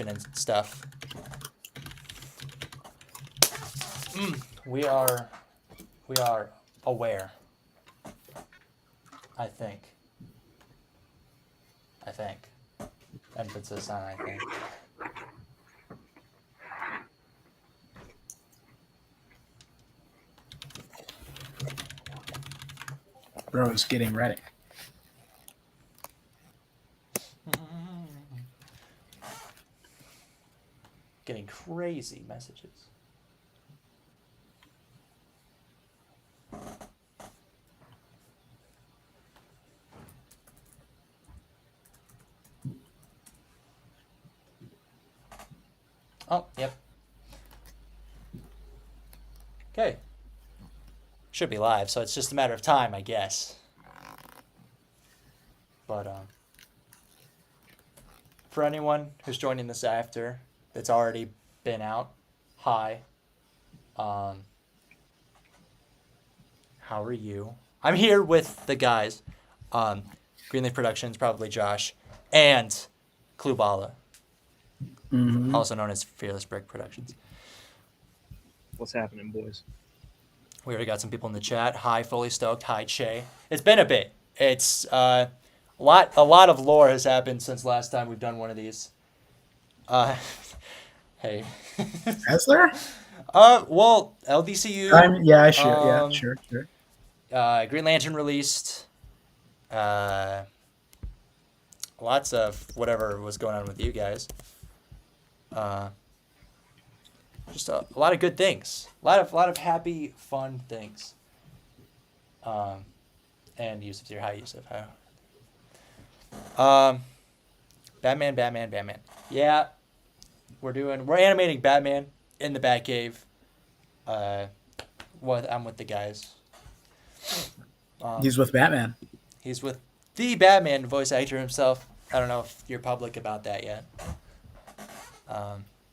and stuff. We are aware. I think. Emphasis on I think. Bro's getting ready. Getting crazy messages. Oh, yep. Okay. Should be live, so it's just a matter of time, I guess. But for anyone who's joining this after, that's already been out, hi. How are you? I'm here with the guys. Greenleaf Productions, probably Josh, and Klubala, also known as Fearless Brick Productions. What's happening, boys? We already got some people in the chat. Hi, Fully Stoked. Hi, Che. It's been a bit. It's a lot of lore has happened since last time we've done one of these. Hey. Has there? Well, LDCU. Yeah, sure. Green Lantern released. Lots of whatever was going on with you guys. Just a lot of good things. A lot of happy, fun things. And Yusuf's here. Hi, Yusuf. Hi. Batman. Yeah, we're animating Batman in the Batcave. I'm with the guys. He's with Batman. He's with the Batman voice actor himself. I don't know if you're public about that yet.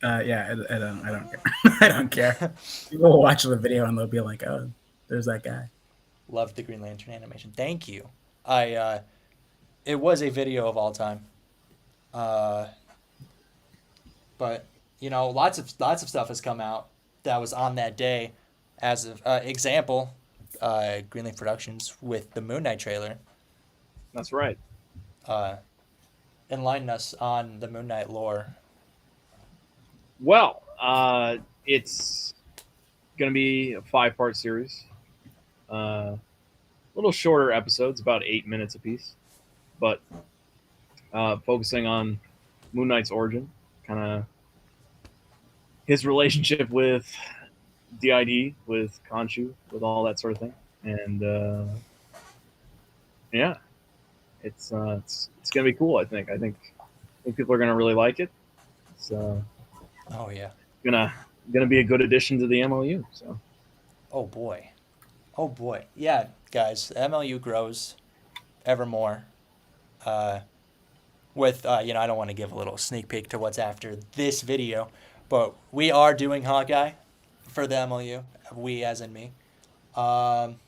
Yeah, I don't care. I don't care. People will watch the video and they'll be like, "Oh, there's that guy." Loved the Green Lantern animation. Thank you. It was a video of all time. But lots of stuff has come out that was on that day. As of example, Greenleaf Productions with the Moon Knight trailer. That's right. Enlighten us on the Moon Knight lore. Well, it's going to be a 5-part series. Little shorter episodes, about 8 minutes apiece, but focusing on Moon Knight's origin, kind of his relationship with DID, with Khonshu, with all that sort of thing, and yeah, it's going to be cool. I think people are going to really like it. It's oh yeah, gonna be a good addition to the MLU. So. Oh boy, yeah, guys, the MLU grows evermore. With I don't want to give a little sneak peek to what's after this video, but we are doing Hawkeye for the MLU. We, as in me, and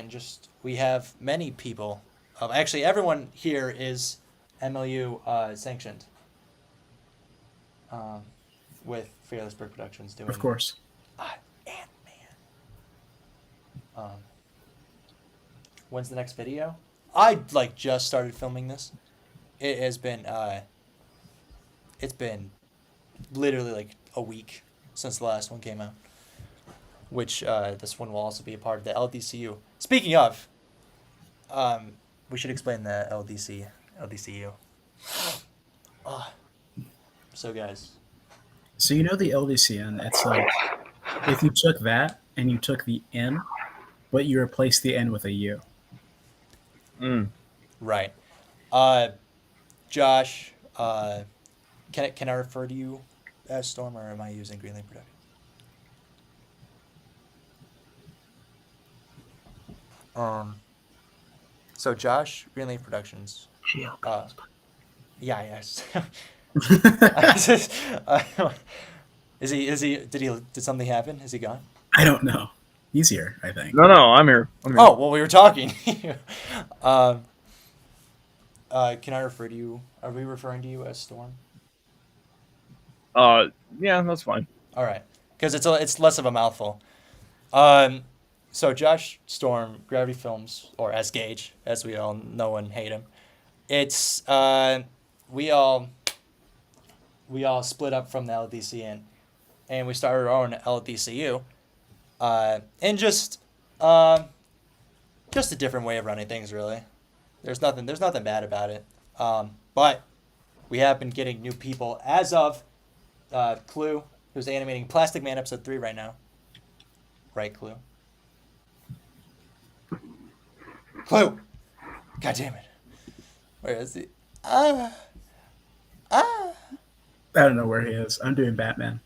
just we have many people. Actually, everyone here is MLU sanctioned. With Fearless Brick Productions doing, of course, Ant-Man. When's the next video? I just started filming this. It has been it's been literally a week since the last one came out. Which this one will also be a part of the LDCU. Speaking of, we should explain the LDCU. So guys. So the LDCN, it's like if you took that and you took the N, but you replaced the N with a U. Right. Josh, can I refer to you as Storm, or am I using Greenleaf Productions? So Josh, Greenleaf Productions. Yes. Did something happen? Is he gone? I don't know. He's here, I think. No, I'm here. Oh, well, we were talking. Can I refer to you? Are we referring to you as Storm? Yeah, that's fine. All right, because it's less of a mouthful. So Josh Storm, Gravity Films, or as Gage, as we all know and hate him. It's we all split up from the LDCN, and we started our own LDCU, and just a different way of running things, really. There's nothing bad about it. But we have been getting new people as of Clue, who's animating Plastic Man episode 3 right now. Right, Clue? Clue! God damn it. Where is he? Ah! Ah! I don't know where he is. I'm doing Batman.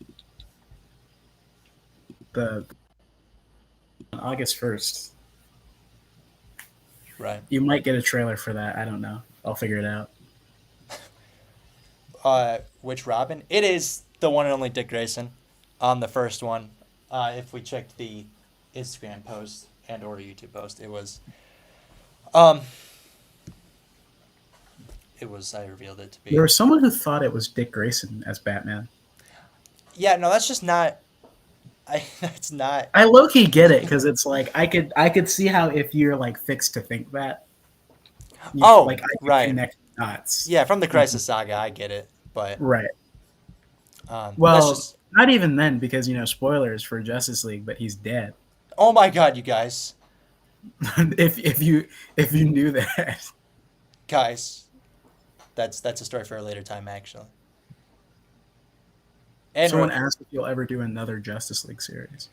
The August 1st. Right. You might get a trailer for that. I don't know. I'll figure it out. Which Robin? It is the one and only Dick Grayson on the first one. If we checked the Instagram post and or YouTube post, it was I revealed it to be. There was someone who thought it was Dick Grayson as Batman. Yeah, no, that's just not that's not. I low-key get it because it's like I could see how if you're like fixed to think that. Oh, like I could right. connect dots. Yeah, from the Crisis Saga, I get it, but Right. that's Well, just. not even then because spoilers for Justice League, but he's dead. Oh my God, you guys, if you knew that. guys, that's a story for a later time, actually. And Someone asked if you'll ever do another Justice League series.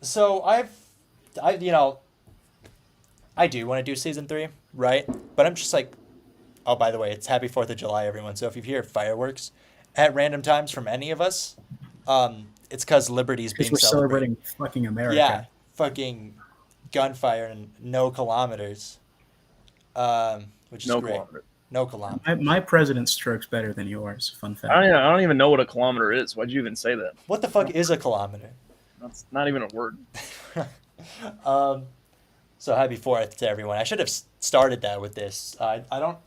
So I do want to do season 3, right? But I'm just like, oh, by the way, it's Happy 4th of July, everyone. So if you hear fireworks at random times from any of us, it's because Liberty's Because being we're celebrated. celebrating fucking America. Yeah, fucking gunfire and no kilometers, which is No great. kilometer. No kilometers. My president strokes better than yours. Fun fact. I don't even know what a kilometer is. Why'd you even say that? What the fuck is a kilometer? That's not even a word. So happy 4th to everyone. I should have started that with this. I don't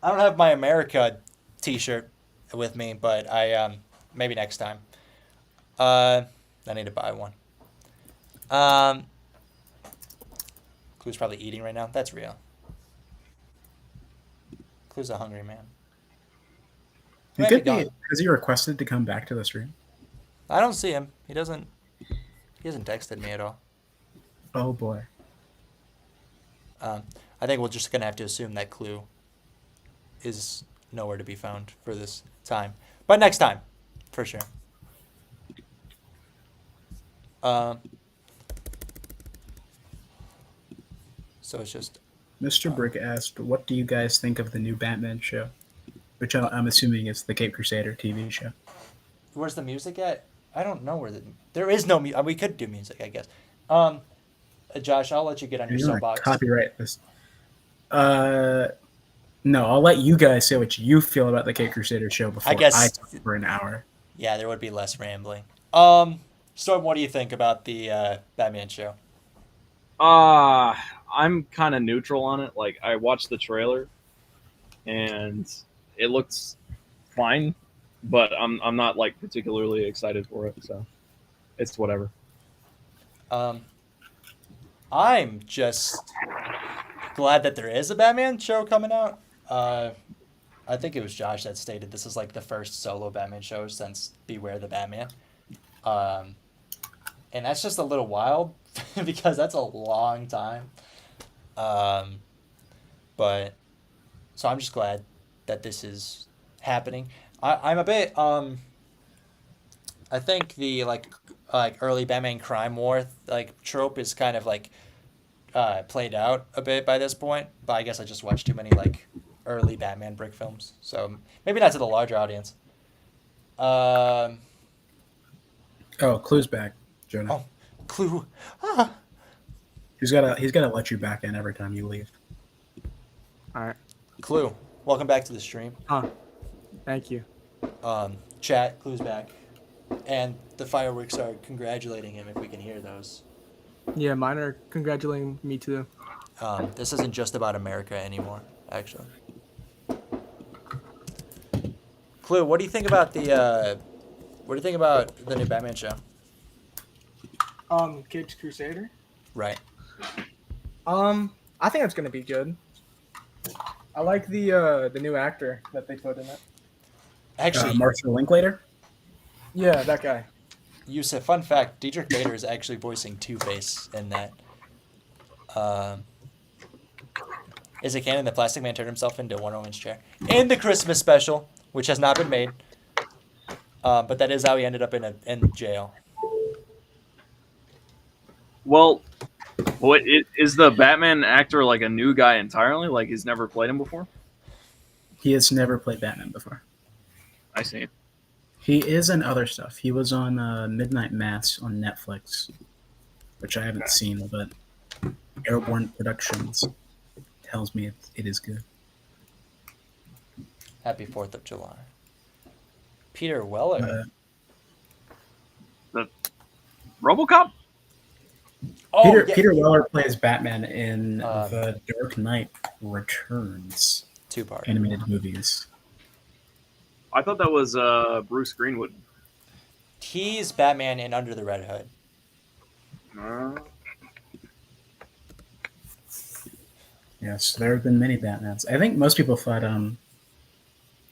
have my America T-shirt with me, but I maybe next time. I need to buy one. Clue's probably eating right now. That's real. Clue's a hungry man. He might be gone. Has he requested to come back to the stream? I don't see him. He hasn't texted me at all. Oh boy. I think we're just gonna have to assume that Clue is nowhere to be found for this time, but next time, for sure. So it's just. Mr. Brick asked, "What do you guys think of the new Batman show?" Which I'm assuming is the Cape Crusader TV show. Where's the music at? I don't know where there is no music. We could do music, I guess. Josh, I'll let you get on your soapbox. Copyright this. No, I'll let you guys say what you feel about the Cape Crusader show before I talk for an hour. Yeah, there would be less rambling. Storm, what do you think about the Batman show? I'm kind of neutral on it. Like, I watched the trailer, and it looks fine, but I'm not like particularly excited for it. So it's whatever. I'm just glad that there is a Batman show coming out. I think it was Josh that stated this is like the first solo Batman show since Beware the Batman. And that's just a little wild because that's a long time. But so I'm just glad that this is happening. I'm a bit I think the like early Batman crime war like trope is kind of like played out a bit by this point, but I guess I just watched too many like early Batman brick films, so maybe not to the larger audience. Oh, Clue's back, Jonah. Oh, Clue. He's gotta let you back in every time you leave. All right. Clue, welcome back to the stream. Thank you. Chat, Clue's back, and the fireworks are congratulating him if we can hear those. Yeah, mine are congratulating me too. This isn't just about America anymore, actually. Clue, what do you think about the new Batman show? Kids Crusader. Right. I think it's gonna be good. I like the new actor that they put in it. Actually, Marshall Linklater. Yeah, that guy. Yusuf, fun fact: Diedrich Bader is actually voicing Two-Face in that. Is it canon that Plastic Man turned himself into a Wonder Woman's chair in the Christmas special, which has not been made? But that is how he ended up in jail. Well, is the Batman actor like a new guy entirely? Like he's never played him before? He has never played Batman before. I see. He is in other stuff. He was on Midnight Mass on Netflix, which I haven't seen, but Airborne Productions tells me it is good. Happy 4th of July. Peter Weller. The RoboCop? Oh, Peter Weller plays Batman in The Dark Knight Returns 2-part animated movies. I thought that was Bruce Greenwood. He's Batman in Under the Red Hood. Yes, there have been many Batmans. I think most people thought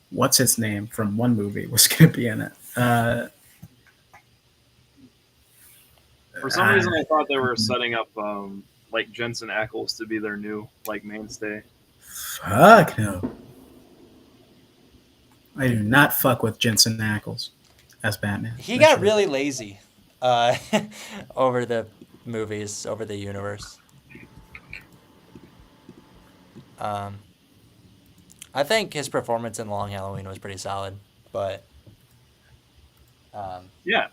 what's his name from one movie was going to be in it. For some reason, I thought they were setting up like Jensen Ackles to be their new like mainstay. Fuck no. I do not fuck with Jensen Ackles as Batman. He got really lazy over the movies, over the universe. I think his performance in Long Halloween was pretty solid, but Yeah,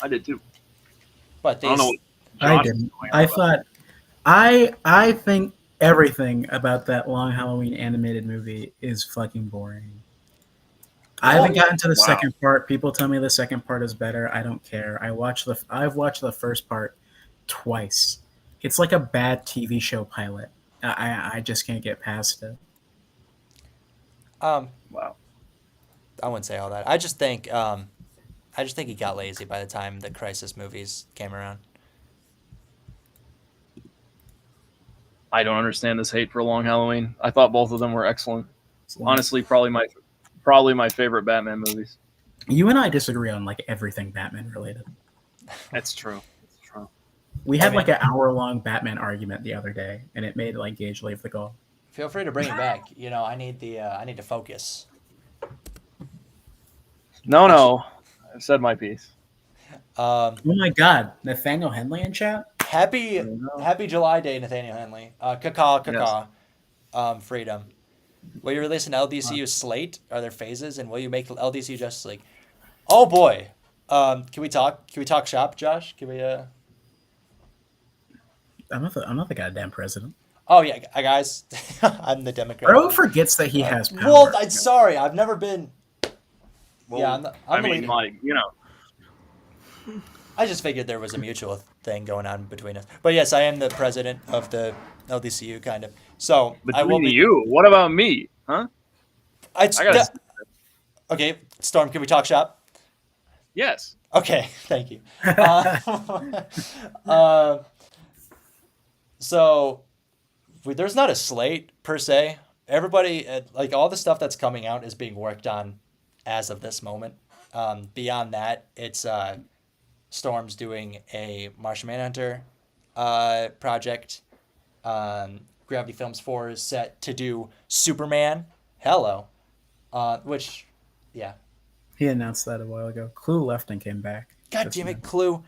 I did too. but I don't know. What I Josh is didn't. doing I about thought I think everything about that Long Halloween animated movie is fucking boring. I haven't gotten to the Wow. second part. People tell me the second part is better. I don't care. I've watched the first part twice. It's like a bad TV show pilot. I just can't get past it. Wow. I wouldn't say all that. I just think he got lazy by the time the Crisis movies came around. I don't understand this hate for Long Halloween. I thought both of them were excellent. Honestly, probably my favorite Batman movies. You and I disagree on like everything Batman related. That's true. That's true. We had like an hour-long Batman argument the other day, and it made like Gage leave the call. Feel free to bring it back. You know, I need to focus. No, I've said my piece. Oh my God, Nathaniel Henley in chat. Happy July Day, Nathaniel Henley. Caw. Freedom. Will you release an LDCU slate? Are there phases? And will you make LDCU Justice League? Oh boy. Can we talk shop, Josh? Can we I'm not the goddamn president. Oh yeah, guys. I'm the Democrat. Bro forgets that he has power. Well, I'm sorry. I've never been. Well, Yeah, I'm the leader. like, you know. I just figured there was a mutual thing going on between us. But yes, I am the president of the LDCU, kind of. So I will Between be. you, what about me? Huh? Okay, Storm. Can we talk shop? Yes. Okay, thank you. So there's not a slate per se. Everybody, like all the stuff that's coming out is being worked on as of this moment. Beyond that, it's Storm's doing a Martian Manhunter project. Gravity Films 4 is set to do Superman. Hello. Which, yeah. He announced that a while ago. Clue left and came back. God Just damn it, now. Clue.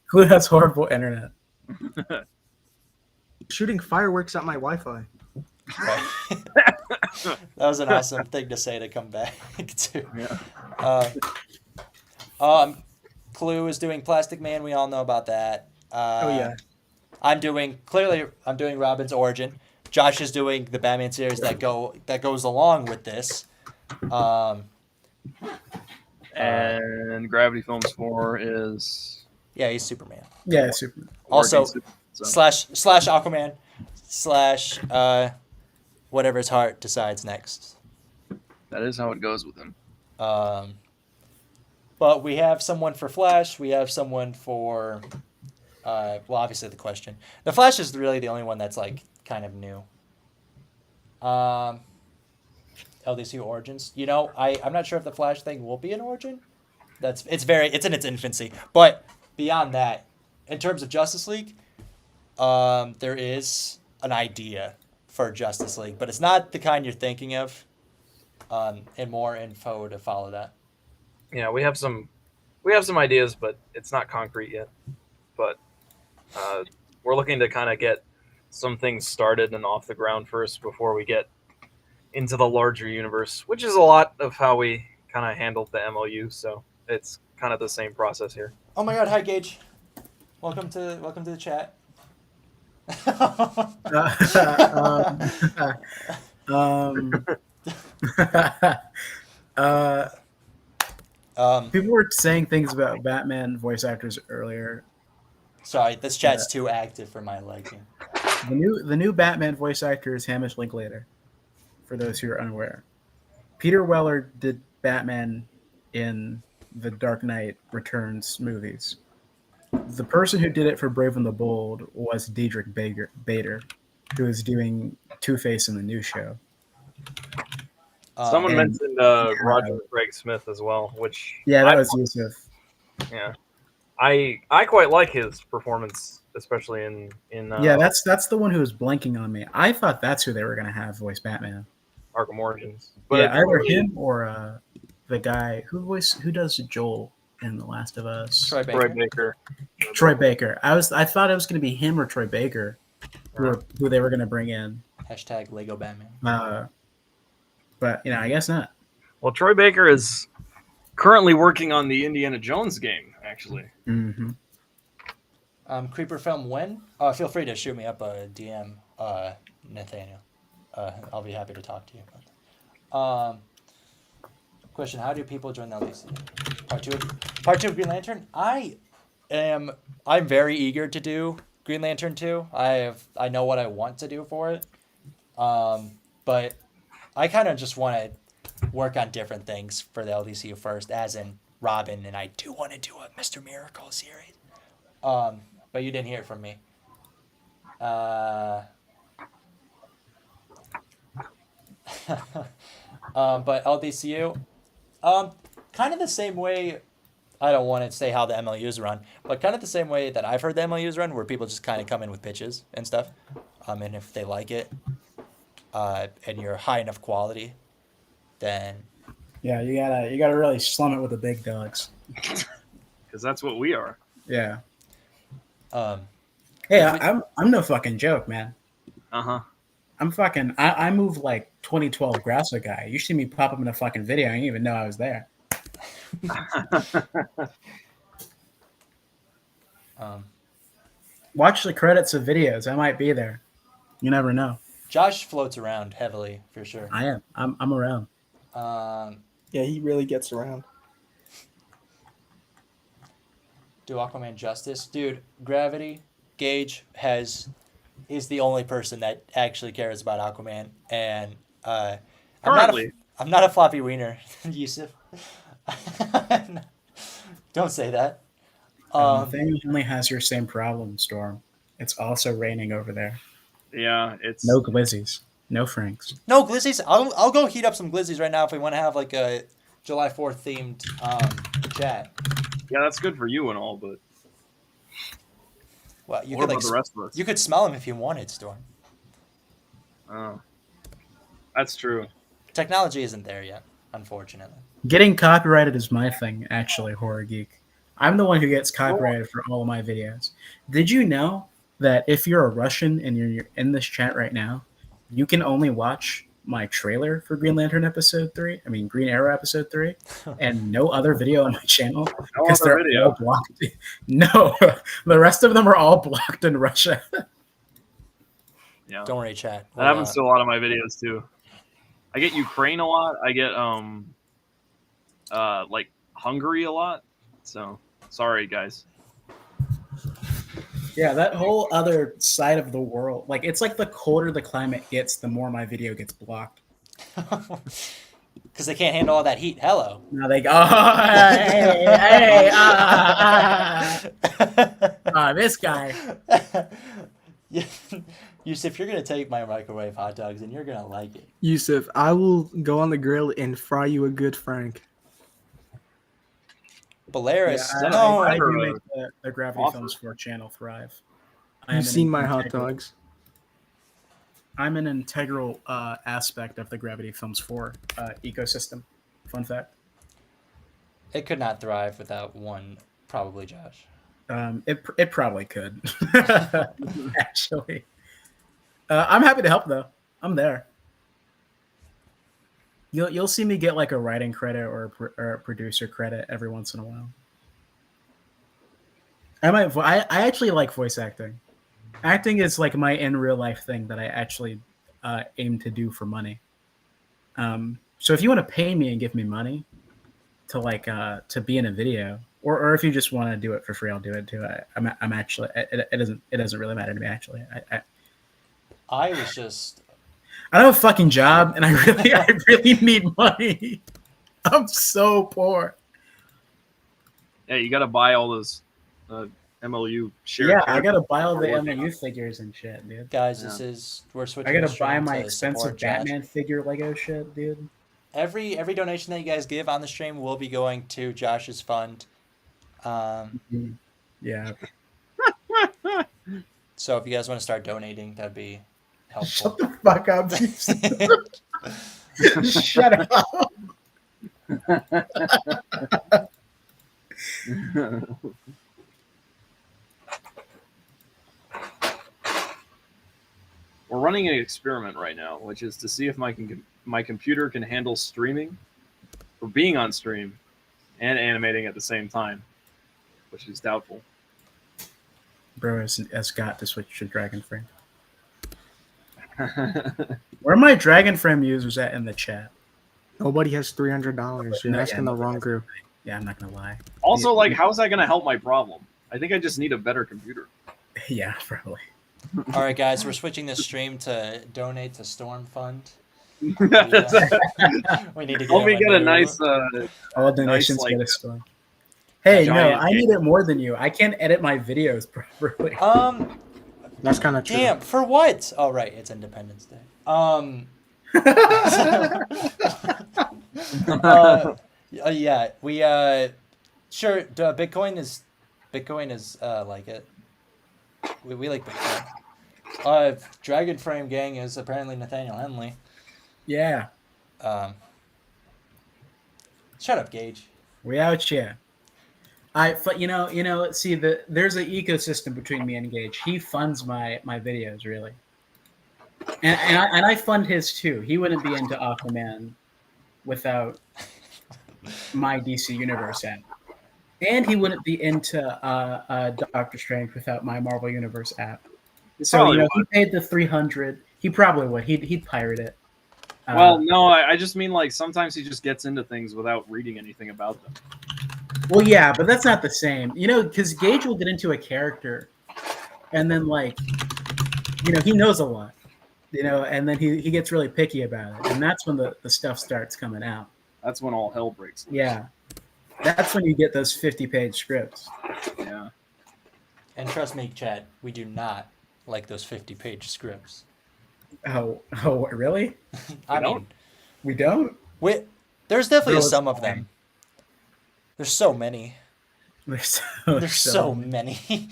Clue has horrible internet. Shooting fireworks at my Wi-Fi. Right. That was an awesome thing to say to come back to. Yeah. Clue is doing Plastic Man. We all know about that. Oh yeah. I'm doing Robin's origin. Josh is doing the Batman series that goes along with this. And Gravity Films 4 is Yeah, he's Superman. Yeah, super. Also, Superman, so. slash Aquaman, / whatever his heart decides next. That is how it goes with him. But we have someone for Flash. We have someone for, well, obviously the Question. The Flash is really the only one that's like kind of new. LDC Origins. You know, I'm not sure if the Flash thing will be an origin. It's in its infancy. But beyond that, in terms of Justice League, there is an idea for Justice League, but it's not the kind you're thinking of. And more info to follow that. Yeah, we have some ideas, but it's not concrete yet. But we're looking to kind of get some things started and off the ground first before we get into the larger universe, which is a lot of how we kind of handled the MOU. So it's kind of the same process here. Oh my God! Hi, Gage. Welcome to the chat. People were saying things about Batman voice actors earlier. Sorry, this chat's too active for my liking. The new Batman voice actor is Hamish Linklater. For those who are unaware, Peter Weller did Batman in the Dark Knight Returns movies. The person who did it for Brave and the Bold was Diedrich Bader, who is doing Two-Face in the new show. Someone mentioned Roger Craig Smith as well, which that was Yusuf. Yeah, I quite like his performance, especially in that's the one who was blanking on me. I thought that's who they were going to have voice Batman. Arkham Origins. But either him or the guy who does Joel in The Last of Us. Troy Baker. Troy Baker. I thought it was going to be him or Troy Baker, who they were going to bring in. # Lego Batman. But I guess not. Well, Troy Baker is currently working on the Indiana Jones game, actually. Mm-hmm. Creeper film when? Feel free to shoot me up a DM, Nathaniel. I'll be happy to talk to you. Question: how do people join the LDC? Part two of Green Lantern. I'm very eager to do Green Lantern 2. I know what I want to do for it. But I kind of just want to work on different things for the LDCU first, as in Robin, and I do want to do a Mr. Miracle series. But you didn't hear it from me. But LDCU, kind of the same way. I don't want to say how the MLUs run, but kind of the same way that I've heard the MLUs run, where people just kind of come in with pitches and stuff, and if they like it, and you're high enough quality, then you gotta really slum it with the big dogs, because that's what we are. Yeah. Hey, I'm no fucking joke, man. I'm fucking. I move like 2012 Grasso guy. You see me pop up in a fucking video. I didn't even know I was there. Watch the credits of videos. I might be there. You never know. Josh floats around heavily for sure. I am. I'm around. Yeah, he really gets around. Do Aquaman justice, dude. Gravity Gage is the only person that actually cares about Aquaman, and I'm not a floppy wiener, Yusuf. Don't say that. Nathaniel only has your same problem, Storm. It's also raining over there. Yeah, it's no glizzies, no Franks. No glizzies. I'll go heat up some glizzies right now if we want to have like a July 4th themed chat. Yeah, that's good for you and all, but well, you what could about the rest of us? You could smell them if you wanted, Storm. Oh, that's true. Technology isn't there yet, unfortunately. Getting copyrighted is my thing, actually, Horror Geek. I'm the one who gets copyrighted for all of my videos. Did you know that if you're a Russian and you're in this chat right now, you can only watch my trailer for Green Lantern episode 3? I mean, Green Arrow episode 3, and no other video on my channel because they're all blocked. No, the rest of them are all blocked in Russia. Yeah, don't worry, chat. That happens to a lot of my videos too. I get Ukraine a lot. I get like Hungary a lot. So sorry, guys. Yeah, that whole other side of the world, like it's like the colder the climate gets, the more my video gets blocked. Because Because they can't handle all that heat. Hello. Now they go, oh, hey, this guy. Yeah. Yusuf, you're gonna take my microwave hot dogs and you're gonna like it. Yusuf, I will go on the grill and fry you a good Frank. Belarus, Yeah, no. I do Or, make the Gravity offer. Films 4 channel thrive. I am You've an seen my hot integral- dogs. I'm an integral aspect of the Gravity Films 4 ecosystem. Fun fact. It could not thrive without one, probably Josh. It probably could. Actually, I'm happy to help though. I'm there. You'll see me get like a writing credit or a producer credit every once in a while. I actually like voice acting. Acting is like my in real life thing that I actually aim to do for money. So if you want to pay me and give me money to like to be in a video, or if you just want to do it for free, I'll do it too. I'm actually it doesn't really matter to me actually. I was just I don't have a fucking job, and I really need money. I'm so poor. Yeah, you got to buy all those MLU shared. Yeah, I characters gotta buy all the before working on MLU it. figures and shit, dude. guys. Yeah. We're switching. I gotta the stream buy my to expensive support Josh. Batman figure Lego shit, dude. Every donation that you guys give on the stream will be going to Josh's fund. Yeah. So if you guys want to start donating, that'd be helpful. Shut the fuck up. Shut up. We're running an experiment right now, which is to see if my computer can handle streaming, or being on stream, and animating at the same time, which is doubtful. Bro has got to switch to Dragon Frame. Where are my Dragon Frame users at in the chat? Nobody has $300. You're No, asking the nobody wrong has- group. Yeah, I'm not gonna lie. Also, like, how's that going to help my problem? I think I just need a better computer. Yeah, probably. All right, guys, we're switching this stream to donate to Storm Fund. We need to Help me him get a new- nice. All donations like, get a storm. Hey, no, giant I cake. need it more than you. I can't edit my videos properly. That's kind of true. Damn, for what? Oh, right, it's Independence Day. Yeah, we sure. Bitcoin is like it. We like Bitcoin. Dragon Frame Gang is apparently Nathaniel Henley. Yeah, Shut up, Gage. we out here. See, there's an ecosystem between me and Gage. He funds my videos really, and I fund his too. He wouldn't be into Aquaman without my DC Universe app, and he wouldn't be into Doctor Strange without my Marvel Universe app. So Probably he paid the 300. He probably would. He'd pirate it. Well, no, I just mean like sometimes he just gets into things without reading anything about them. Well, yeah, but that's not the same. Because Gage will get into a character, and then he knows a lot. And then he gets really picky about it, and that's when the stuff starts coming out. That's when all hell breaks loose. Yeah, that's when you get those 50-page scripts. Yeah. And trust me, Chad, we do not like those 50-page scripts. Oh, really? I don't? mean, We don't? there's definitely No, it's some of fine. them. There's so many. There's There's so many.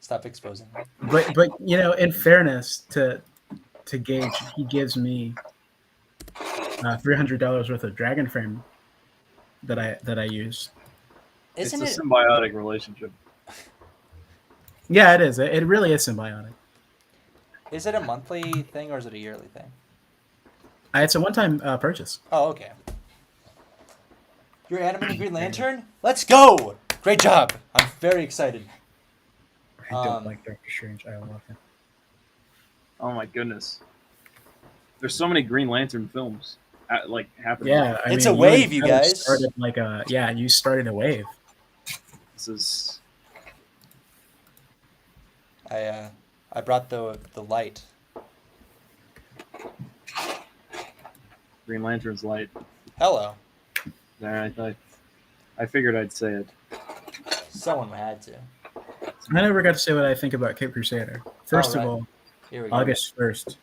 Stop exposing me. But in fairness to Gage, he gives me $300 worth of Dragon Frame that I use. Isn't It's it? a symbiotic relationship. Yeah, it is. It really is symbiotic. Is it a monthly thing or is it a yearly thing? It's a one-time purchase. Oh, okay. You're animating Green Lantern? Let's go! Great job! I'm very excited. I don't like Doctor Strange. I love him. Oh my goodness. There's so many Green Lantern films happening. Yeah, It's a wave, you guys. Started you started a wave. This is. I brought the light. Green Lantern's light. Hello. There, I figured I'd say it. Someone had to. I never got to say what I think about Cape Crusader. First Oh, of right. all, Here we go. August 1st,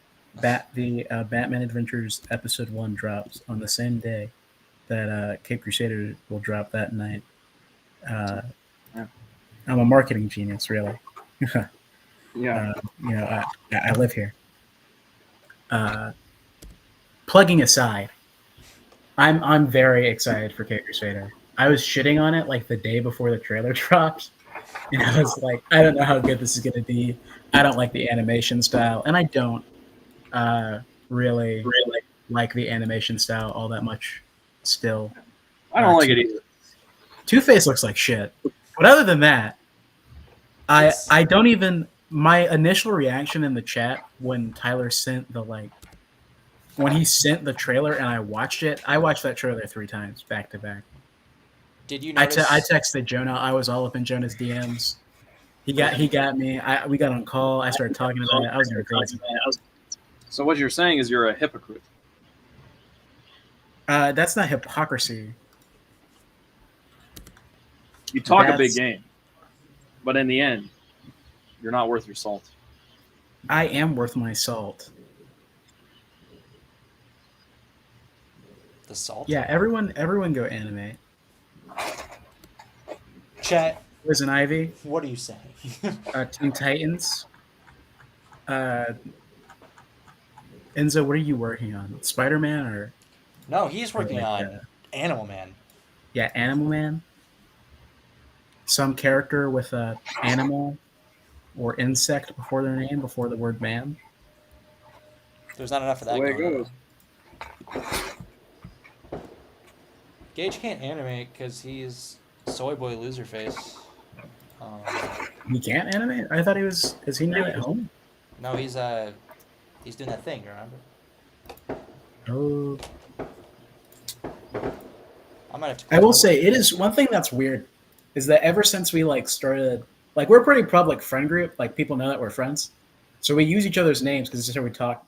the Batman Adventures Episode 1 drops on the same day that Cape Crusader will drop that night. Yeah. I'm a marketing genius, really. Yeah. I live here. Plugging aside, I'm very excited for Cape Crusader. I was shitting on it like the day before the trailer dropped, and I was like, I don't know how good this is going to be. I don't like the animation style, and I don't really like the animation style all that much. Still, I don't like it either. Two-Face looks like shit, but other than that, I don't even. My initial reaction in the chat when Tyler sent when he sent the trailer and I watched that trailer 3 times back to back. Did you I notice? texted Jonah. I was all up in Jonah's DMs. He got me. We got on call. I started talking about it. I was going crazy. So what you're saying is you're a hypocrite. That's not hypocrisy. You talk a big game, but in the end, you're not worth your salt. I am worth my salt. The salt? Yeah, everyone go animate. Chat. Poison Ivy. What are you saying? Teen Titans. Enzo, what are you working on? Spider-Man or? No, he's working on Animal Man. Yeah, Animal Man. Some character with a animal or insect before their name, before the word man. There's not enough of that The way it going goes. on. Gage can't animate because he's soy boy loser face. He can't animate? I thought he was. Is he not at home? No, he's doing that thing. Remember? Oh. I might have to. I will say it is one thing that's weird, is that ever since we started, we're a pretty public friend group. People know that we're friends, so we use each other's names because this is how we talk.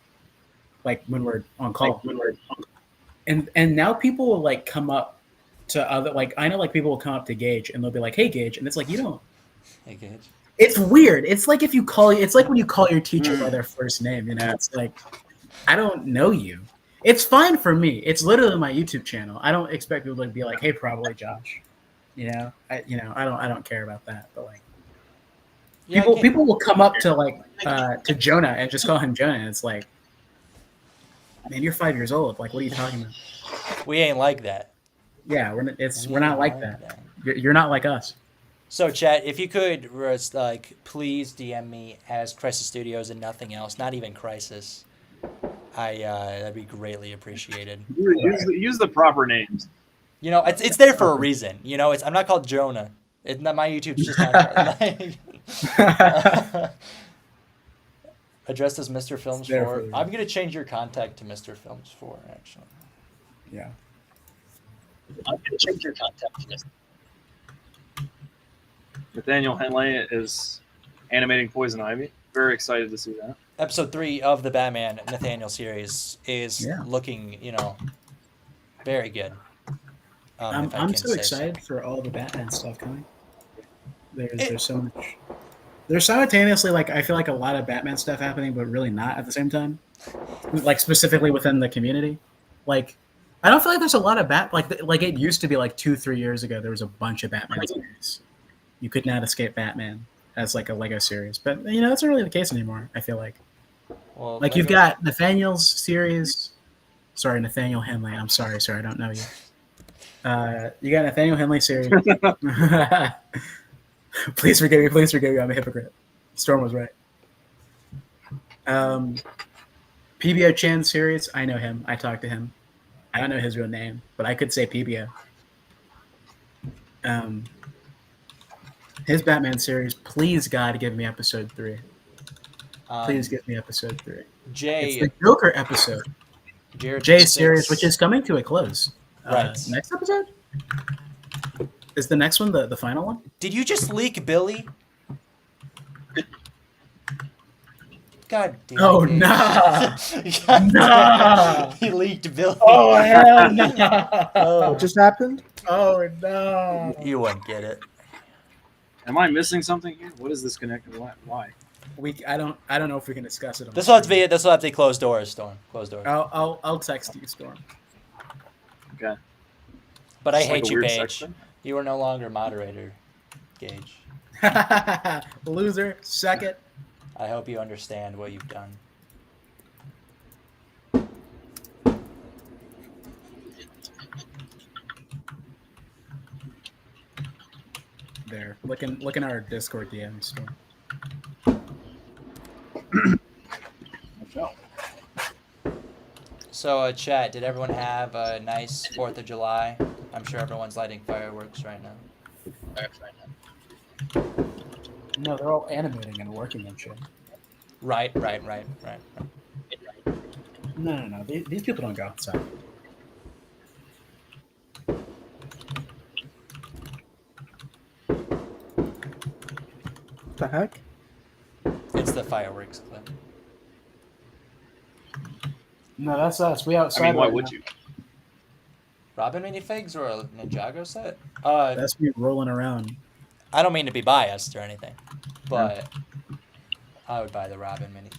When we're on call. And now people will come up to other I know people will come up to Gage and they'll be like, "Hey Gage," and it's you don't. Hey Gage. It's weird. It's like it's like when you call your teacher by their first name. It's I don't know you. It's fine for me. It's literally my YouTube channel. I don't expect people to be like, "Hey, probably Josh." I don't care about that. But Yeah, people will come up to Jonah and just call him Jonah. And it's like, man, you're 5 years old. What are you talking about? We ain't like that. Yeah, we're not like that. You're not like us. So, chat, if you could, please DM me as Crisis Studios and nothing else, not even Crisis. That'd be greatly appreciated. Use the proper names. It's there for a reason. I'm not called Jonah. My YouTube's just not. Addressed as Mr. Films 4. I'm gonna change your contact to Mr. Films 4. Actually. Yeah. I'm gonna change your contact to Mr. Nathaniel Henley is animating Poison Ivy. Very excited to see that. Episode 3 of the Batman Nathaniel series is looking, very good. I'm so excited for all the Batman stuff coming. There's so much. There's simultaneously I feel a lot of Batman stuff happening, but really not at the same time. Specifically within the community, I don't feel there's a lot of it used to be 2-3 years ago. There was a bunch of Batman series. You could not escape Batman as a Lego series, but that's not really the case anymore. I feel well, you've got Nathaniel's series. Sorry, Nathaniel Henley. I'm sorry, sir. I don't know you. You got Nathaniel Henley series. Please forgive me. Please forgive me. I'm a hypocrite. Storm was right. PBO Chan series. I know him. I talked to him. I don't know his real name, but I could say PBO. His Batman series. Please, God, give me episode 3. Please give me episode 3. It's the Joker episode. Jay's series, which is coming to a close. Right. Next episode? Is the next one the final one? Did you just leak Billy? God damn Oh, it, Gage. nah. God Nah. damn it. He leaked Billy. Oh, hell no. Oh, What just happened? Oh, no. you wouldn't get it. Am I missing something here? What is this connected? Why? I don't know if we can discuss it on This will have to stream. be. This will have to be closed doors, Storm. Closed doors. I'll text you, Storm. Okay. But I Just like hate a you, weird sex Gage. thing? You are no longer moderator, Gage. Loser, suck it. I hope you understand what you've done. There, look in our Discord DM, Storm. So, chat, did everyone have a nice 4th of July? I'm sure everyone's lighting fireworks right now. No, they're all animating and working and shit. Right. No. These people don't go outside. What the heck? It's the fireworks clip. No, that's us. We outside. I mean, why right would now. you? Robin minifigs or a Ninjago set? That's me rolling around. I don't mean to be biased or anything, but I would buy the Robin minifigs.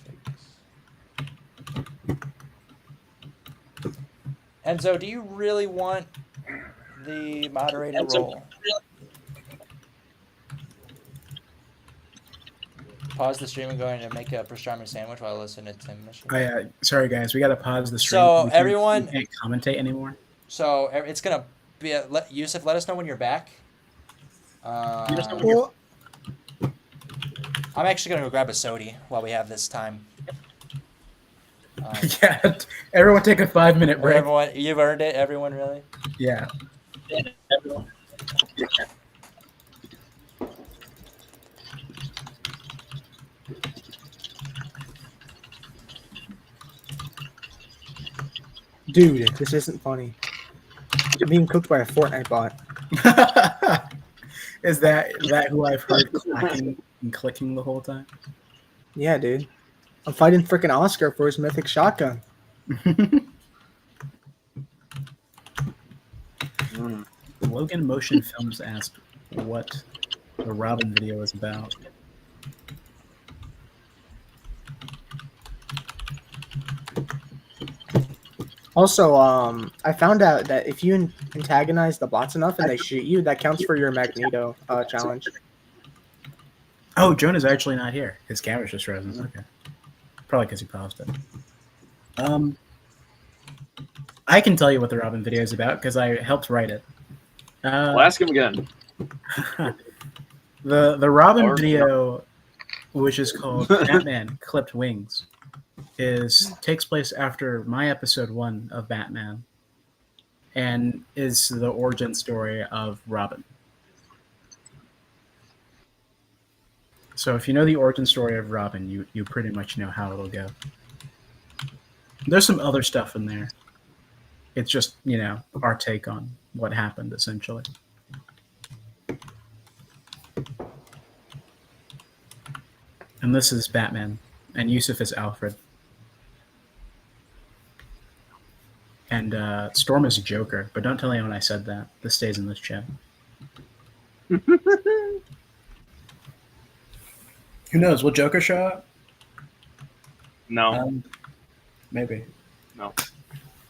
Enzo, do you really want the moderator role? Pause the stream and going to make a pastrami sandwich while I listen to Tim Mission. Oh yeah, sorry guys, we gotta pause the stream. So, we everyone- can't commentate anymore. So it's gonna be Yusuf. Let us know when you're back. Well, I'm actually gonna go grab a sody while we have this time. Yeah, everyone take a 5-minute break. Everyone, you've earned it. Everyone, really. Yeah. dude, this isn't funny. I'm being cooked by a Fortnite bot. Is that who I've heard clacking and clicking the whole time? Yeah, dude. I'm fighting freaking Oscar for his mythic shotgun. Logan Motion Films asked what the Robin video is about. Also, I found out that if you antagonize the bots enough and they shoot you, that counts for your Magneto challenge. Oh, Jonah's actually not here. His camera's just frozen. Okay. Probably because he paused it. I can tell you what the Robin video is about because I helped write it. Well, ask him again. The Robin Or- video, which is called Batman Clipped Wings, takes place after my episode 1 of Batman, and is the origin story of Robin. So if you know the origin story of Robin, you pretty much know how it'll go. There's some other stuff in there. It's just, our take on what happened, essentially. And this is Batman, and Yusuf is Alfred. And Storm is Joker, but don't tell anyone I said that. This stays in this chat. Who knows? Will Joker show up? No. Maybe. No.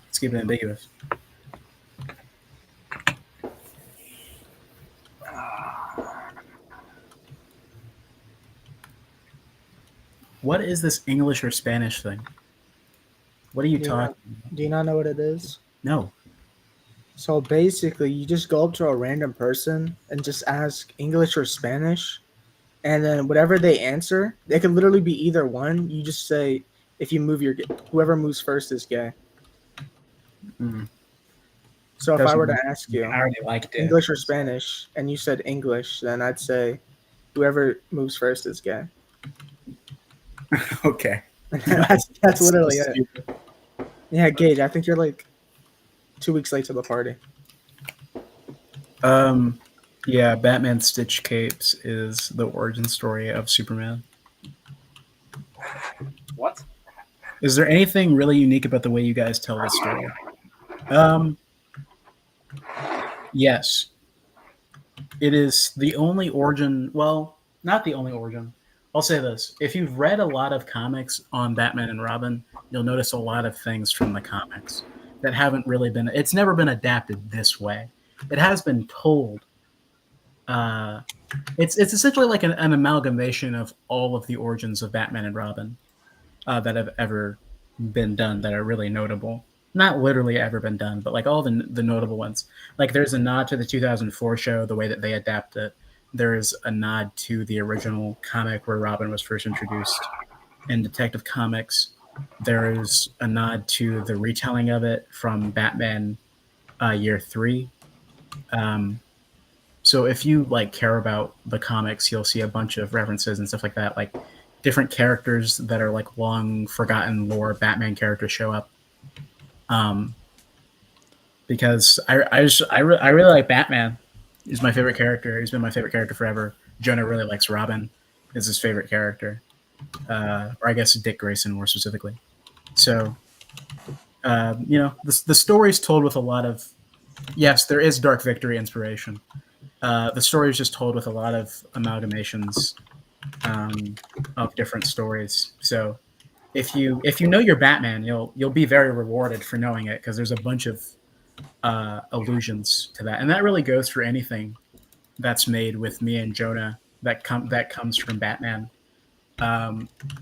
Let's keep it ambiguous. What is this English or Spanish thing? What are you talking about? Do you not know what it is? No. So basically, you just go up to a random person and just ask English or Spanish, and then whatever they answer, they could literally be either one. You just say, if you move whoever moves first is gay. Mm. So if I were to ask you I already liked it. English or Spanish, and you said English, then I'd say whoever moves first is gay. Okay. that's literally so it. stupid. Yeah, Gage, I think you're like 2 weeks late to the party. Yeah, Batman Stitch Capes is the origin story of Superman. Is there anything really unique about the way you guys tell the story? Um, yes. It is the only origin. Well, not the only origin. I'll say this: if you've read a lot of comics on Batman and Robin, you'll notice a lot of things from the comics that haven't really been. It's never been adapted this way. It has been told. Uh, it's essentially like an amalgamation of all of the origins of Batman and Robin that have ever been done that are really notable. Not literally ever been done, but like all the notable ones. Like there's a nod to the 2004 show, the way that they adapt it. There is a nod to the original comic where Robin was first introduced in Detective Comics. There is a nod to the retelling of it from Batman Year 3. Um, so if you like care about the comics, you'll see a bunch of references and stuff like that. Like different characters that are like long forgotten lore Batman characters show up. Because I really like Batman. He's my favorite character. He's been my favorite character forever. Jonah really likes Robin. Is his favorite character, or I guess Dick Grayson more specifically. So, the story's told with a lot of. Yes, there is Dark Victory inspiration. The story is just told with a lot of amalgamations of different stories. So, if you know your Batman, you'll be very rewarded for knowing it because there's a bunch of allusions to that, and that really goes for anything that's made with me and Jonah that comes from Batman,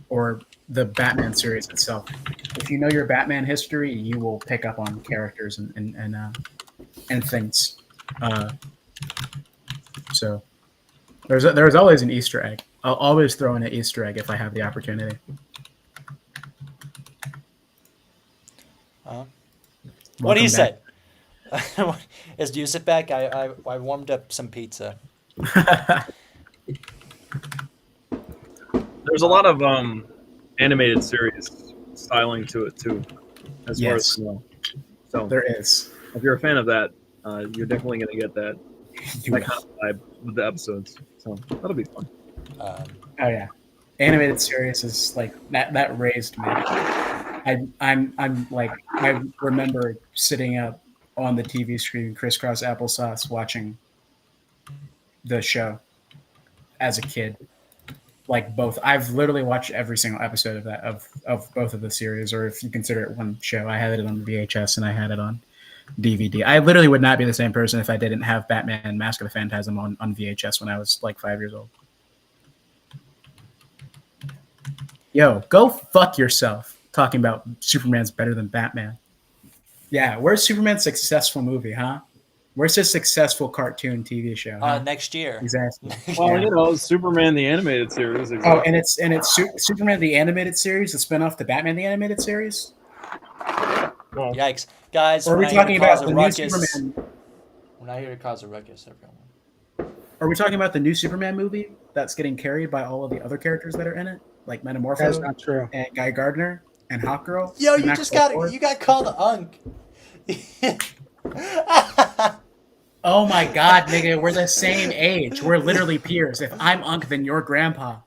or the Batman series itself. If you know your Batman history, you will pick up on characters and things. So there's always an Easter egg. I'll always throw in an Easter egg if I have the opportunity. What he Welcome back. said. As you sit back, I warmed up some pizza. There's a lot of animated series styling to it too, as far Yes. as so There is. if you're a fan of that, you're definitely going to get that You like will. kind of vibe with the episodes. So that'll be fun. Um, Oh yeah, animated series is like that raised me. I'm like I remember sitting up on the TV screen, crisscross applesauce, watching the show as a kid. Like both, I've literally watched every single episode of that of both of the series, or if you consider it one show. I had it on VHS and I had it on DVD. I literally would not be the same person if I didn't have Batman: Mask of the Phantasm on VHS when I was like 5 years old. Yo, go fuck yourself. Talking about Superman's better than Batman. Yeah, where's Superman's successful movie, huh? Where's his successful cartoon TV show? Huh? next year. Exactly. Well, Yeah. Superman the animated series. Oh, Exactly. and it's Superman the animated series, the spinoff to Batman the animated series. Well, Yikes, guys! Or are we're we not here to talking cause about a the new ruckus. Superman? We're not here to cause a ruckus, everyone. Are we talking about the new Superman movie that's getting carried by all of the other characters that are in it, like That's Metamorpho not true. and Guy Gardner and Hawkgirl? Yo, and you just got called Unk. Oh my god, nigga, we're the same age. We're literally peers. If I'm Unk, then you're grandpa.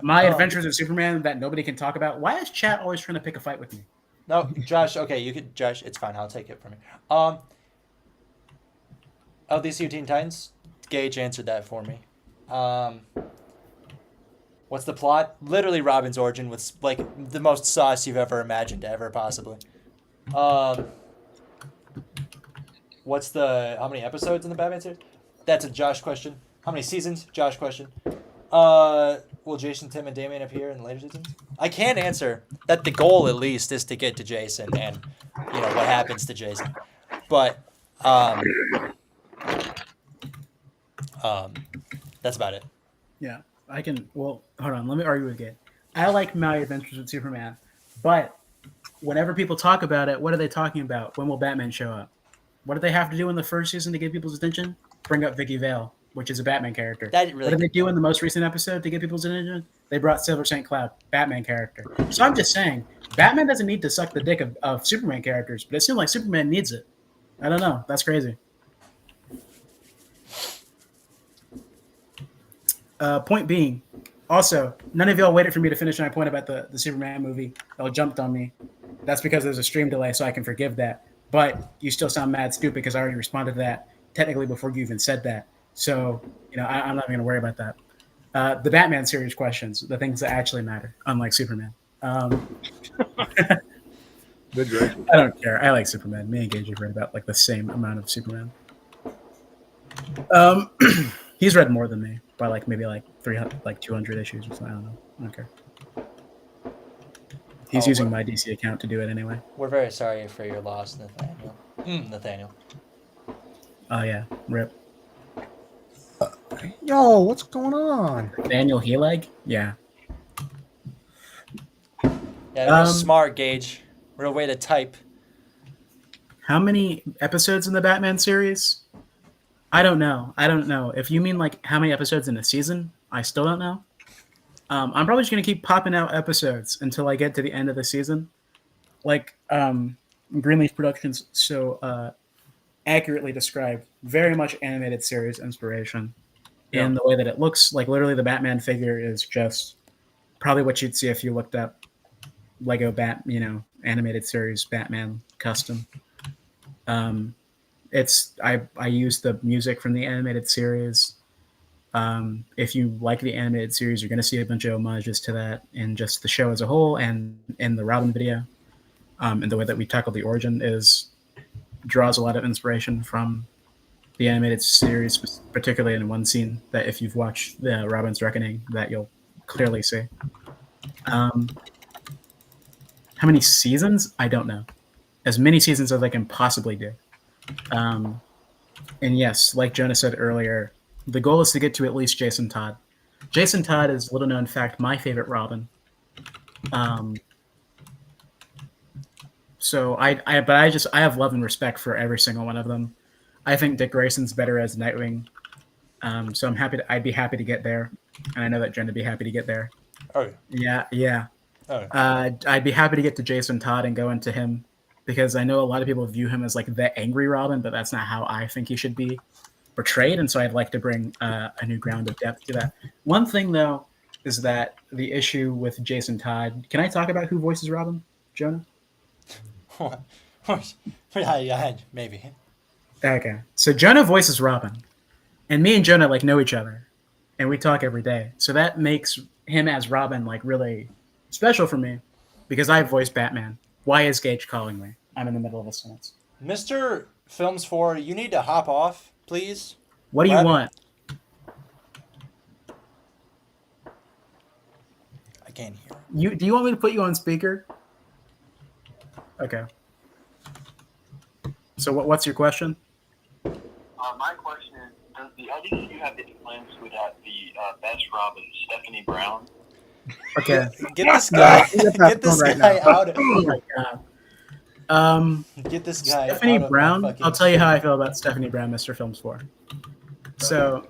My Adventures of Superman that nobody can talk about. Why is chat always trying to pick a fight with me? No, Josh. Okay, you could. Josh, it's fine. I'll take it from you. LDCU Teen Titans. Gage answered that for me. What's the plot? Literally, Robin's origin was like the most sauce you've ever imagined, ever possibly. What's the how many episodes in the Batman series? That's a Josh question. How many seasons? Josh question. Will Jason, Tim, and Damian appear in later seasons? I can't answer that. The goal, at least, is to get to Jason and what happens to Jason. But that's about it. Yeah, I can. Well, hold on. Let me argue again. I like My Adventures with Superman, but whenever people talk about it, what are they talking about? When will Batman show up? What did they have to do in the first season to get people's attention? Bring up Vicky Vale, which is a Batman character. That What did they do in the most recent episode to get people's attention? They brought Silver St. Cloud, Batman character. So I'm just saying, Batman doesn't need to suck the dick of Superman characters, but it seems like Superman needs it. I don't know. That's crazy. Point being, Also, none of y'all waited for me to finish my point about the Superman movie. Y'all jumped on me. That's because there's a stream delay, so I can forgive that. But you still sound mad stupid because I already responded to that technically before you even said that. So, I'm not even going to worry about that. The Batman series questions, the things that actually matter, unlike Superman. Good direction. I don't care. I like Superman. Me and Gage have read about like the same amount of Superman. He's read more than me by like maybe like 300, like 200 issues or something. I don't know. I don't care. He's using my DC account to do it anyway. We're very sorry for your loss, Nathaniel. Oh yeah, rip. Yo, what's going on? Daniel Helag? Yeah. Yeah, real smart, Gage. Real way to type. How many episodes in the Batman series? I don't know. If you mean like how many episodes in a season, I still don't know. I'm probably just gonna keep popping out episodes until I get to the end of the season. Like Greenleaf Productions so accurately described, very much animated series inspiration in the way that it looks. Like literally, the Batman figure is just probably what you'd see if you looked up Lego animated series Batman custom. I use the music from the animated series. If you like the animated series, you're going to see a bunch of homages to that in just the show as a whole and in the Robin video. And the way that we tackle the origin draws a lot of inspiration from the animated series, particularly in one scene that if you've watched the Robin's Reckoning, that you'll clearly see. How many seasons? I don't know. As many seasons as they can possibly do. And yes, like Jonah said earlier, the goal is to get to at least Jason Todd. Jason Todd is, little known fact, my favorite Robin. So I have love and respect for every single one of them. I think Dick Grayson's better as Nightwing. So I'd be happy to get there, and I know that Jen would be happy to get there. Oh yeah. Oh. I'd be happy to get to Jason Todd and go into him because I know a lot of people view him as like the angry Robin, but that's not how I think he should be portrayed. And so I'd like to bring a new ground of depth to that. One thing though is that the issue with Jason Todd. Can I talk about who voices Robin, Jonah? Yeah, maybe. Okay, so Jonah voices Robin, and me and Jonah like know each other, and we talk every day. So that makes him as Robin like really special for me, because I voice Batman. Why is Gage calling me? I'm in the middle of a sentence. Mr. Films 4, you need to hop off, please. What do you want? I can't hear. Do you want me to put you on speaker? Okay. So what's your question? My question is, does the LDCU have any plans to adapt the best Robin, Stephanie Brown? Okay. Get this guy. Get this right guy now. out of. Oh my god. Get this guy. Stephanie out of Brown. my fucking- I'll tell you how I feel about Stephanie Brown, Mr. Films 4. So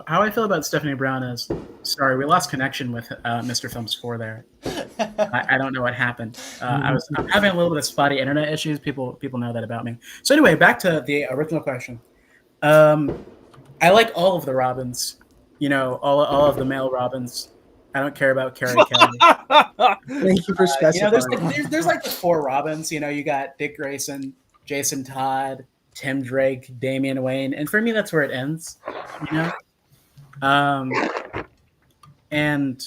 how I feel about Stephanie Brown is, sorry, we lost connection with Mr. Films 4 there. I don't know what happened. I'm having a little bit of spotty internet issues. People know that about me. So anyway, back to the original question. I like all of the Robins. All of the male Robins. I don't care about Carrie Kelly. Thank you for specifying. There's like the 4 Robins. You got Dick Grayson, Jason Todd, Tim Drake, Damian Wayne, and for me that's where it ends. And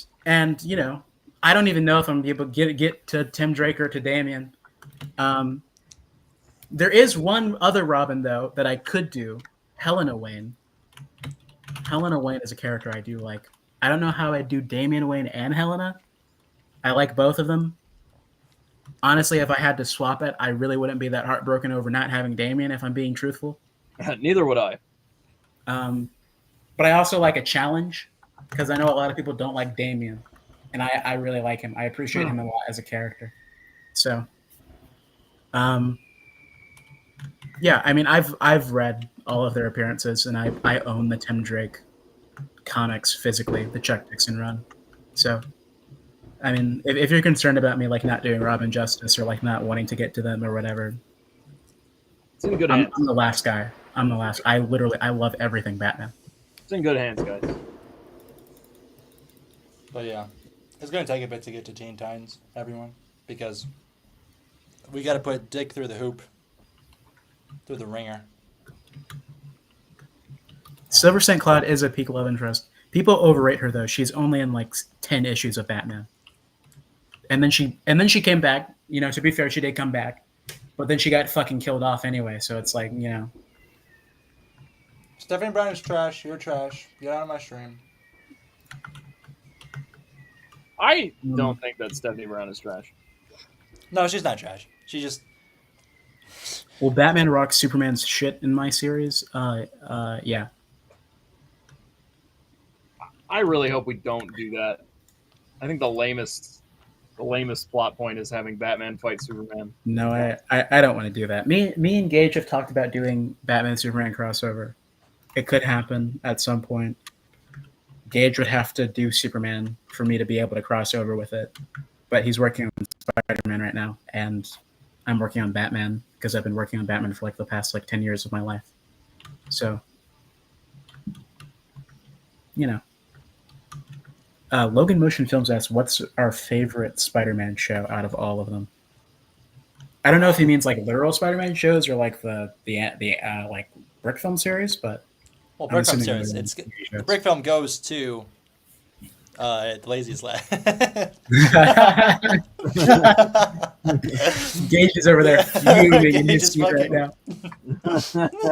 I don't even know if I'm gonna be able to get to Tim Drake or to Damian. There is one other Robin though that I could do, Helena Wayne. Helena Wayne is a character I do like. I don't know how I do Damian Wayne and Helena. I like both of them. Honestly, if I had to swap it, I really wouldn't be that heartbroken over not having Damian, if I'm being truthful. Neither would I. But I also like a challenge, because I know a lot of people don't like Damian, and I really like him. I appreciate him a lot as a character. So, yeah, I mean, I've read all of their appearances, and I own the Tim Drake comics physically, the Chuck Dixon run. So, I mean, if you're concerned about me like not doing Robin justice or like not wanting to get to them or whatever, It's in good I'm hands. the last guy. I'm the last. I love everything Batman. It's in good hands, guys. But yeah, it's gonna take a bit to get to Teen Titans, everyone, because we got to put Dick through the hoop, through the ringer. Silver St. Cloud is a peak love interest. People overrate her though. She's only in like 10 issues of Batman. And then she came back. You know, to be fair, she did come back. But then she got fucking killed off anyway, so it's like, you know. Stephanie Brown is trash. You're trash. Get out of my stream. I don't think that Stephanie Brown is trash. No, she's not trash. She just. Well, Batman rocks Superman's shit in my series. Yeah. I really hope we don't do that. I think the lamest plot point is having Batman fight Superman. No, I don't want to do that. Me and Gage have talked about doing Batman Superman crossover. It could happen at some point. Gage would have to do Superman for me to be able to cross over with it. But he's working on Spider-Man right now, and I'm working on Batman because I've been working on Batman for like the past 10 years of my life. So, you know. Logan Motion Films asks, what's our favorite Spider-Man show out of all of them? I don't know if he means like literal Spider-Man shows or like the like Brick Film series, but Well, Brick Film series. The Brick Film goes to the Laziest Lad. Gage is over there fuming in his seat right now.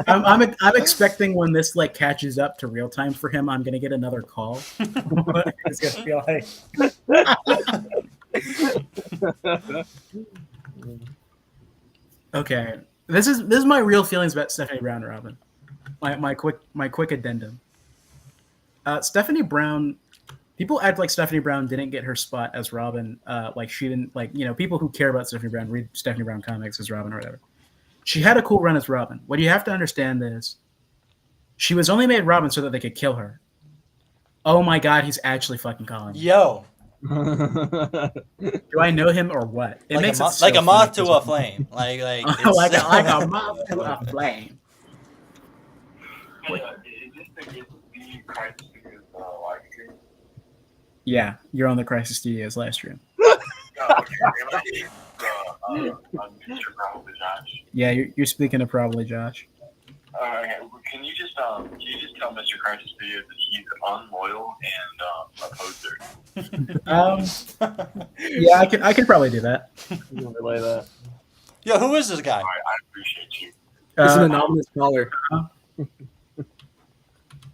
I'm expecting when this catches up to real time for him, I'm gonna get another call. It's gonna be like, okay, this is my real feelings about Stephanie Brown, Robin. My quick addendum. Stephanie Brown. People act like Stephanie Brown didn't get her spot as Robin. Like she didn't people who care about Stephanie Brown read Stephanie Brown comics as Robin or whatever. She had a cool run as Robin. What you have to understand is she was only made Robin so that they could kill her. Oh my God, he's actually fucking calling me. Yo. Do I know him or what? It makes it so like a moth to a flame. Like like a moth to a flame. Is this the Crisis Studios live stream? Yeah, you're on the Crisis Studios live stream. Oh, okay. Am I getting Mr. Probably Josh? Yeah, you're speaking to probably Josh. Okay. Can you just tell Mr. Crisis Studios that he's unloyal and a poser? Yeah, I can probably do that. You can relay that. Yo, who is this guy? I appreciate you. It's an anonymous caller.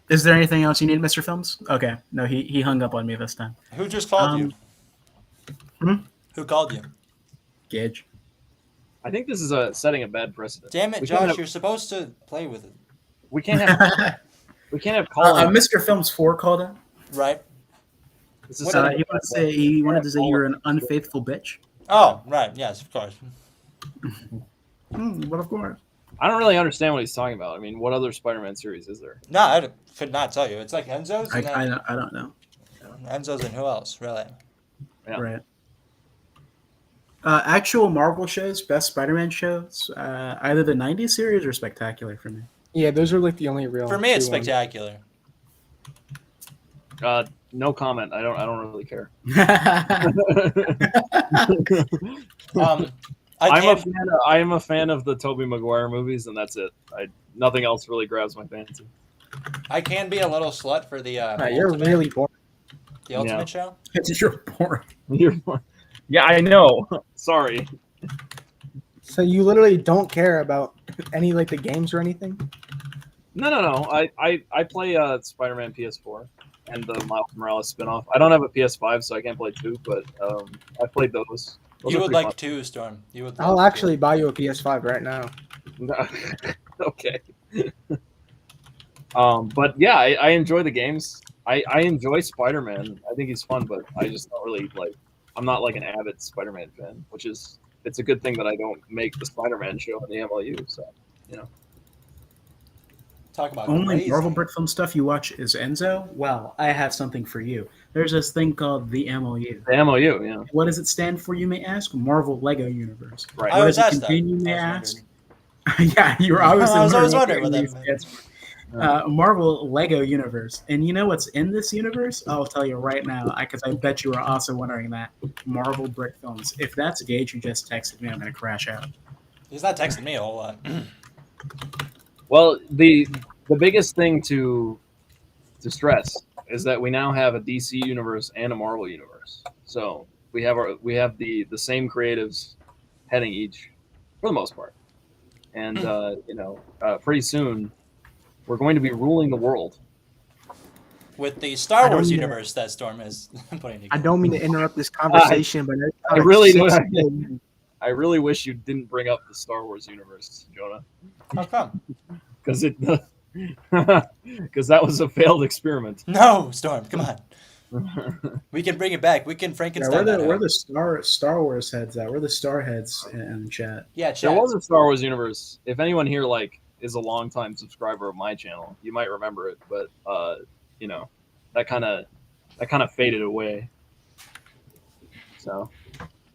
Is there anything else you need, Mr. Films? Okay. No, he hung up on me this time. Who just called you? Who called you? Gage. I think this is setting a bad precedent. Damn it, Josh! You're supposed to play with it. We can't have calling. Mr. Films 4 called in. Right. This is He wanted to say you're an unfaithful bitch. Oh, right. Yes, of course. But of course. I don't really understand what he's talking about. I mean, what other Spider-Man series is there? No, I could not tell you. It's like Enzo's. And I don't know. Enzo's and who else, really? Yeah. Right. Actual Marvel shows, best Spider-Man shows, either the 90s series or Spectacular for me. Yeah, those are like the only real. For me, it's two ones. Spectacular. No comment. I don't really care. I am a fan of the Tobey Maguire movies, and that's it. Nothing else really grabs my fancy. I can be a little slut for the. You're really boring. The Ultimate show. You're boring. Yeah, I know. Sorry. So you literally don't care about any the games or anything? No. I play Spider-Man PS4 and the Miles Morales spinoff. I don't have a PS5, so I can't play 2, but I played those. You would like 2, Storm. You would. I'll actually buy you a PS5 right now. Okay. But yeah, I enjoy the games. I enjoy Spider-Man. I think he's fun, but I just don't really I'm not an avid Spider-Man fan, which is it's a good thing that I don't make the Spider-Man show in the MLU. So, Talk about only crazy. Marvel Brick Film stuff you watch is Enzo. Well, I have something for you. There's this thing called the MLU. The MLU, yeah. What does it stand for? You may ask. Marvel Lego Universe. Right. I What always does it asked that. contain? You may I was ask. Yeah, you were always. I was always wondering what that meant. Marvel Lego universe. And you know what's in this universe? I'll tell you right now, because I bet you were also wondering that. Marvel Brick Films. If that's Gage who just texted me, I'm going to crash out. He's not texting me a whole lot. Well, the biggest thing to stress is that we now have a DC universe and a Marvel universe. So we have the same creatives heading each, for the most part, and pretty soon we're going to be ruling the world. With the Star I don't Wars mean to- universe that Storm is putting together. I don't mean to interrupt this conversation, but I really do. I really wish you didn't bring up the Star Wars universe, Jonah, How come? because that was a failed experiment. No, Storm, come on. We can bring it back. We can Yeah, Frankenstein we're that the out. Star Wars heads out. We're the Star heads in chat. Yeah, There chat. was a Star Wars universe. If anyone here is a longtime subscriber of my channel, you might remember it, but that kind of faded away. So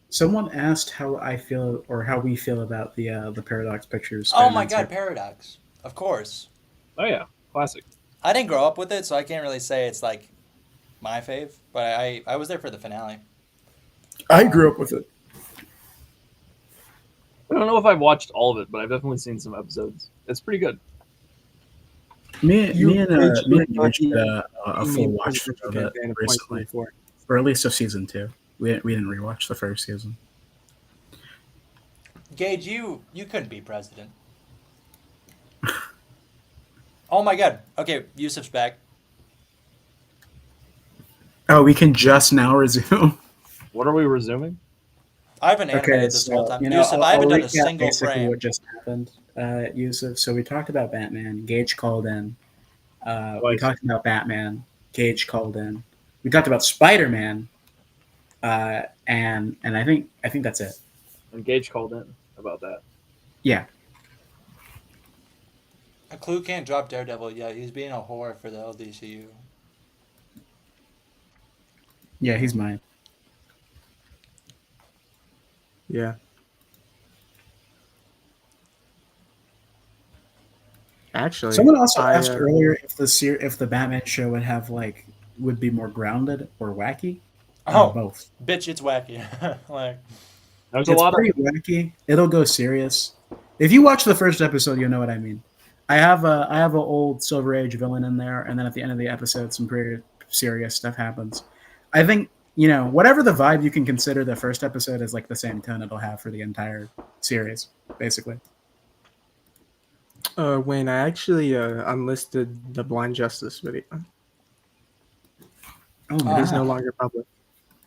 Someone asked how I feel or how we feel about the Paradox Pictures. Oh my Spider-Man god, series. Paradox. Of course. oh yeah, classic. I didn't grow up with it, so I can't really say it's like my fave, but I was there for the finale. I grew up with it. I don't know if I've watched all of it, but I've definitely seen some episodes. It's pretty good. Me and Gage did a You full mean watch of Presidential it Campaign of recently, 2024. or at least of season 2. We didn't rewatch the first season. Gage, you couldn't be president. Oh my god. Okay, Yusuf's back. Oh, we can just now resume. What are we resuming? I haven't animated this whole time. Yusuf, I haven't done a single basically frame. what just happened, Yusuf. So we talked about Batman. Gage called in. We Twice. talked about Batman. Gage called in. We talked about Spider-Man. And I think that's it. And Gage called in about that. Yeah. A Clue can't drop Daredevil yet. He's being a whore for the LDCU. Yeah, he's mine. Yeah. Actually, Someone also I, asked earlier if the Batman show would be more grounded or wacky. Oh, Both. bitch, it's wacky. Like, There's It's a lot pretty wacky. It'll go serious. If you watch the first episode, you'll know what I mean. I have an old Silver Age villain in there, and then at the end of the episode, some pretty serious stuff happens. I think whatever the vibe you can consider the first episode is like the same tone it'll have for the entire series, basically. Wayne, I actually unlisted the Blind Justice video. Oh my It's god! no longer public.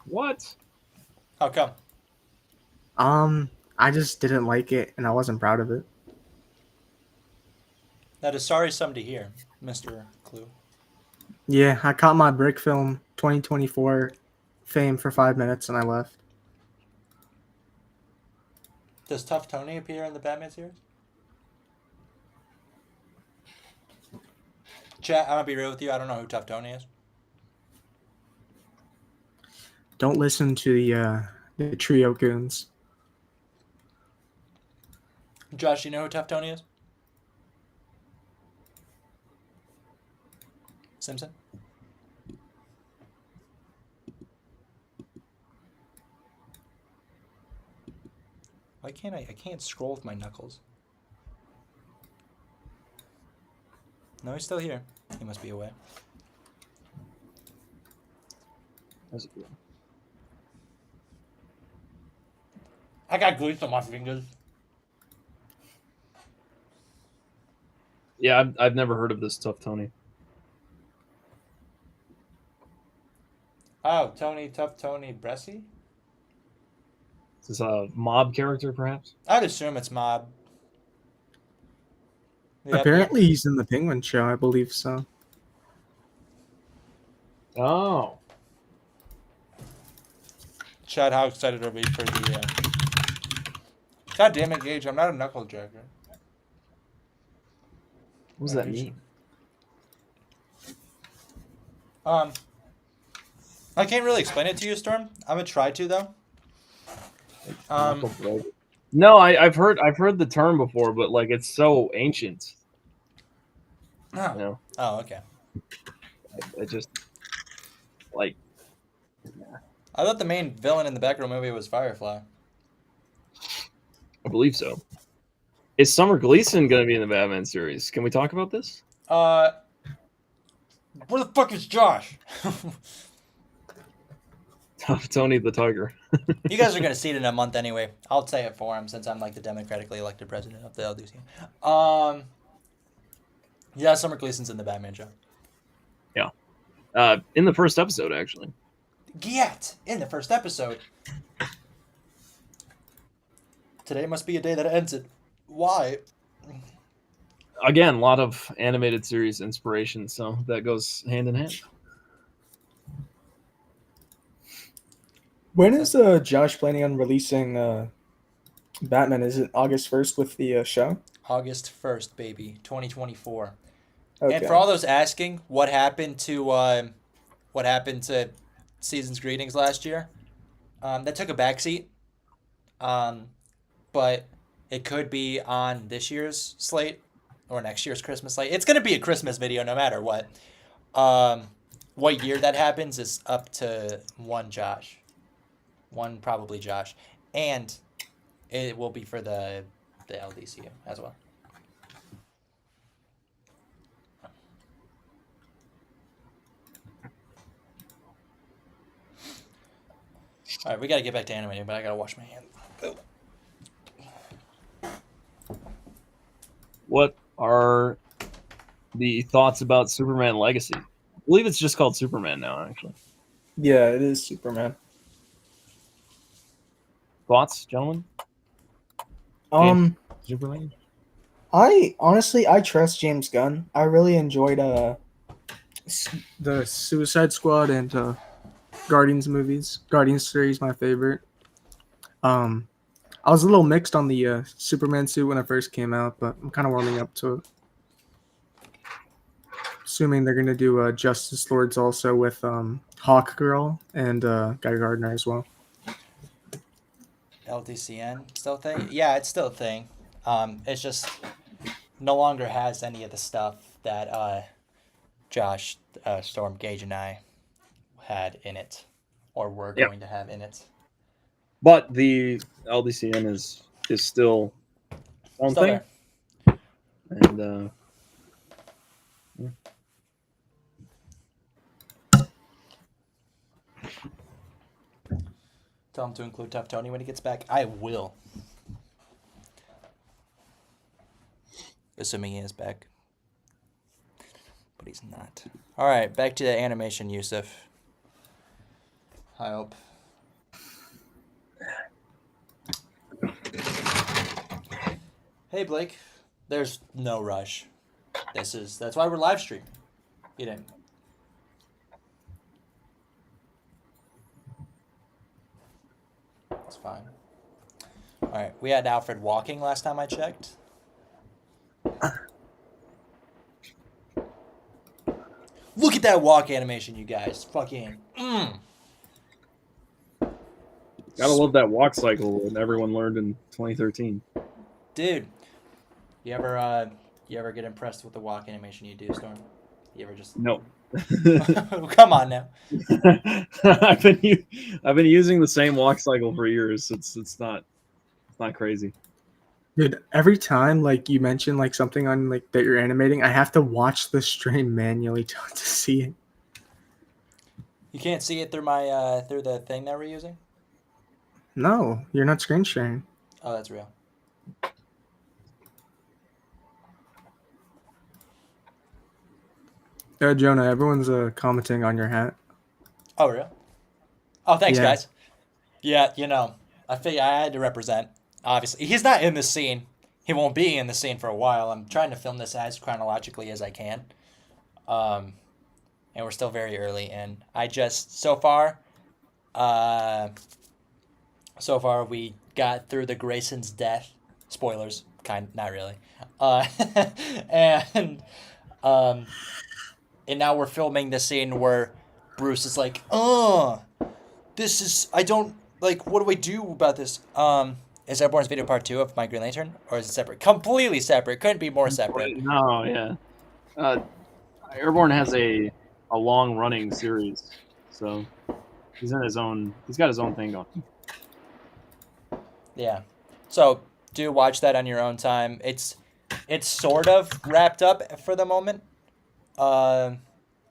What? how come? I just didn't like it, and I wasn't proud of it. That is sorry something to hear, Mr. Clue. Yeah, I caught my Brick Film 2024 fame for 5 minutes, and I left. Does Tough Tony appear in the Batman series? Chat, I'm gonna be real with you. I don't know who Tough Tony is. Don't listen to the trio goons. Josh, you know who Tough Tony is? Simpson? Why can't I can't scroll with my knuckles. No, he's still here. He must be away. That's good. I got grease on my fingers. Yeah, I've never heard of this Tough Tony. Oh, Tough Tony Bressie? Is this a mob character, perhaps? I'd assume it's Mob. Yep. Apparently, he's in the Penguin show. I believe so. Oh. Chad, how excited are we for the... God damn it, Gage, I'm not a knuckle jacker. What does that mean? I can't really explain it to you, Storm. I'm gonna try to though. No, I've heard the term before, but like it's so ancient. Oh. You know, Oh, okay. I just like. I thought the main villain in the Batgirl movie was Firefly. I believe so. Is Summer Gleason going to be in the Batman series? Can we talk about this? Where the fuck is Josh? Tony the Tiger. You guys are gonna see it in a month anyway. I'll say it for him since I'm like the democratically elected president of the LDC. Yeah, Summer Gleason's in the Batman show. In the first episode, actually. Yet in the first episode. Today must be a day that ends it. Why? Again, a lot of animated series inspiration, so that goes hand in hand. When is Josh planning on releasing Batman? Is it August 1st with the show? August 1st, baby, 2024. Okay. And for all those asking, what happened to Season's Greetings last year? That took a backseat. But it could be on this year's slate or next year's Christmas slate. It's gonna be a Christmas video no matter what. What year that happens is up to probably Josh, and it will be for the LDCU as well. All right, we gotta get back to animating, but I gotta wash my hands. What are the thoughts about Superman Legacy? I believe it's just called Superman now, actually. Yeah, it is Superman. Thoughts, gentlemen? Superman? I honestly trust James Gunn. I really enjoyed the Suicide Squad and Guardians movies. Guardians series my favorite. I was a little mixed on the Superman suit when it first came out, but I'm kind of warming up to it. Assuming they're gonna do Justice Lords also with Hawk Girl and Guy Gardner as well. LDCN still a thing? Yeah, it's still a thing. It's just no longer has any of the stuff that Josh, Storm, Gage, and I had in it, or were Yep. going to have in it. But the LDCN is still one Still thing. there. And Tell him to include Tough Tony when he gets back. I will. Assuming he is back. But he's not. Alright, back to the animation, Yusuf. I hope. Hey Blake. There's no rush. That's why we're live streaming. You didn't. It's fine. Alright, we had Alfred walking last time I checked. Look at that walk animation, you guys. Fucking. gotta love that walk cycle that everyone learned in 2013. Dude, you ever get impressed with the walk animation you do, Storm? You ever just No. Come on now. I've been using the same walk cycle for years. It's not crazy. Dude, every time like you mention like something on like that you're animating, I have to watch the stream manually to see it. You can't see it through my through the thing that we're using? No, you're not screen sharing. Oh, that's real. Jonah, everyone's commenting on your hat. Oh, real? Oh, thanks, Yeah. guys. Yeah, you know, I figured I had to represent. Obviously, he's not in the scene. He won't be in the scene for a while. I'm trying to film this as chronologically as I can. And we're still very early in. I just so far we got through the Grayson's death. Spoilers, not really. And now we're filming the scene where Bruce is like, this is, I don't, like, what do I do about this? Is Airborne's video part 2 of my Green Lantern? Or is it separate? Completely separate. Couldn't be more separate. No, yeah. Airborne has a long running series, so he's in his own. He's got his own thing going. Yeah. So do watch that on your own time. It's sort of wrapped up for the moment. Or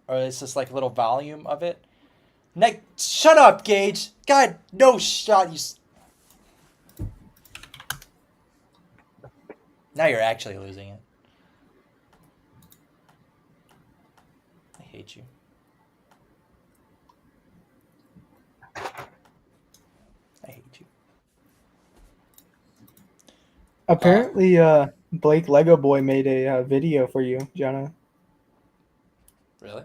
it's just like a little volume of it. Shut up, Gage. God, no shot. Now you're actually losing it. I hate you. I hate you. Apparently, Blake Lego Boy made a video for you, Jonah. Really?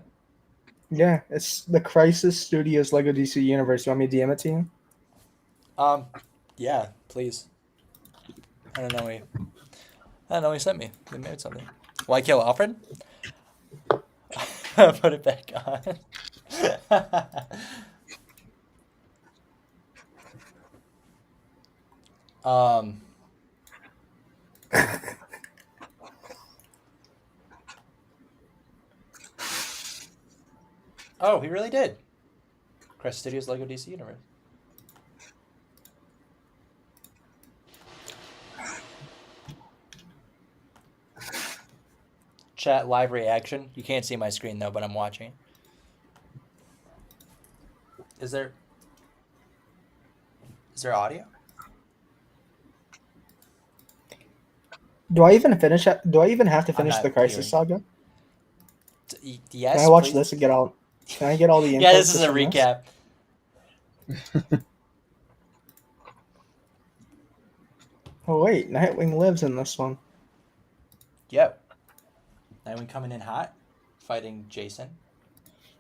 Yeah, it's the Crisis Studios Lego DC Universe. You want me to DM it to you? Yeah, please. I don't know. I don't know. He sent me. He made something. Why kill Alfred? Put it back on. Oh, he really did. Crest Studios Lego DC Universe. Chat live reaction. You can't see my screen though, but I'm watching. Is there audio? Do I even finish it? Do I even have to I'm finish not the Crisis Saga? Yes. Can I watch please? this and get all? Can I get all the info? Yeah, this is just a from this? recap. Oh wait, Nightwing lives in this one. Yep. Nightwing coming in hot, fighting Jason.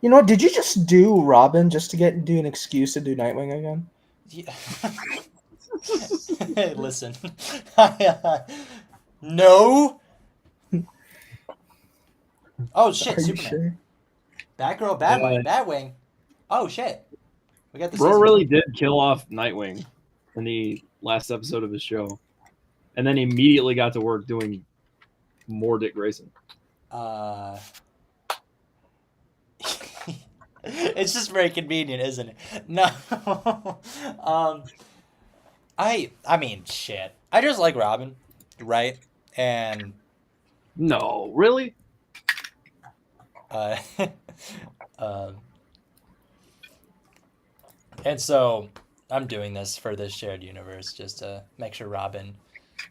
You know what? Did you just do Robin just to do an excuse to do Nightwing again? Yeah. Listen. No. Oh shit! Are you Superman. sure? Batgirl, Batwing. Oh shit! We got the Bro scissors. really did kill off Nightwing in the last episode of his show, and then immediately got to work doing more Dick Grayson. It's just very convenient, isn't it? No. I mean, shit. I just like Robin, right? And No, really? uh, um, and so I'm doing this for this shared universe just to make sure Robin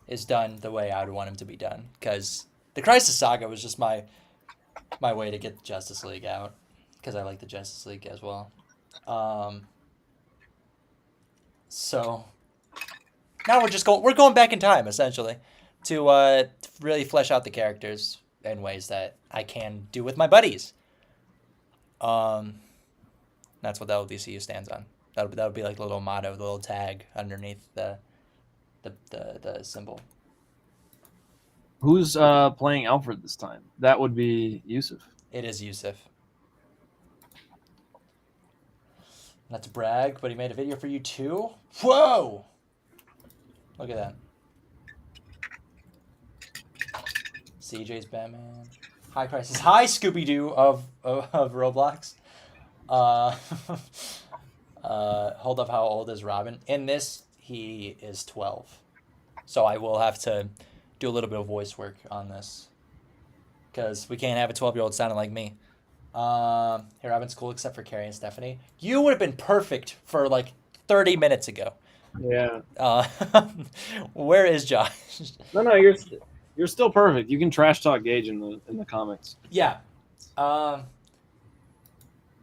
is done the way I would want him to be done. Because the Crisis Saga was just my way to get the Justice League out. Because I like the Justice League as well. So now we're going back in time essentially to really flesh out the characters in ways that I can do with my buddies. That's what the LDCU stands on. That would be like the little motto, the little tag underneath the symbol. Who's playing Alfred this time? That would be Yusuf. It is Yusuf. Not to brag, but he made a video for you too. Whoa! Look at that. CJ's Batman. Hi Crisis. Hi Scooby Doo of Roblox. Hold up, how old is Robin? In this, he is 12. So I will have to do a little bit of voice work on this. Because we can't have a 12-year-old sounding like me. Hey, Robin's cool except for Carrie and Stephanie. You would have been perfect for like 30 minutes ago. Yeah. Where is Josh? No, you're still perfect. You can trash talk Gage in the comics. Yeah. You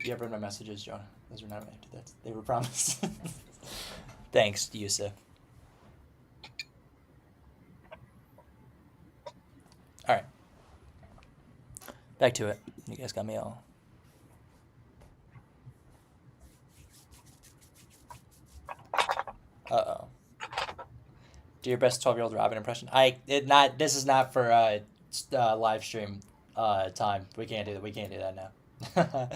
ever read my messages, Jonah? Those are not reacted. They were promised. Thanks, Yusuf. All right. Back to it. You guys got me all. Uh-oh. Do your best 12-year-old Robin impression. This is not for live stream time. We can't do that. We can't do that now.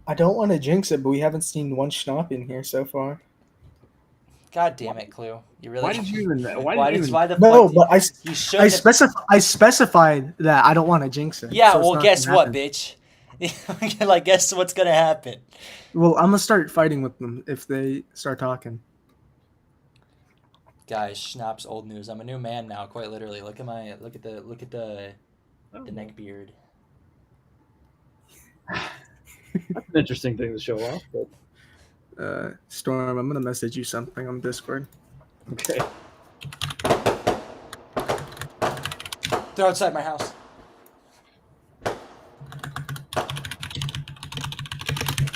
I don't want to jinx it, but we haven't seen one schnapp in here so far. God damn it, Clue. You really. Why did you even? Why the No, fuck? but You should. I specified that I don't want to jinx it. Yeah. so it's Well, not guess gonna what, happen. bitch? Like, guess what's gonna happen? Well, I'm gonna start fighting with them if they start talking. Guys, Schnapp's old news. I'm a new man now, quite literally. Look at the Oh, neck beard. that's an interesting thing to show off. But Storm, I'm gonna message you something on Discord. okay. They're outside my house.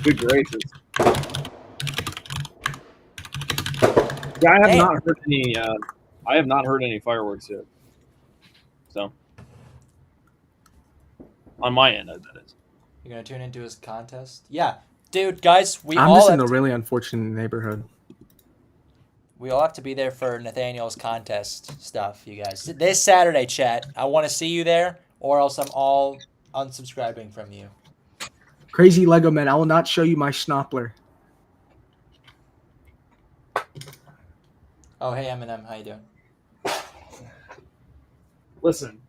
Good gracious. Yeah, I have Damn. not heard any. I have not heard any fireworks yet. So, on my end, that is. You're gonna tune into his contest? Yeah, dude, guys, I'm just in a really unfortunate neighborhood. we all have to be there for Nathaniel's contest stuff, you guys. This Saturday, chat. I want to see you there, or else I'm all unsubscribing from you. Crazy Lego man, I will not show you my schnoppler. Oh, hey Eminem, how you doing? Listen,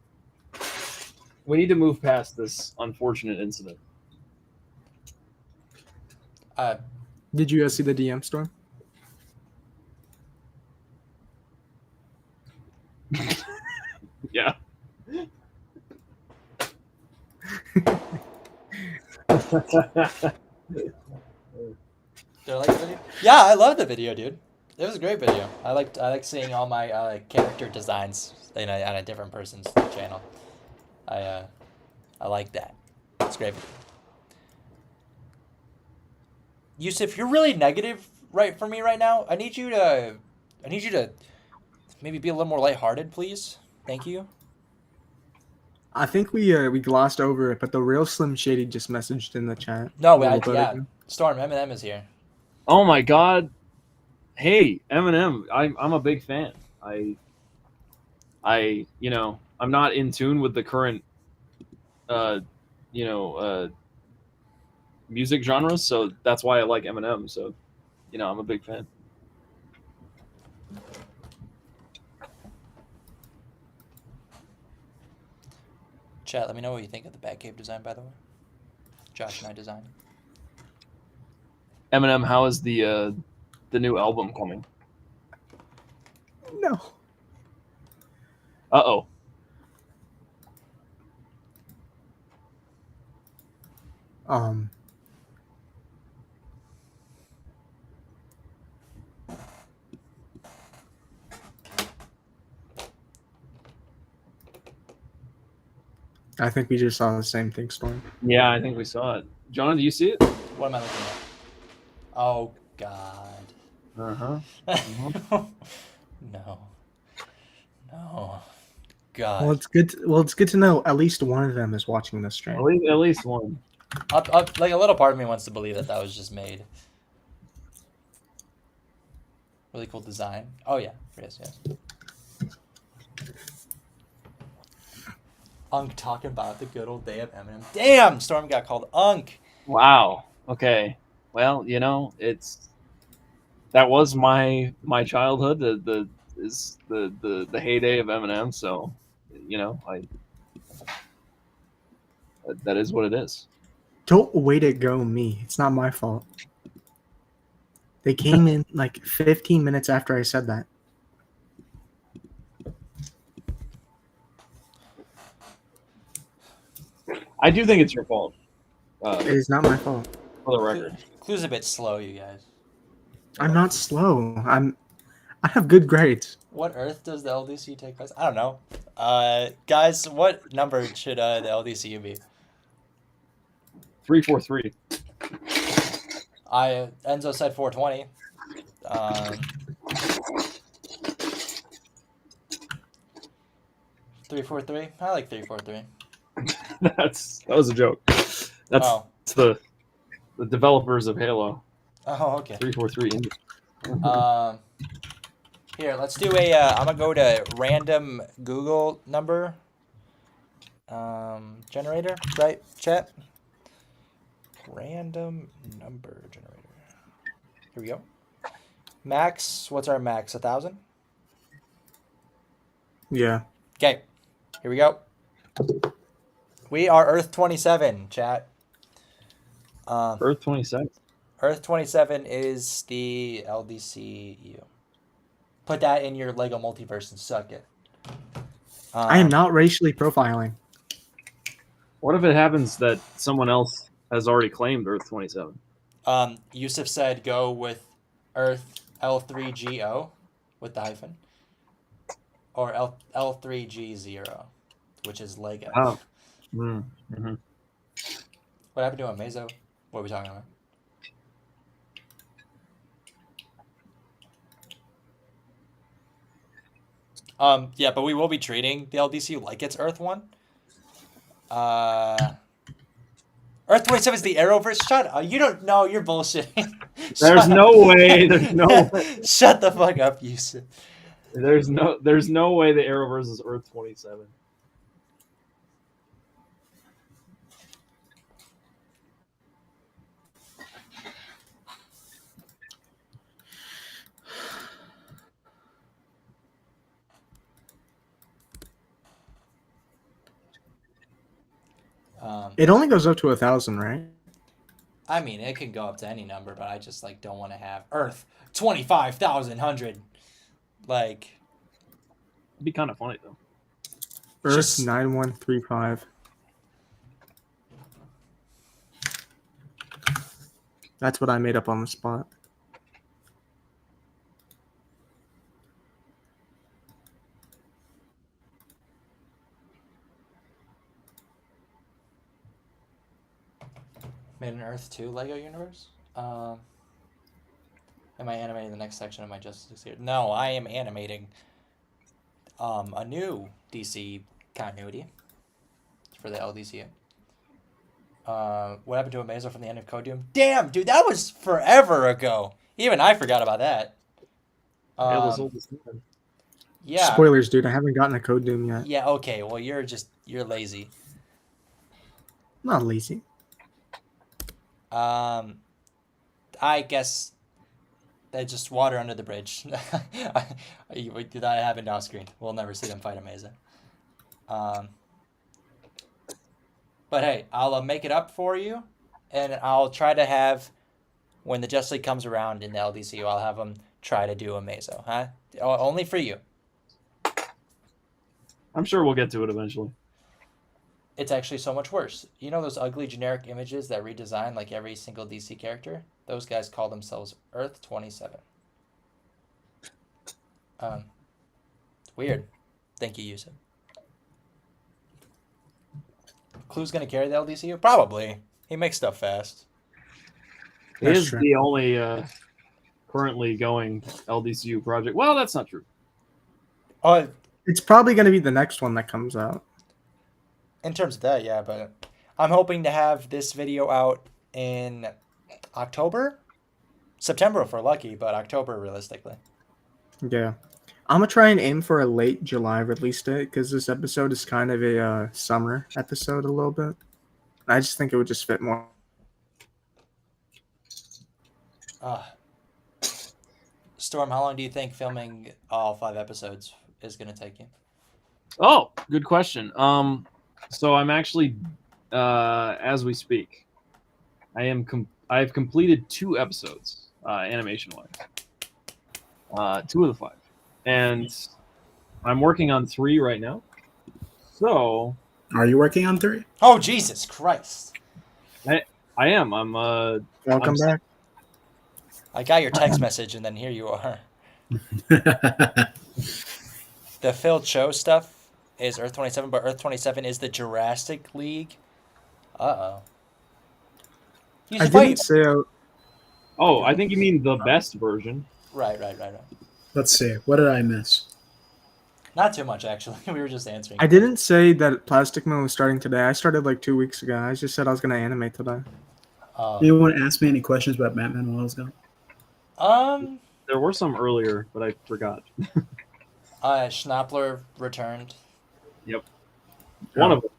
we need to move past this unfortunate incident. Did you guys see the DM Storm? Yeah. Did I like the video? Yeah, I love the video, dude. It was a great video. I like seeing all my character designs on a different person's channel. I like that. It's great. Yusuf, you're really negative right for me right now. I need you to maybe be a little more lighthearted, please. Thank you. I think we glossed over it, but the real Slim Shady just messaged in the chat. No, a little bit yeah. ago. Storm, Eminem is here. Oh my God! Hey, Eminem, I'm a big fan. I'm not in tune with the current, music genres, so that's why I like Eminem. So, I'm a big fan. Chat, let me know what you think of the Batcave design, by the way. Josh and I designed. Eminem, how is the new album coming? No. Uh-oh. I think we just saw the same thing, Storm. Yeah, I think we saw it. John, do you see it? What am I looking at? Oh God. Uh-huh. No. No. God. Well, it's good. It's good to know at least one of them is watching this stream. At least one. Like a little part of me wants to believe that was just made. Really cool design. Oh yeah, yes. Unk talking about the good old day of Eminem. Damn, Storm got called Unk. Wow. Okay. Well, that was my childhood. The heyday of Eminem. So, that is what it is. Don't way to go, me. It's not my fault. They came in like 15 minutes after I said that. I do think it's your fault. It is not my fault. For the record. Clue's a bit slow, you guys. I'm not slow. I have good grades. What Earth does the LDC take place? I don't know. Guys, what number should the LDCU be? 343. Enzo said 420. 343. I like 343. That was a joke. That's Oh. the developers of Halo. Oh, okay. 343. Here, let's do a. I'm gonna go to random Google number generator, right? Chat. Random number generator. Here we go. Max, what's our max? 1,000? Yeah. Okay, here we go. We are Earth 27, chat. Earth 27. Earth 27 is the LDCU. Put that in your Lego multiverse and suck it. I am not racially profiling. What if it happens that someone else has already claimed Earth 27? Yusuf said go with Earth L3GO with the hyphen. Or L3G0, which is Lego. Oh. Mm-hmm. What happened to Amazo? What are we talking about? Yeah, but we will be treating the LDC like it's Earth 1. Earth 27 is the Arrowverse. Shut up. You don't know. You're bullshitting. There's no way. There's no way. Shut the fuck up, Yusuf. There's no way the Arrowverse is Earth 27. It only goes up to 1,000, right? I mean, it can go up to any number, but I just like don't want to have Earth 25,100. Like, It'd be kind of funny though. Earth Just- 9135. That's what I made up on the spot. made an Earth 2 Lego universe. Am I animating the next section of my Justice League? No, I am animating a new DC continuity for the LDCU. What happened to Amazo from the end of Code Doom? Damn, dude, that was forever ago. Even I forgot about that. It was old as time. Yeah. Spoilers, dude. I haven't gotten a Code Doom yet. Yeah, okay. Well, you're lazy. I'm not lazy. I guess they just water under the bridge. That happened off screen. We'll never see them fight Amazo. But hey, I'll make it up for you, and I'll try to have, when the Justice League comes around in the LDCU, I'll have them try to do Amazo, huh? Only for you. I'm sure we'll get to it eventually. It's actually so much worse. You know those ugly generic images that redesign like every single DC character? Those guys call themselves Earth 27. Weird. Thank you, Yusuf. Clue's gonna carry the LDCU? Probably. He makes stuff fast. He That's is true. the only currently going LDCU project. Well, that's not true. Oh, It's probably going to be the next one that comes out. in terms of that, yeah, but I'm hoping to have this video out in October? September if we're lucky, but October realistically. Yeah. I'm going to try and aim for a late July release date because this episode is kind of a summer episode a little bit. I just think it would just fit more. Storm, how long do you think filming all 5 episodes is going to take you? Oh, good question. So I'm actually, as we speak, I've completed 2 episodes, animation wise. 2 of the 5, and I'm working on 3 right now. So Are you working on 3? Oh, Jesus Christ. I am. I'm. Welcome back. I got your text message, and then here you are. The Phil Cho stuff is Earth 27, but Earth 27 is the Jurassic League. Uh-oh. I didn't say. Oh, I think you mean the best version. Right. Let's see. What did I miss? Not too much, actually. We were just answering. I didn't say that Plastic Man was starting today. I started like 2 weeks ago. I just said I was going to animate today. You want to ask me any questions about Batman while I was gone? There were some earlier, but I forgot. Schnappler returned. Yep. One of them.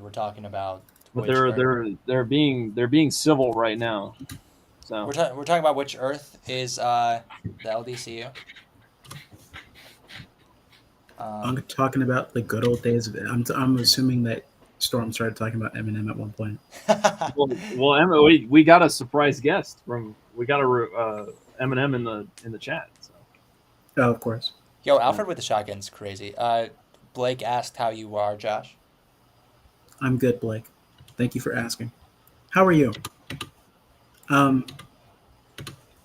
We're talking about. But which they're being civil right now. So We're talking about which Earth is the LDCU. I'm talking about the good old days of it. I'm assuming that Storm started talking about Eminem at one point. well, Emma, we got a surprise guest we got a Eminem in the chat. So Oh, of course. Yo, Alfred with the shotgun's crazy. Blake asked how you are, Josh. I'm good, Blake. Thank you for asking. How are you?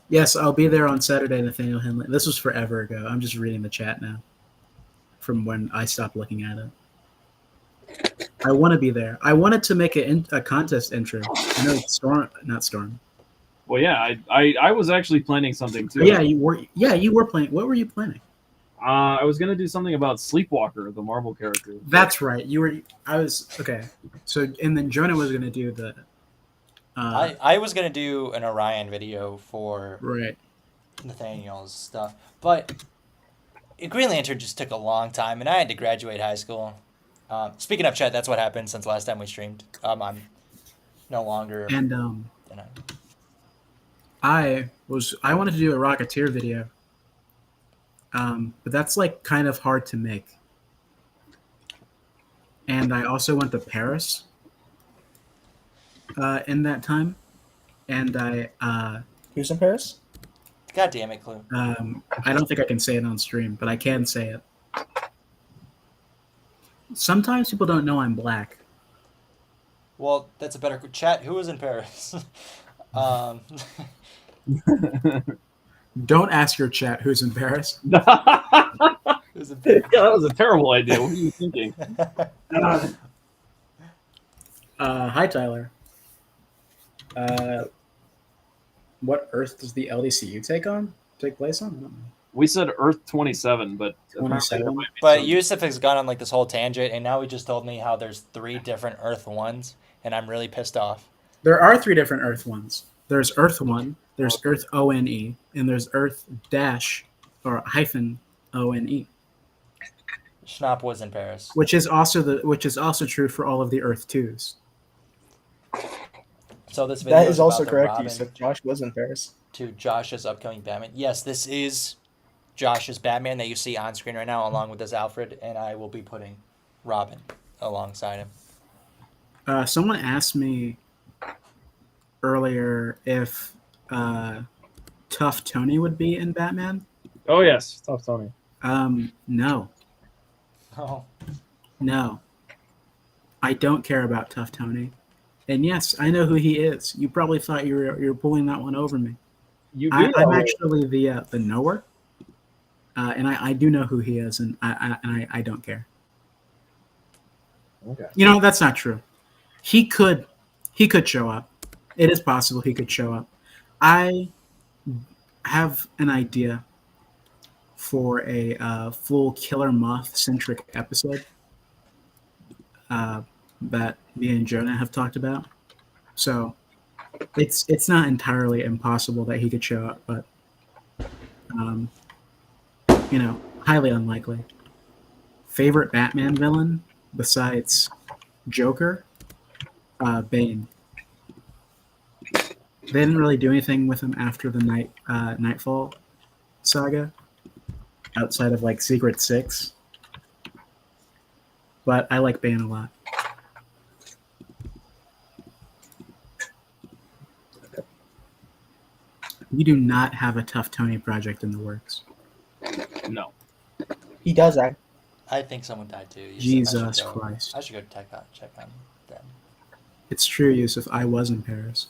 Yes, I'll be there on Saturday, Nathaniel Henley. This was forever ago. I'm just reading the chat now from when I stopped looking at it. I want to be there. I wanted to make a contest entry. I know not Storm. well, yeah, I was actually planning something too. Yeah, you were. Yeah, you were planning. What were you planning? I was gonna do something about Sleepwalker, the Marvel character. That's right. You were. I was okay. So and then Jonah was gonna do the. I was gonna do an Orion video for Right. Nathaniel's stuff, but Green Lantern just took a long time, and I had to graduate high school. Speaking of chat, that's what happened since last time we streamed. I'm no longer. And I wanted to do a Rocketeer video, but that's like kind of hard to make. And I also went to Paris in that time, and Who's in Paris? God damn it, Clue. I don't think I can say it on stream, but I can say it. Sometimes people don't know I'm black. Well, that's a better chat. Who was in Paris? Don't ask your chat who's in Paris. Who's in Yeah, Paris? that was a terrible idea. What were you thinking? Hi, Tyler. What Earth does the LDCU take place on? I don't know. We said Earth 27, but apparently 27? there might be But some- Yusuf has gone on like this whole tangent, and now he just told me how there's 3 different Earth ones, and I'm really pissed off. There are 3 different Earth ones. There's Earth 1, there's Earth ONE, and there's Earth dash or hyphen ONE, Schnapp was in Paris. which is also true for all of the Earth 2s. So this video That is about also the correct. Robin You said Josh was in Paris. to Josh's upcoming Batman. Yes, this is Josh's Batman that you see on screen right now, along with this Alfred, and I will be putting Robin alongside him. Someone asked me earlier if Tough Tony would be in Batman. Oh yes, Tough Tony. No. Oh, No. I don't care about Tough Tony. And yes, I know who he is. You probably thought you were pulling that one over me. You do I'm know- actually the knower, and I do know who he is, and I don't care. Okay. You know, that's not true. He could show up. It is possible he could show up. I have an idea for a full Killer Moth centric episode that me and Jonah have talked about. So it's not entirely impossible that he could show up, but highly unlikely. Favorite Batman villain besides Joker? Bane. They didn't really do anything with him after the Nightfall saga, outside of like Secret Six. But I like Bane a lot. We do not have a Tough Tony project in the works. No. He does act. I think someone died too. Yusuf. Jesus Christ. I should go check on them. It's true, Yusuf. I was in Paris.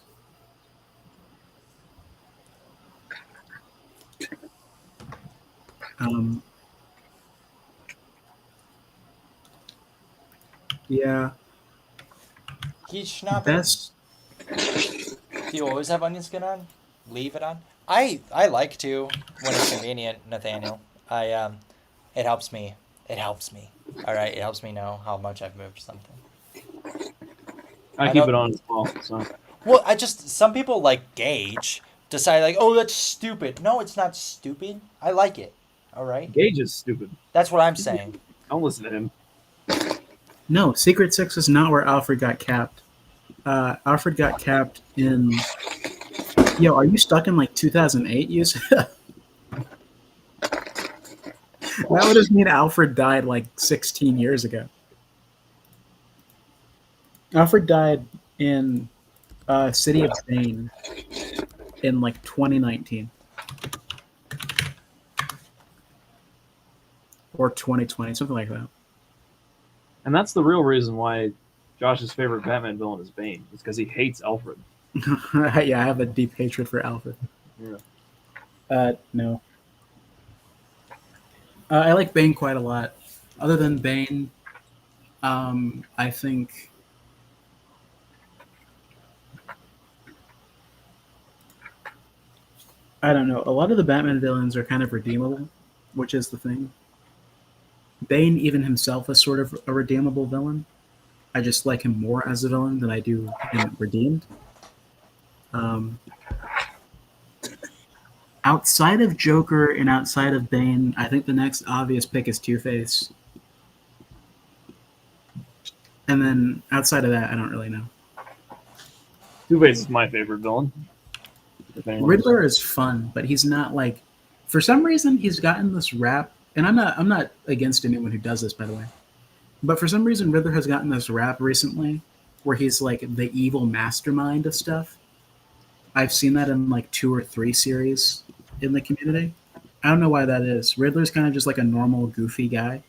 Yeah. He's Schnapp. Best. Do you always have onion skin on? Leave it on? I like to when it's convenient, Nathaniel. It helps me. It helps me. All right, it helps me know how much I've moved something. I I keep don't- it on as well. So Well, some people like Gage decide like, oh, that's stupid. No, it's not stupid. I like it. All right, Gage is stupid. that's what I'm saying. Don't listen to him. No, Secret Six is not where Alfred got capped. Alfred got capped in Yo, are you stuck in like 2008, Yusuf? That would just mean Alfred died like 16 years ago. Alfred died in City of Bane in like 2019 or 2020, something like that. And that's the real reason why Josh's favorite Batman villain is Bane. It's because he hates Alfred. Yeah, I have a deep hatred for Alfred. Yeah. No. I like Bane quite a lot. Other than Bane, I think I don't know. A lot of the Batman villains are kind of redeemable, which is the thing. Bane, even himself, is sort of a redeemable villain. I just like him more as a villain than I do him redeemed. Um, outside of Joker and outside of Bane, I think the next obvious pick is Two-Face. And then outside of that, I don't really know. Two-Face is my favorite villain. Riddler is fun, but he's not like. For some reason, he's gotten this rap, and I'm not against anyone who does this, by the way. But for some reason, Riddler has gotten this rap recently, where he's like the evil mastermind of stuff. I've seen that in like 2 or 3 series in the community. I don't know why that is. Riddler's kind of just like a normal, goofy guy,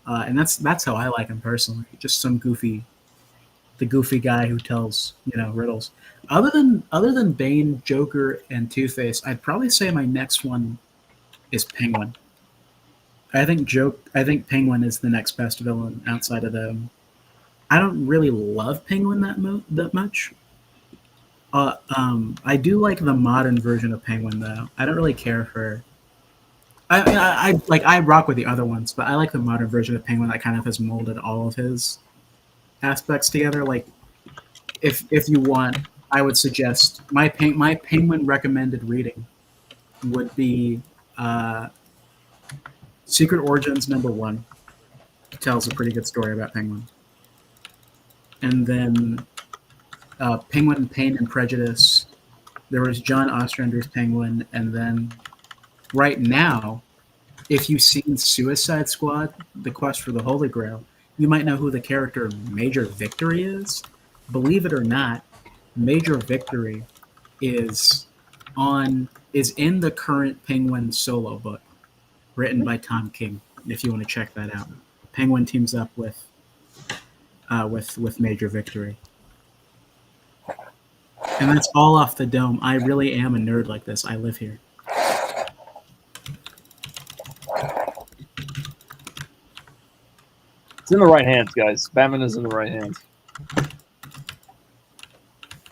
and that's how I like him personally. Just some the goofy guy who tells riddles. Other than Bane, Joker, and Two-Face, I'd probably say my next one is Penguin. I think Penguin is the next best villain outside of them. I don't really love Penguin that much. I do like the modern version of Penguin though. I don't really care for. I rock with the other ones, but I like the modern version of Penguin that kind of has molded all of his aspects together. Like, if you want, I would suggest my Penguin recommended reading would be Secret Origins #1. It tells a pretty good story about Penguin, and then Penguin, Pain and Prejudice. There was John Ostrander's Penguin, and then right now, if you've seen Suicide Squad: The Quest for the Holy Grail, you might know who the character Major Victory is. Believe it or not, Major Victory is in the current Penguin solo book written by Tom King. If you want to check that out, Penguin teams up with Major Victory, and that's all off the dome. I really am a nerd like this. I live here. It's in the right hands, guys. Batman is in the right hands.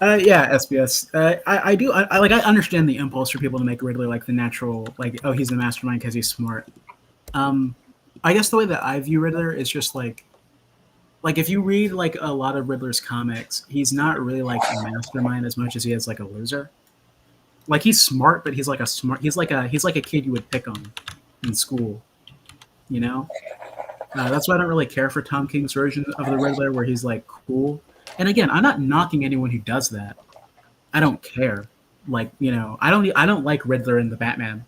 Yeah, SBS. I understand the impulse for people to make Riddler like the natural, like, oh, he's the mastermind because he's smart. I guess the way that I view Riddler is just like if you read like a lot of Riddler's comics, he's not really like a mastermind as much as he is like a loser. Like, he's smart, but he's like a kid you would pick on in school, you know. That's why I don't really care for Tom King's version of the Riddler, where he's like cool. And again, I'm not knocking anyone who does that. I don't care. Like, I don't like Riddler in the Batman.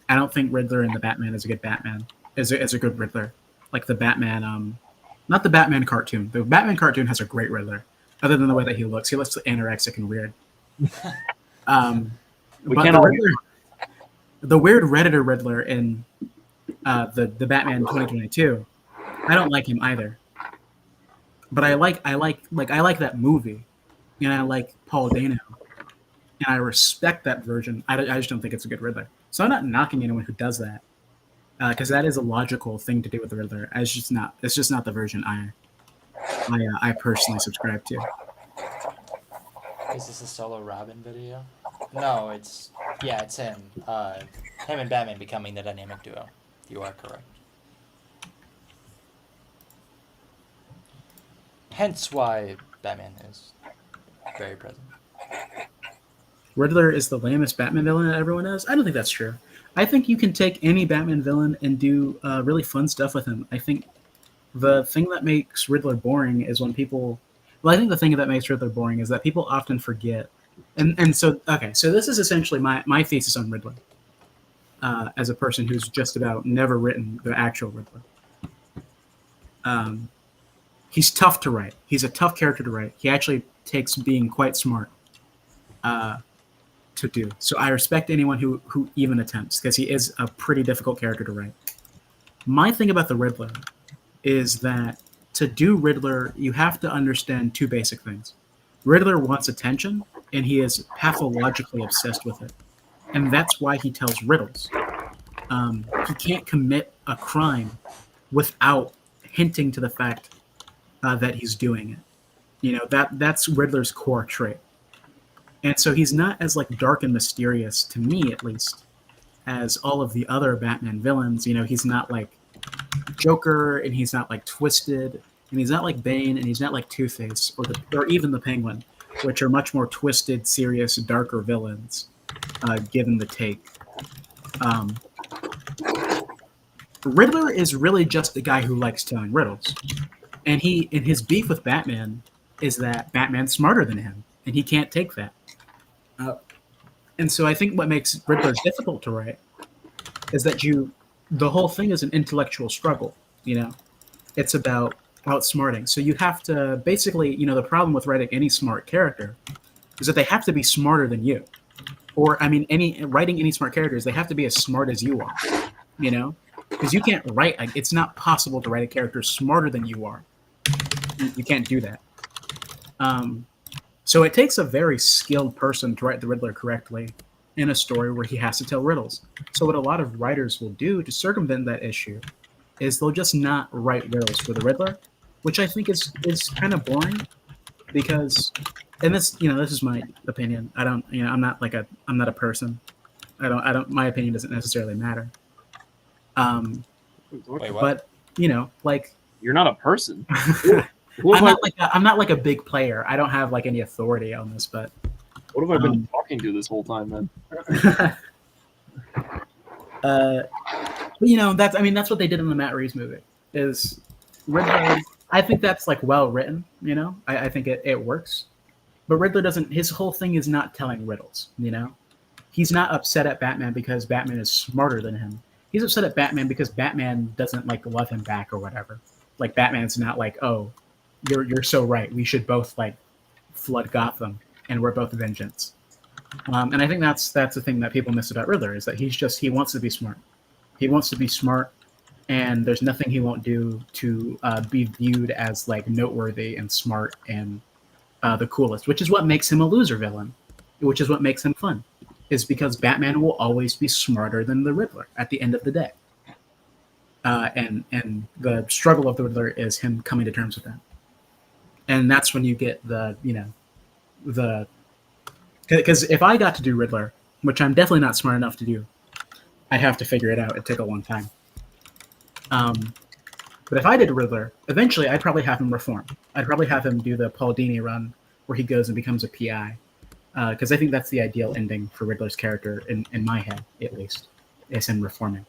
I don't think Riddler in the Batman is a good Batman. Is a good Riddler. Like the Batman, not the Batman cartoon. The Batman cartoon has a great Riddler, other than the way that he looks. He looks anorexic and weird. But the weird Redditor Riddler in the Batman 2022, I don't like him either. But I like that movie, and I like Paul Dano, and I respect that version. I just don't think it's a good Riddler. So I'm not knocking anyone who does that, because that is a logical thing to do with the Riddler. It's just not the version I personally subscribe to. Is this a solo Robin video? No, it's him. Him and Batman becoming the dynamic duo. You are correct. Hence why Batman is very present. Riddler is the lamest Batman villain that everyone knows. I don't think that's true. I think you can take any Batman villain and do really fun stuff with him. I think the thing that makes Riddler boring is when people... Well, I think the thing that makes Riddler boring is that people often forget And so okay, so this is essentially my thesis on Riddler, as a person who's just about never written the actual Riddler. He's tough to write. He's a tough character to write. He actually takes being quite smart to do. So I respect anyone who even attempts, because he is a pretty difficult character to write. My thing about the Riddler is that to do Riddler, you have to understand two basic things. Riddler wants attention, and he is pathologically obsessed with it. And that's why he tells riddles. He can't commit a crime without hinting to the fact that he's doing it. You know, that's Riddler's core trait. And so he's not as like dark and mysterious, to me at least, as all of the other Batman villains. You know, he's not like Joker, and he's not like Twisted, and he's not like Bane, and he's not like Two-Face, or even the Penguin, which are much more twisted, serious, darker villains, given the take. Riddler is really just a guy who likes telling riddles, and his beef with Batman is that Batman's smarter than him, and he can't take that. And so I think what makes Riddler difficult to write is that the whole thing is an intellectual struggle. You know, it's about outsmarting. So you have to basically, you know, the problem with writing any smart character is that they have to be smarter than you, or I mean, writing any smart characters, they have to be as smart as you are. You know, because you can't write. It's not possible to write a character smarter than you are. You can't do that. So it takes a very skilled person to write the Riddler correctly in a story where he has to tell riddles. So what a lot of writers will do to circumvent that issue is they'll just not write riddles for the Riddler, which I think is kind of boring, because, and this, you know, this is my opinion. I don't, you know, I'm not a person. My opinion doesn't necessarily matter. Wait, what? But you know, like, You're not a person. I'm not like a big player. I don't have like any authority on this, but What have I been talking to this whole time then? but you know, that's what they did in the Matt Reeves movie. Is Riddler? I think that's like well written. You know, I think it works. But Riddler doesn't. His whole thing is not telling riddles. You know, he's not upset at Batman because Batman is smarter than him. He's upset at Batman because Batman doesn't like love him back or whatever. Like, Batman's not like, oh, you're so right. We should both like flood Gotham, and we're both vengeance. And I think that's the thing that people miss about Riddler, is that he wants to be smart. He wants to be smart, and there's nothing he won't do to be viewed as like noteworthy and smart and the coolest, which is what makes him a loser villain, which is what makes him fun, is because Batman will always be smarter than the Riddler at the end of the day. And the struggle of the Riddler is him coming to terms with that. And that's when you get because if I got to do Riddler, which I'm definitely not smart enough to do, I'd have to figure it out. It'd take a long time. But if I did Riddler, eventually I'd probably have him reform. I'd probably have him do the Paul Dini run where he goes and becomes a PI. Because I think that's the ideal ending for Riddler's character, in my head, at least, is him reforming.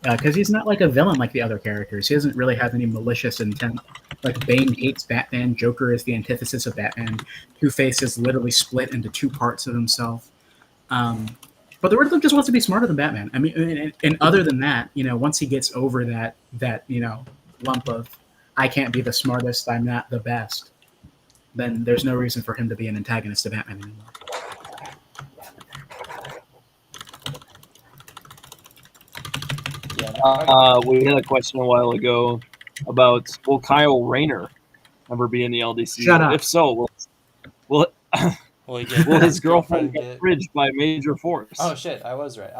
Because he's not like a villain like the other characters. He doesn't really have any malicious intent. Like, Bane hates Batman. Joker is the antithesis of Batman. Two-Face is literally split into two parts of himself. But the Riddler just wants to be smarter than Batman. I mean, and other than that, you know, once he gets over that you know, lump of, I can't be the smartest, I'm not the best, then there's no reason for him to be an antagonist to Batman anymore. We had a question a while ago about, will Kyle Rayner ever be in the LDC? Shut up. If so, will his girlfriend get fridged by Major Force? Oh shit, I was right.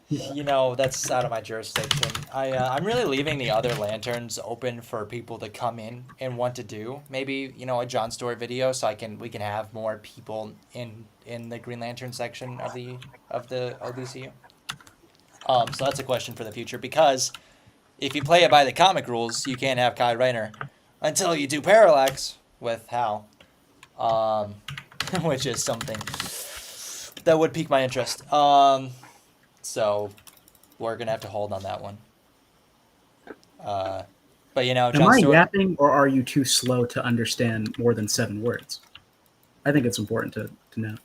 You know, that's out of my jurisdiction. I'm really leaving the other lanterns open for people to come in and want to do. Maybe, you know, a John Story video, so we can have more people in the Green Lantern section of the LDCU. So that's a question for the future, because if you play it by the comic rules, you can't have Kyle Rayner until you do Parallax with Hal, which is something that would pique my interest. So we're gonna have to hold on that one. But you know, Am Jon I Stewart. yapping, or are you too slow to understand more than 7 words? I think it's important to know.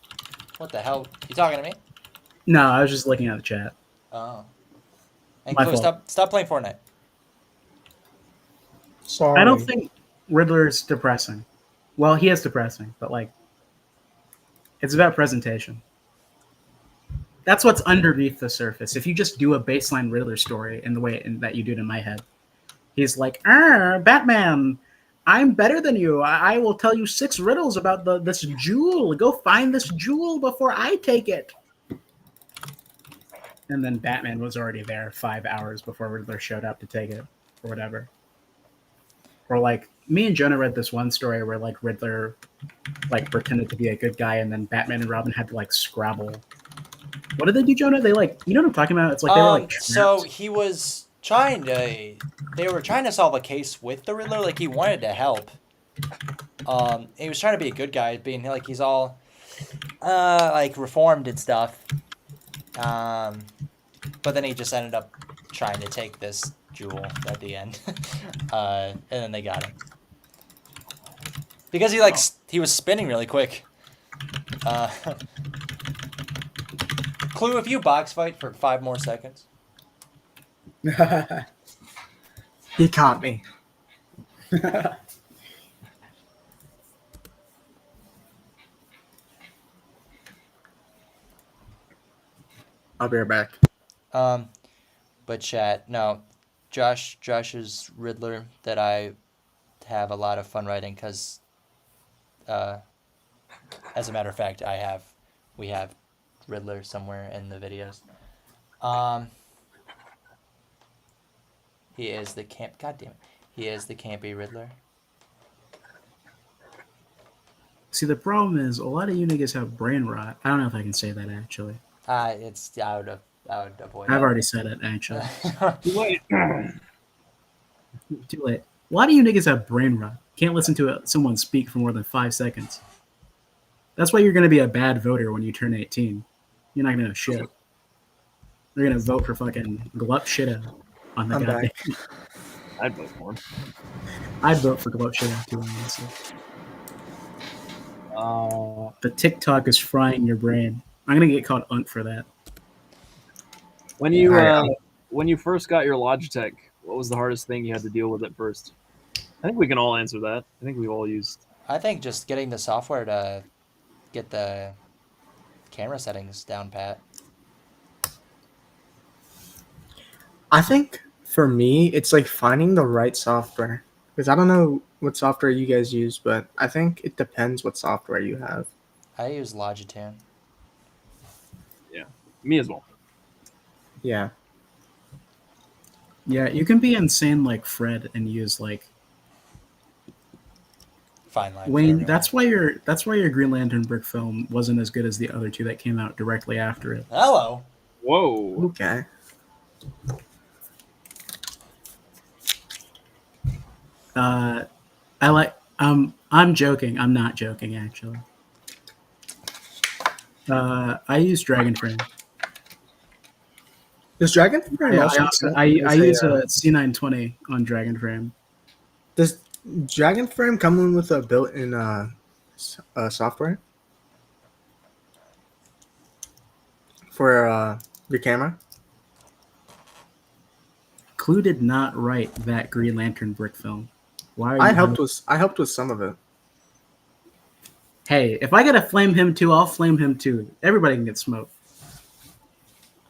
What the hell? You talking to me? No, I was just looking at the chat. Oh. And My Clue, fault. stop playing Fortnite. Sorry. I don't think Riddler's depressing. Well, he is depressing, but like, it's about presentation. That's what's underneath the surface. If you just do a baseline Riddler story in the way that you do it in my head, he's like, Batman, I'm better than you. I will tell you 6 riddles about this jewel. Go find this jewel before I take it. And then Batman was already there 5 hours before Riddler showed up to take it, or whatever. Or like, me and Jonah read this one story where like Riddler like pretended to be a good guy, and then Batman and Robin had to like scrabble. What did they do, Jonah? They like, you know what I'm talking about? It's like they were like So trapped. he was trying to. They were trying to solve a case with the Riddler. Like he wanted to help. He was trying to be a good guy, being like he's all, like reformed and stuff. But then he just ended up trying to take this jewel at the end, and then they got him because he was spinning really quick. Clue, if you box fight for 5 more seconds. He caught me. I'll be right back. But chat, no, Josh's Riddler that I have a lot of fun writing because, as a matter of fact, we have Riddler somewhere in the videos. He is the God damn it, he is the campy Riddler. See, the problem is a lot of you niggas have brain rot. I don't know if I can say that actually. I would avoid. I've already said it actually. Too late. Too late. A lot of you niggas have brain rot. Can't listen to someone speak for more than 5 seconds. That's why you're going to be a bad voter when you turn 18. You're not going to know shit. You're going to vote for fucking Glup Shitta on the I'm goddamn. back. I'd vote for him. I'd vote for Glup Shitta too, honestly. The TikTok is frying your brain. I'm going to get called Unk for that. When you Yeah. when you first got your Logitech, what was the hardest thing you had to deal with at first? I think we can all answer that. I think we've all used. I think just getting the software to get the camera settings down pat. I think for me, it's like finding the right software. Because I don't know what software you guys use, but I think it depends what software you have. I use Logitune. Me as well. Yeah. Yeah, you can be insane like Fred and use like Fine line. for Wayne. everyone. That's why your Green Lantern brick film wasn't as good as the other 2 that came out directly after it. Hello. Whoa. Okay. I like. I'm joking. I'm not joking actually. I use Dragon Frame. Does Dragon Frame I use a C920 on Dragon Frame. Does Dragon Frame come in with a built-in software for your camera? Clue did not write that Green Lantern brick film. Why are you? I helped with some of it. Hey, if I gotta flame him too, I'll flame him too. Everybody can get smoked.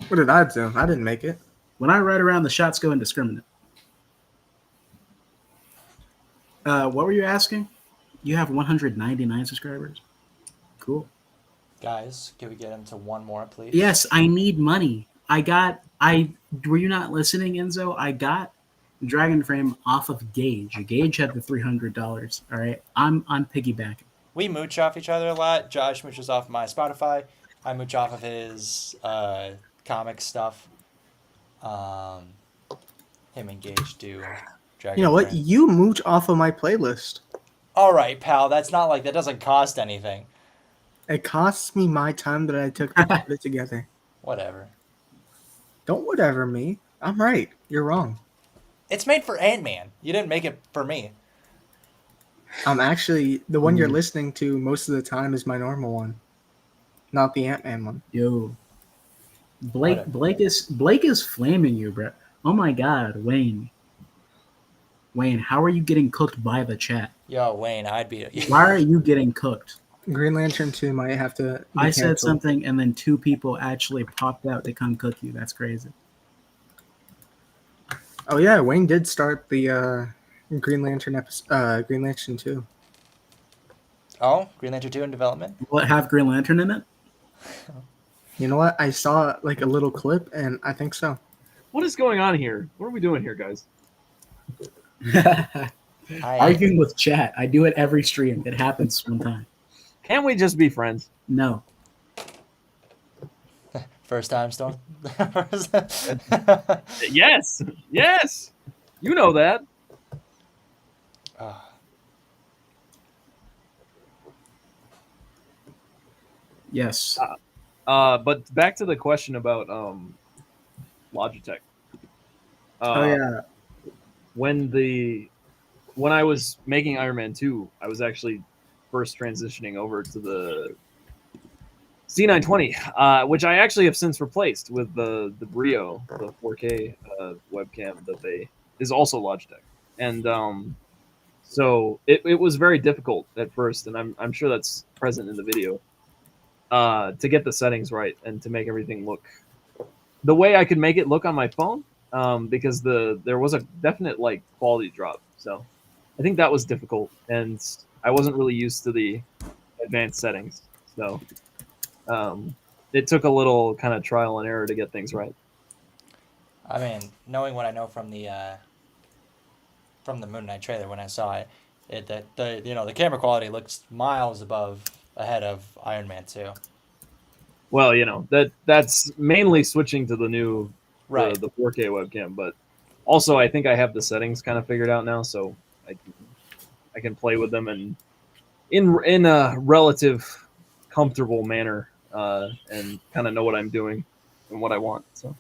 What did I do? I didn't make it. When I ride around, the shots go indiscriminate. What were you asking? You have 199 subscribers. Cool. Guys, can we get him to one more, please? Yes, I need money. Were you not listening, Enzo? I got Dragon Frame off of Gage. Gage had the $300. All right, I'm piggybacking. We mooch off each other a lot. Josh mooches off my Spotify. I mooch off of his comic stuff. Him and Gage do Dragon You know what? Frame. You mooch off of my playlist. All right, pal. That's not like that doesn't cost anything. It costs me my time that I took to put it together. Whatever. Don't whatever me. I'm right. You're wrong. It's made for Ant-Man. You didn't make it for me. Actually, the one you're listening to most of the time is my normal one, not the Ant-Man one. Yo, Blake, Whatever. Blake is flaming you, bro. Oh my God, Wayne. Wayne, how are you getting cooked by the chat? Yo, Wayne, I'd be. Why are you getting cooked? Green Lantern 2 might have to be I said canceled. something and then 2 people actually popped out to come cook you. That's crazy. Oh yeah, Wayne did start the Green Lantern episode, Green Lantern 2. Oh, Green Lantern 2 in development? Will it have Green Lantern in it? You know what? I saw like a little clip, and I think so. What is going on here? What are we doing here, guys? Arguing with chat. I do it every stream. It happens one time. Can't we just be friends? No. First time, Storm? Yes, yes. You know that. Yes. But back to the question about Logitech. Oh yeah, When I was making Iron Man 2, I was actually first transitioning over to the C920, which I actually have since replaced with the Brio, the 4K webcam that is also Logitech, and so it was very difficult at first, and I'm sure that's present in the video, to get the settings right and to make everything look the way I could make it look on my phone, because there was a definite like quality drop. So I think that was difficult, and I wasn't really used to the advanced settings. So it took a little kind of trial and error to get things right. I mean, knowing what I know from the Moon Knight trailer when I saw it, the camera quality looks miles ahead of Iron Man 2. Well, that's mainly switching to the new Right. the 4K webcam, but also I think I have the settings kind of figured out now, so I can play with them and in a relative comfortable manner, and kind of know what I'm doing and what I want. So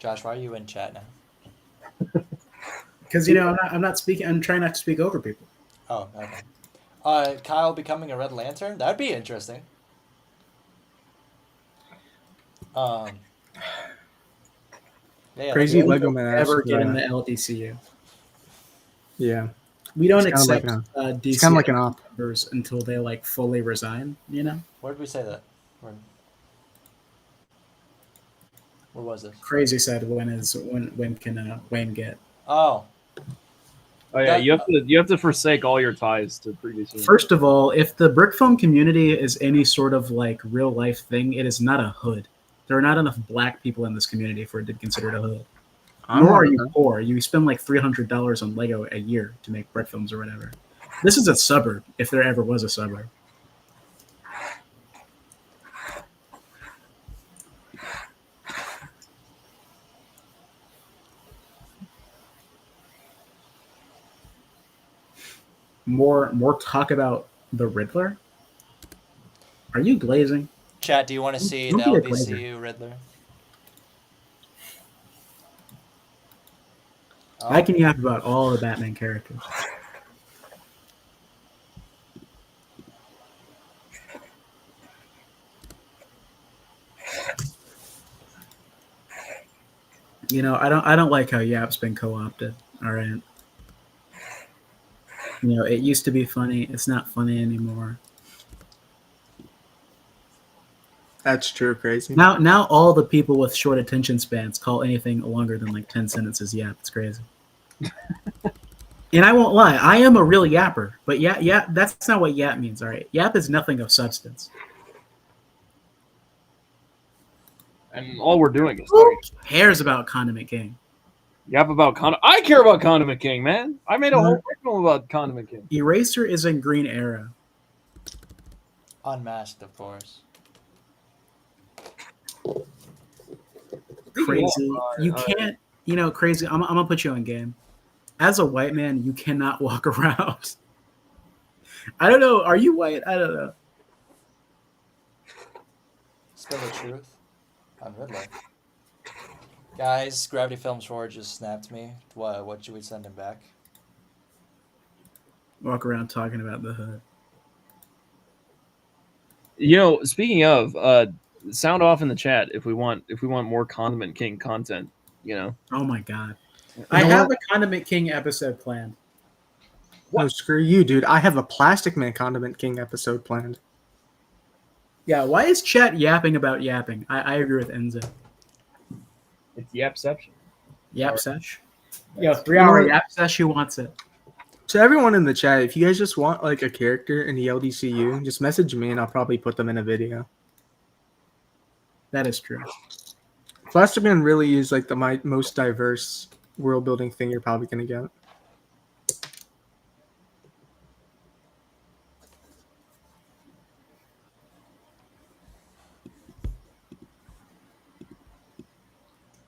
Josh, why are you in chat now? Because I'm not speaking. I'm trying not to speak over people. Oh, okay. Kyle becoming a Red Lantern? That'd be interesting. Yeah, Crazy Wayne Lego will Man never asked, get in the LDCU. Yeah, We don't It's kinda accept like DC it's kind of like an op. members until they like fully resign. Where did we say that? Where was this? Crazy said when can Wayne get? Oh, yeah, That- you have to forsake all your ties to previous years. First of all, if the brick phone community is any sort of like real life thing, it is not a hood. There are not enough black people in this community for it to be considered a hood. Nor are you poor. You spend like $300 on Lego a year to make brick films or whatever. This is a suburb, if there ever was a suburb. More talk about the Riddler? Are you glazing? chat, do you want to see Don't the be a LBCU Riddler? I can yap about all the Batman characters. I don't like how Yap's been co-opted. All right. It used to be funny. It's not funny anymore. That's true, Crazy. Now all the people with short attention spans call anything longer than like 10 sentences yap. It's crazy. And I won't lie, I am a real yapper, but yeah, that's not what yap means. All right, yap is nothing of substance. And all we're doing is Who cares about Condiment King? yap about I care about Condiment King, man. I made a whole film about Condiment King. Eraser is in Green Era. Unmasked, of course. Crazy. You can't, crazy. I'm gonna put you on game. As a white man, you cannot walk around. I don't know. Are you white? I don't know. Spill the truth. on Riddler. Guys, Gravity Films 4 just snapped me. What should we send him back? Walk around talking about the hood. You know, speaking of, sound off in the chat if we want more Condiment King content. You know, Oh my god. You I know have what? a Condiment King episode planned. No, screw you, dude. I have a Plastic Man Condiment King episode planned. Yeah, why is chat yapping about yapping? I agree with Enzo. it's the Yapception. Yap sesh. Yo, That's- 3-hour You know what? yap sesh, who wants it? To everyone in the chat, if you guys just want like a character in the LDCU, just message me and I'll probably put them in a video. That is true. Plastic Man really is like the most diverse world building thing you're probably gonna get.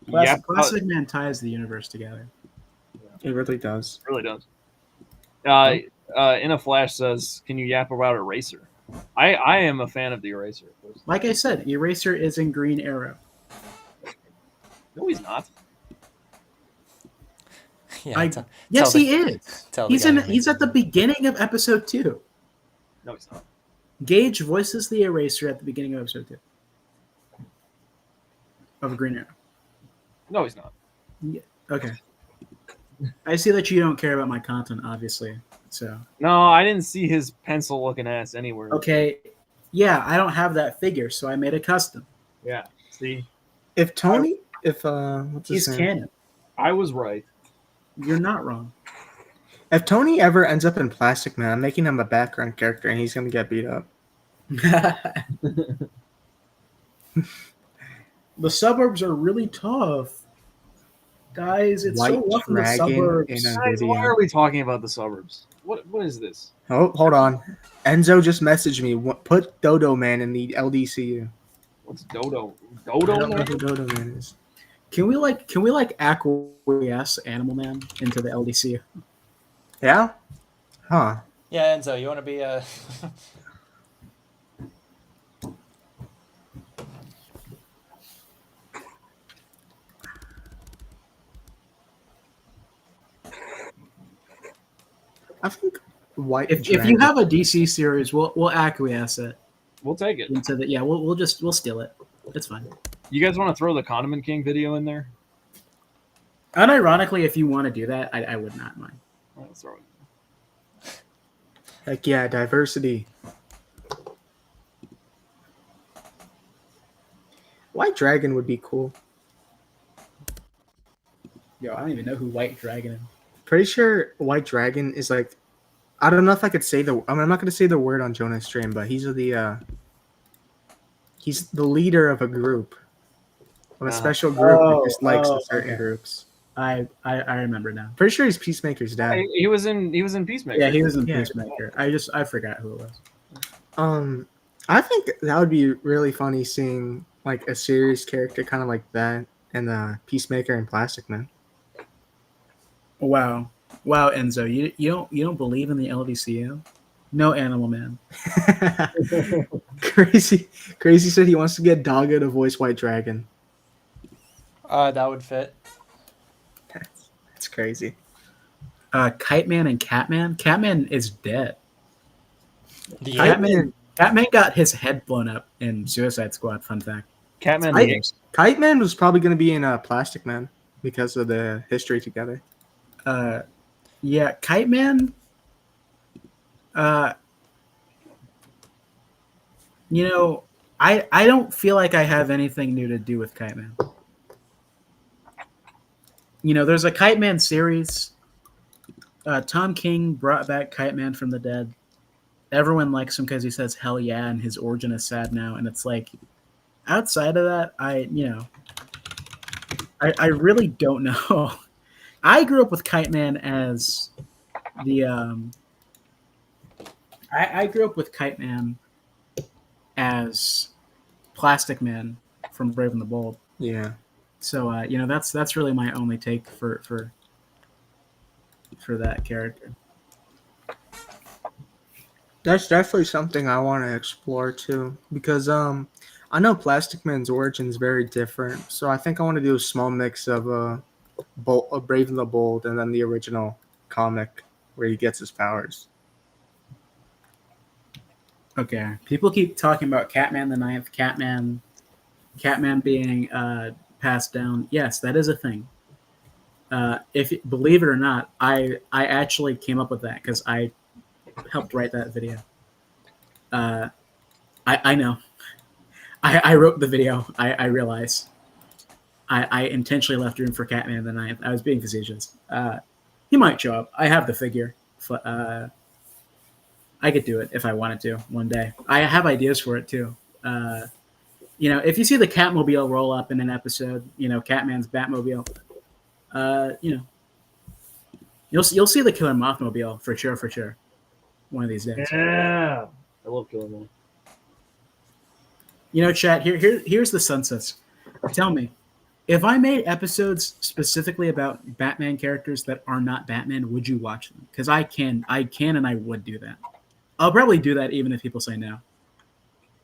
Plastic Man ties the universe together. It really does. really does. In a Flash says, "Can you yap about Eraser?" I am a fan of the Eraser. Like I said, Eraser is in Green Arrow. No, he's not. Yeah, I- t- Yes, tell he is. tell He's the guy in. who He's made at the beginning of episode 2. No, he's not. Gage voices the Eraser at the beginning of episode 2 of Green Arrow. No, he's not. Okay. I see that you don't care about my content, obviously. So No, I didn't see his pencil-looking ass anywhere. okay, yeah, I don't have that figure, so I made a custom. Yeah. See, If Tony, what's his He's name? canon. I was right. You're not wrong. If Tony ever ends up in Plastic Man, I'm making him a background character and he's gonna get beat up. The suburbs are really tough, guys. It's so White rough in the Dragon suburbs. in a Guys, why video. are we talking about the suburbs? What is this? Oh, hold on. Enzo just messaged me. Put Dodo Man in the LDCU. What's Dodo? I Dodo don't know man? who Dodo Man is. Can we acquiesce Animal Man into the LDC? Yeah? Huh. Yeah, Enzo, you want to be a? I think White If Dragon. you have a DC series, we'll acquiesce it We'll take it. into the we'll steal it. It's fine. You guys want to throw the Condiment King video in there? Unironically, if you want to do that, I would not mind. All right, let's throw it. Heck yeah, diversity. White Dragon would be cool. Yo, I don't even know who White Dragon is. Pretty sure White Dragon is like, I don't know if I could say I'm not going to say the word on Jonah's stream, but he's the leader of a group, of a special group that just likes certain okay. groups. I remember now. Pretty sure he's Peacemaker's dad. He was in Peacemaker. Yeah, he was in Yeah. Peacemaker. I forgot who it was. I think that would be really funny seeing like a serious character kind of like that and Peacemaker and Plastic Man. Wow, Enzo, you don't believe in the LDCU? No, Animal Man. Crazy said he wants to get Doggo to voice White Dragon. That would fit. That's crazy. Kite Man and Catman. Catman is dead. The Catman got his head blown up in Suicide Squad. Fun fact. Catman. Kite Man was probably going to be in Plastic Man because of the history together. Yeah, Kite Man. I don't feel like I have anything new to do with Kite Man. There's a Kite Man series. Tom King brought back Kite Man from the dead. Everyone likes him because he says "hell yeah" and his origin is sad now. And it's like, outside of that, I really don't know. I grew up with Kite Man as the I grew up with Kite Man as Plastic Man from Brave and the Bold. Yeah. So that's really my only take for that character. That's definitely something I want to explore too, because I know Plastic Man's origin is very different, so I think I want to do a small mix of Brave and the Bold, and then the original comic where he gets his powers. Okay. People keep talking about Catman the Ninth, Catman being passed down. Yes, that is a thing. If believe it or not, I actually came up with that because I helped write that video. I know. I wrote the video. I realize. I intentionally left room for Catman the Ninth. I was being facetious. He might show up. I have the figure. I could do it if I wanted to one day. I have ideas for it too. If you see the Catmobile roll up in an episode, Catman's Batmobile, you'll see the Killer Mothmobile for sure. One of these days. Yeah, I love Killer Moth. Chat. Here's the census. Tell me, if I made episodes specifically about Batman characters that are not Batman, would you watch them? Because I can, and I would do that. I'll probably do that even if people say no.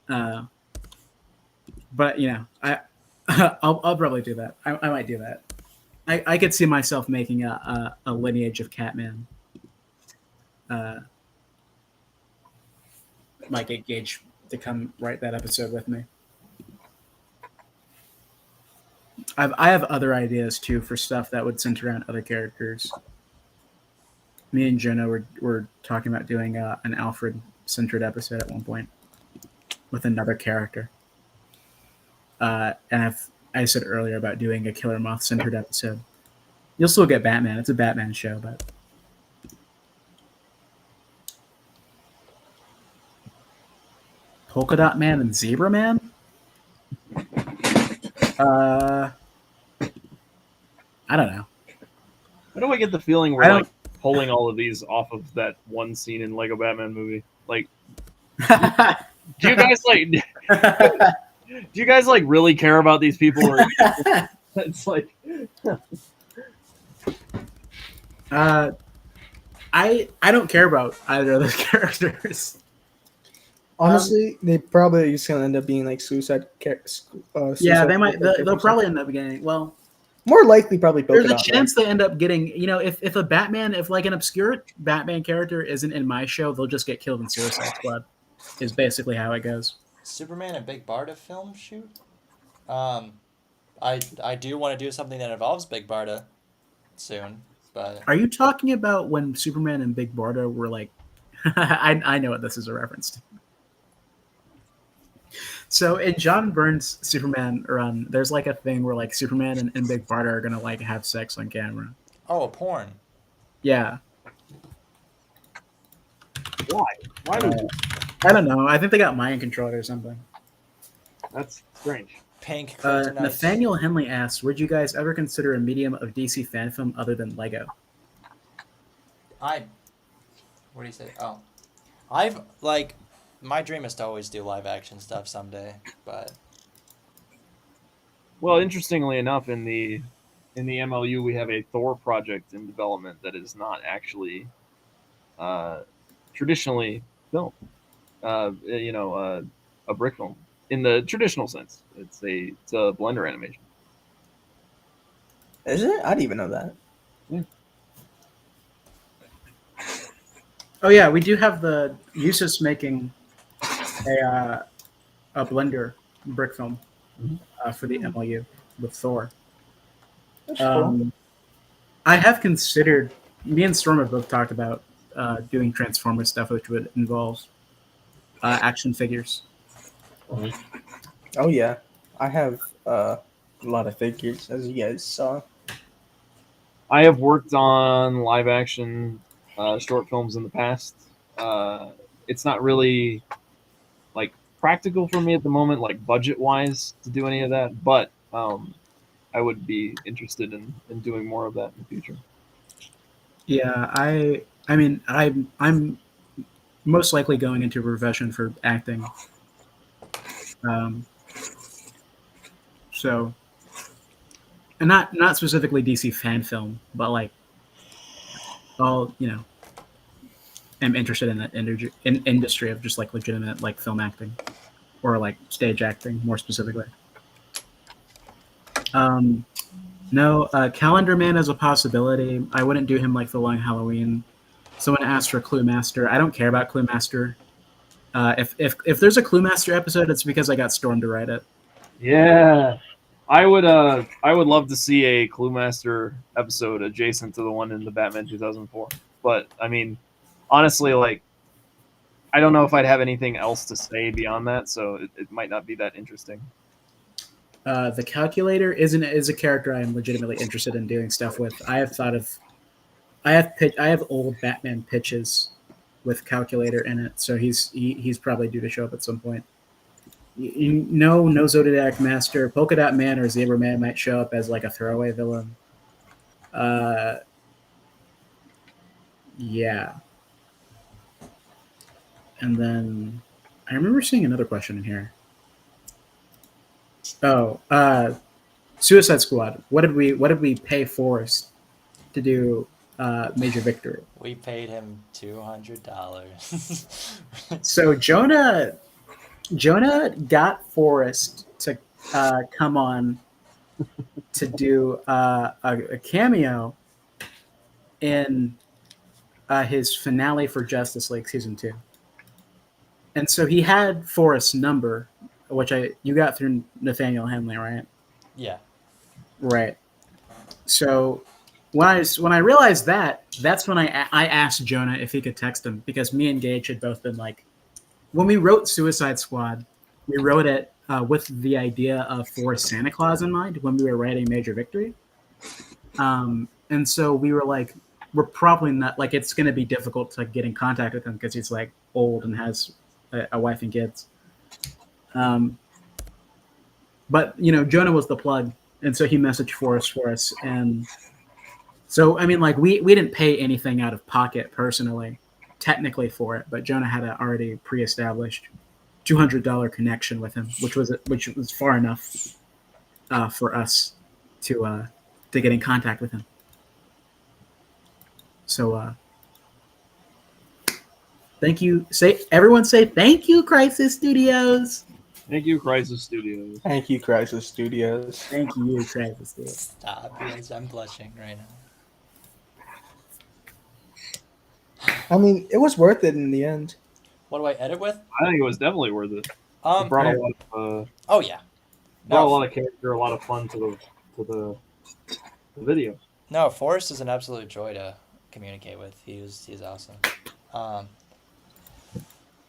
But I'll probably do that. I might do that. I could see myself making a lineage of Catman. Might get Gage to come write that episode with me. I have other ideas too for stuff that would center around other characters. Me and Jonah were talking about doing an Alfred-centered episode at one point with another character. And I said earlier about doing a Killer Moth-centered episode. You'll still get Batman. It's a Batman show, but... Polka Dot Man and Zebra Man? I don't know. Why do I get the feeling we're like pulling all of these off of that one scene in Lego Batman movie? Like, do you guys like really care about these people? Or it's like, I don't care about either of those characters. Honestly, they probably just gonna end up being like suicide. Yeah, they might. They'll probably end up getting. Well, more likely, probably. There's a chance they end up getting. If a Batman, if like an obscure Batman character isn't in my show, they'll just get killed in Suicide Squad. Is basically how it goes. Superman and Big Barda film shoot. I do want to do something that involves Big Barda soon, but are you talking about when Superman and Big Barda were like? I know what this is a reference to. So in John Byrne's Superman run, there's like a thing where like Superman and Big Barda are gonna like have sex on camera. Oh, a porn. Yeah. Why? Why do I don't know. I think they got mind controlled or something. That's strange. Pink kryptonite. Nathaniel Henley asks, would you guys ever consider a medium of DC fan film other than Lego? What do you say? Oh. My dream is to always do live action stuff someday, but... Well, interestingly enough, in the MLU, we have a Thor project in development that is not actually traditionally filmed. A brick film in the traditional sense. It's a Blender animation. Is it? I didn't even know that. Yeah. Oh yeah, we do have the Usus making a Blender brick film for the MLU with Thor. That's cool. I have considered. Me and Storm have both talked about doing Transformers stuff, which would involve action figures. Oh yeah, I have a lot of figures, as you guys saw. I have worked on live action short films in the past. It's not really like practical for me at the moment, like budget wise, to do any of that. But I would be interested in doing more of that in the future. Yeah, I mean, I'm most likely going into a profession for acting. So, and not specifically DC fan film, but like, I'm interested in that industry of just like legitimate like film acting. or like stage acting more specifically. No, Calendar Man is a possibility. I wouldn't do him like for Long Halloween. Someone asked for Clue Master. I don't care about Clue Master. If there's a Clue Master episode, it's because I got Storm to write it. Yeah, I would love to see a Clue Master episode adjacent to the one in the Batman 2004. But I mean, honestly, like I don't know if I'd have anything else to say beyond that, so it might not be that interesting. The Calculator is a character I am legitimately interested in doing stuff with. I have old Batman pitches with Calculator in it, so he's probably due to show up at some point. No Zodiac Master, Polka Dot Man or Zebra Man might show up as like a throwaway villain. Yeah. And then I remember seeing another question in here. Oh, Suicide Squad. What did we pay Forrest to do Major Victory? We paid him $200. So Jonah got Forrest to come on to do a cameo in his finale for Justice League Season 2. And so he had Forrest's number, which you got through Nathaniel Henley, right? Yeah. Right. So when I realized that's when I asked Jonah if he could text him, because me and Gage had both been like, when we wrote Suicide Squad, we wrote it with the idea of Forrest Santa Claus in mind when we were writing Major Victory. And so we were like, we're probably not, like, it's going to be difficult to get in contact with him because he's like old and has a wife and kids. But Jonah was the plug, and so he messaged Forrest for us. And so I mean, like, we didn't pay anything out of pocket personally, technically, for it, but Jonah had an already pre-established $200 connection with him, which was far enough for us to get in contact with him. So thank you. Everyone say thank you, Crisis Studios. Thank you, Crisis Studios. Thank you, Crisis Studios. Thank you, Crisis Studios. Stop, guys. I'm blushing right now. I mean, it was worth it in the end. What do I edit with? I think it was definitely worth it. It brought a lot of Oh yeah. brought a lot of character, a lot of fun to the video. No, Forrest is an absolute joy to communicate with. He's awesome.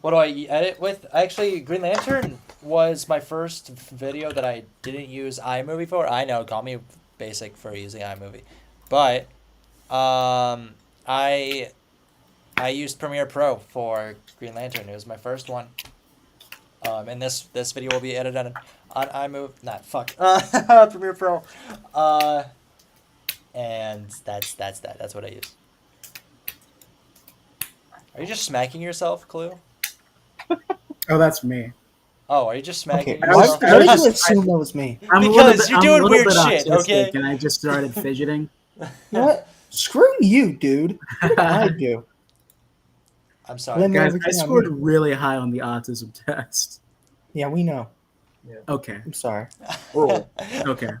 What do I edit with? Actually, Green Lantern was my first video that I didn't use iMovie for. I know, call me basic for using iMovie, but I used Premiere Pro for Green Lantern. It was my first one. And this video will be edited on iMovie. Premiere Pro. And that's that. That's what I use. Are you just smacking yourself, Clue? Oh, that's me. Oh, are you just smacking Okay, yourself? why did you assume that was me? Because you're doing weird shit, okay? And I just started fidgeting. What? Screw you, dude. What did I do? I'm sorry. Blame Guys, everything I on scored me. really high on the autism test. Yeah, we know. Okay. I'm sorry. Okay.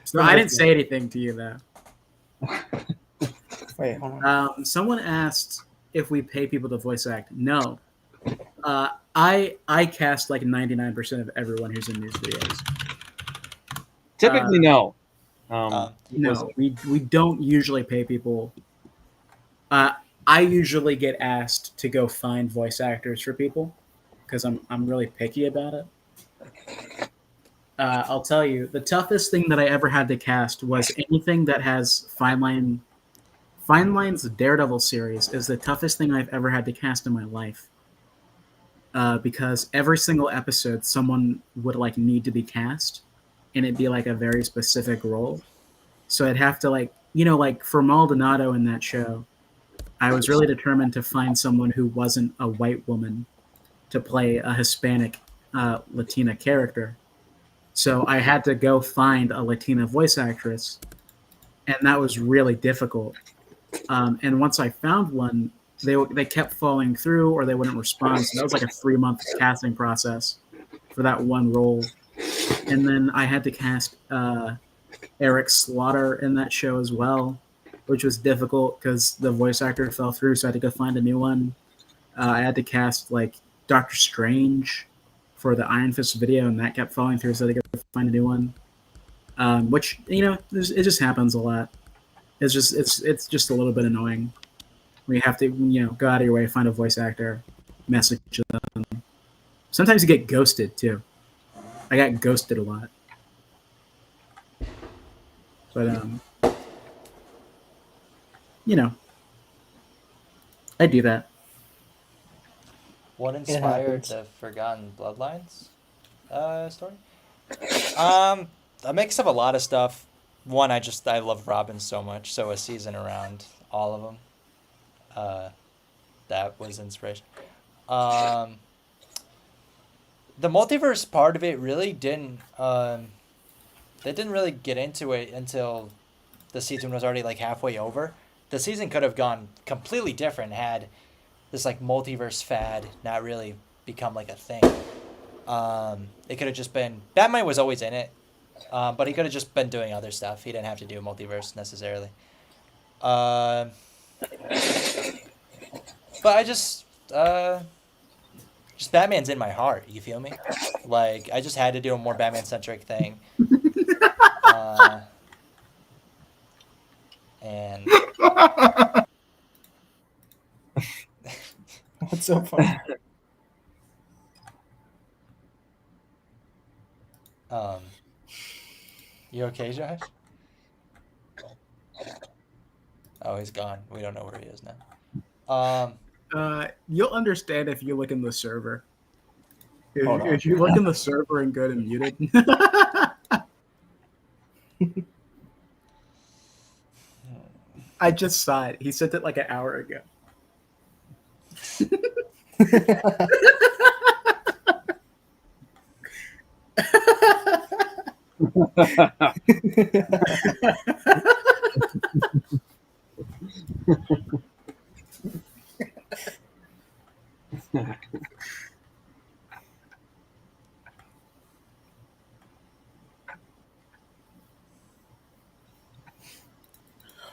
So I didn't say anything to you, though. Wait, hold on. Someone asked if we pay people to voice act. No. I cast like 99% of everyone who's in these videos. Typically, no. No, we don't usually pay people. I usually get asked to go find voice actors for people because I'm really picky about it. I'll tell you, the toughest thing that I ever had to cast was anything that has Fine Line's Daredevil series is the toughest thing I've ever had to cast in my life. Because every single episode, someone would like need to be cast, and it'd be like a very specific role. So I'd have to like for Maldonado in that show, I was really determined to find someone who wasn't a white woman to play a Hispanic Latina character. So I had to go find a Latina voice actress, and that was really difficult. And once I found one, they kept falling through or they wouldn't respond. So that was like a 3-month casting process for that one role, and then I had to cast Eric Slaughter in that show as well, which was difficult because the voice actor fell through, so I had to go find a new one. I had to cast like Doctor Strange for the Iron Fist video, and that kept falling through, so I had to go find a new one. Which it just happens a lot. It's just a little bit annoying. We have to go out of your way, find a voice actor, message them. Sometimes you get ghosted too. I got ghosted a lot, but I do that. What inspired happens. the Forgotten Bloodlines story? A mix of a lot of stuff. One, I love Robin so much, so a season around all of them. That was inspiration. The multiverse part of it really didn't. They didn't really get into it until the season was already like halfway over. The season could have gone completely different had this like multiverse fad not really become like a thing. It could have just been Batman was always in it, but he could have just been doing other stuff. He didn't have to do multiverse necessarily. But I just Batman's in my heart. You feel me? Like I just had to do a more Batman centric thing. And What's so funny? You okay, Josh? Oh, he's gone. We don't know where he is now. You'll understand if you look in the server. Hold on. If you look in the server and go to muted. I just saw it. He sent it like an hour ago.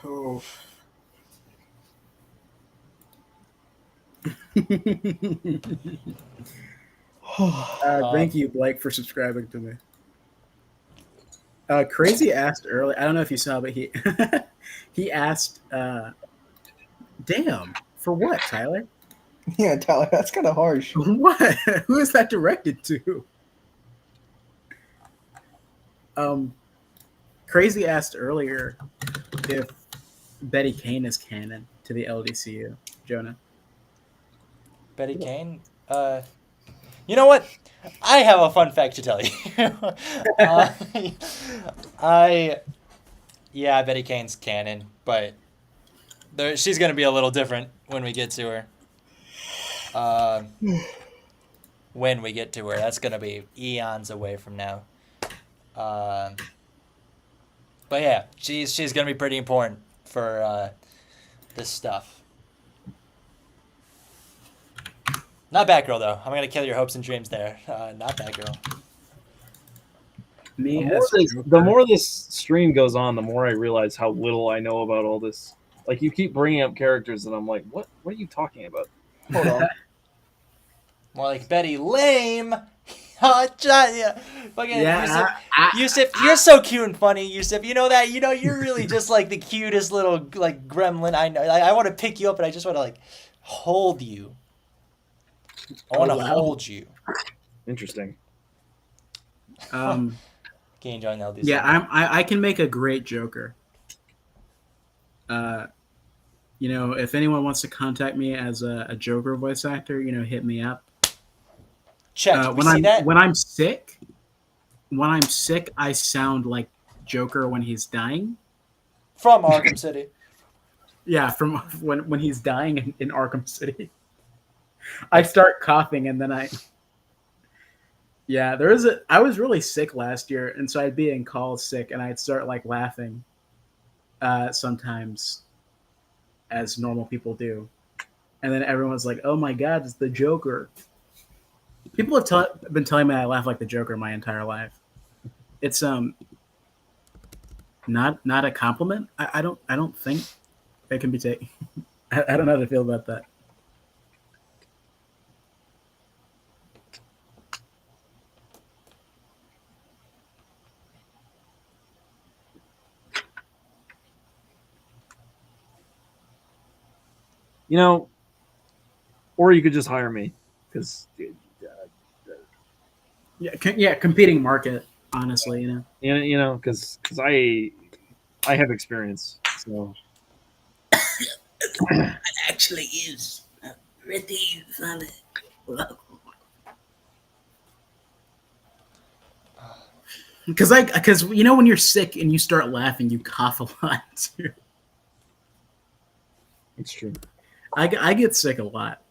Oh. Thank you, Blake, for subscribing to me. Crazy asked earlier. I don't know if you saw, but he he asked, "Damn, for what, Tyler? Yeah, Tyler, that's kind of harsh. What? Who is that directed to?" Crazy asked earlier if Betty Kane is canon to the LDCU. Jonah. Betty Kane. You know what? I have a fun fact to tell you. Betty Kane's canon, but she's gonna be a little different when we get to her. When we get to her, that's gonna be eons away from now. But yeah, she's gonna be pretty important for this stuff. Not Batgirl though. I'm gonna kill your hopes and dreams there. Not Batgirl. Me The more this stream goes on, the more I realize how little I know about all this. Like you keep bringing up characters, and I'm like, what? What are you talking about? Hold on. More like Betty Lame. Yeah. Fucking Yusuf, you're so cute and funny, Yusuf. You know that? You know you're really just like the cutest little like gremlin I know. I want to pick you up, and I just want to like hold you. I want to hold you. Interesting. Can you join LDC? Yeah, I can make a great Joker. If anyone wants to contact me as a Joker voice actor, hit me up. Check. When I'm sick, I sound like Joker when he's dying. From Arkham City. Yeah, from when he's dying in Arkham City. I start coughing and then I was really sick last year, and so I'd be in calls sick and I'd start like laughing sometimes, as normal people do. And then everyone's like, "Oh my god, it's the Joker." People have been telling me I laugh like the Joker my entire life. It's not a compliment. I don't think it can be taken. I don't know how to feel about that. You know, or you could just hire me because Yeah, competing market. Honestly, because I have experience. So actually is pretty funny. Because when you're sick and you start laughing, you cough a lot too. it's true. I get sick a lot.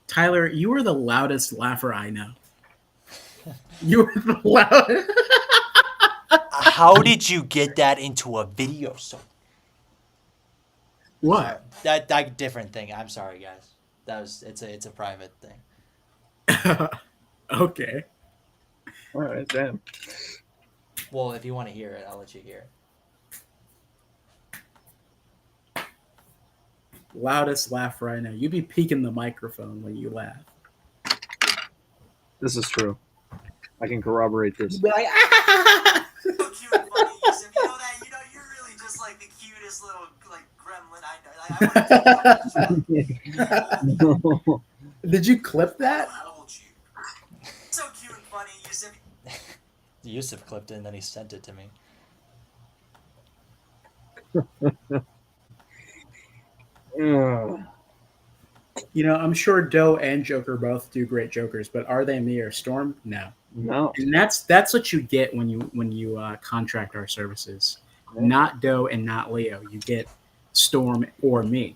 Tyler, you are the loudest laugher I know. You are the loudest. How did you get that into a video? So What? that different thing. I'm sorry, guys. It's a private thing. Okay. All right, damn. Well, if you want to hear it, I'll let you hear it. Loudest laugher I know. You be peeking the microphone when you laugh. This is true. I can corroborate this. You be like, So cute and funny, Yusuf. You know that? You're really just like the cutest little like gremlin I know. Did you clip that? So cute and funny, Yusuf. Yusuf clipped it and then he sent it to me. I'm sure Doe and Joker both do great Jokers, but are they me or Storm? No. No. And that's what you get when you contract our services. Not Doe and not Leo. You get Storm or me.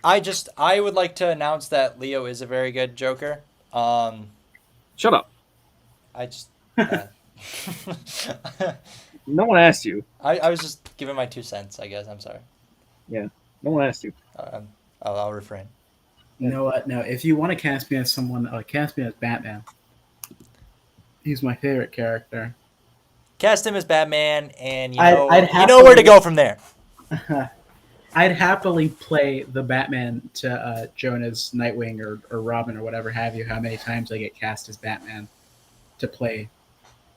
I would like to announce that Leo is a very good Joker. Shut up. I just No one asked you. I was just giving my 2 cents, I guess. I'm sorry. Yeah. No one asked you. I'll refrain. No, if you want to cast me as someone, cast me as Batman. He's my favorite character. Cast him as Batman, and you I'd know where to go from there. I'd happily play the Batman to Jonah's Nightwing or Robin or whatever have you. How many times I get cast as Batman to play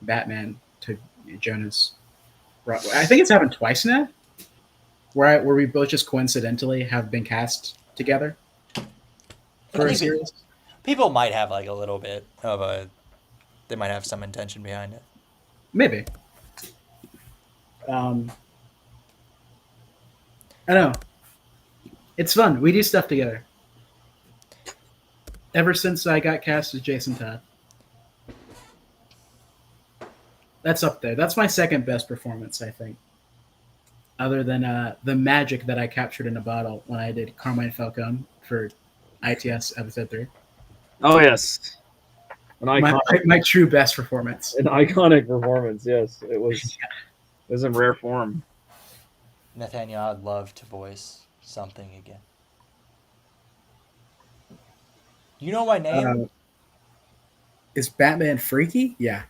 Batman to Jonah's. I think it's happened twice now, where we both just coincidentally have been cast together for a series. People might have like a little bit of they might have some intention behind it. Maybe. I don't know. It's fun. We do stuff together. Ever since I got cast as Jason Todd. That's up there. That's my second best performance, I think. Other than the magic that I captured in a bottle when I did Carmine Falcone for ITS episode 3. Oh yes. My true best performance. An iconic performance, yes. It was in rare form. Nathaniel, I'd love to voice something again. You know my name? Is Batman freaky? Yeah.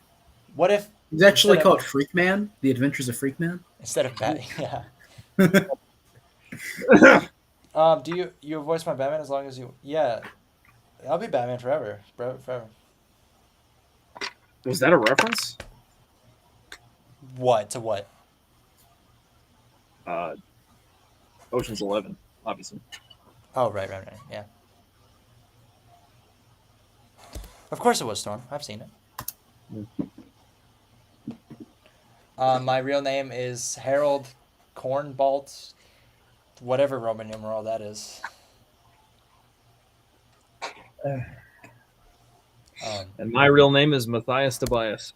What if It's actually called Freakman, The Adventures of Freakman. instead of Batman? Yeah. Do you voice my Batman as long as you? Yeah, I'll be Batman forever. Was that a reference? What to what? Ocean's 11, obviously. Oh right, yeah. Of course it was Storm. I've seen it. My real name is Harold Cornbalt, whatever Roman numeral that is. And my real name is Matthias Tobias.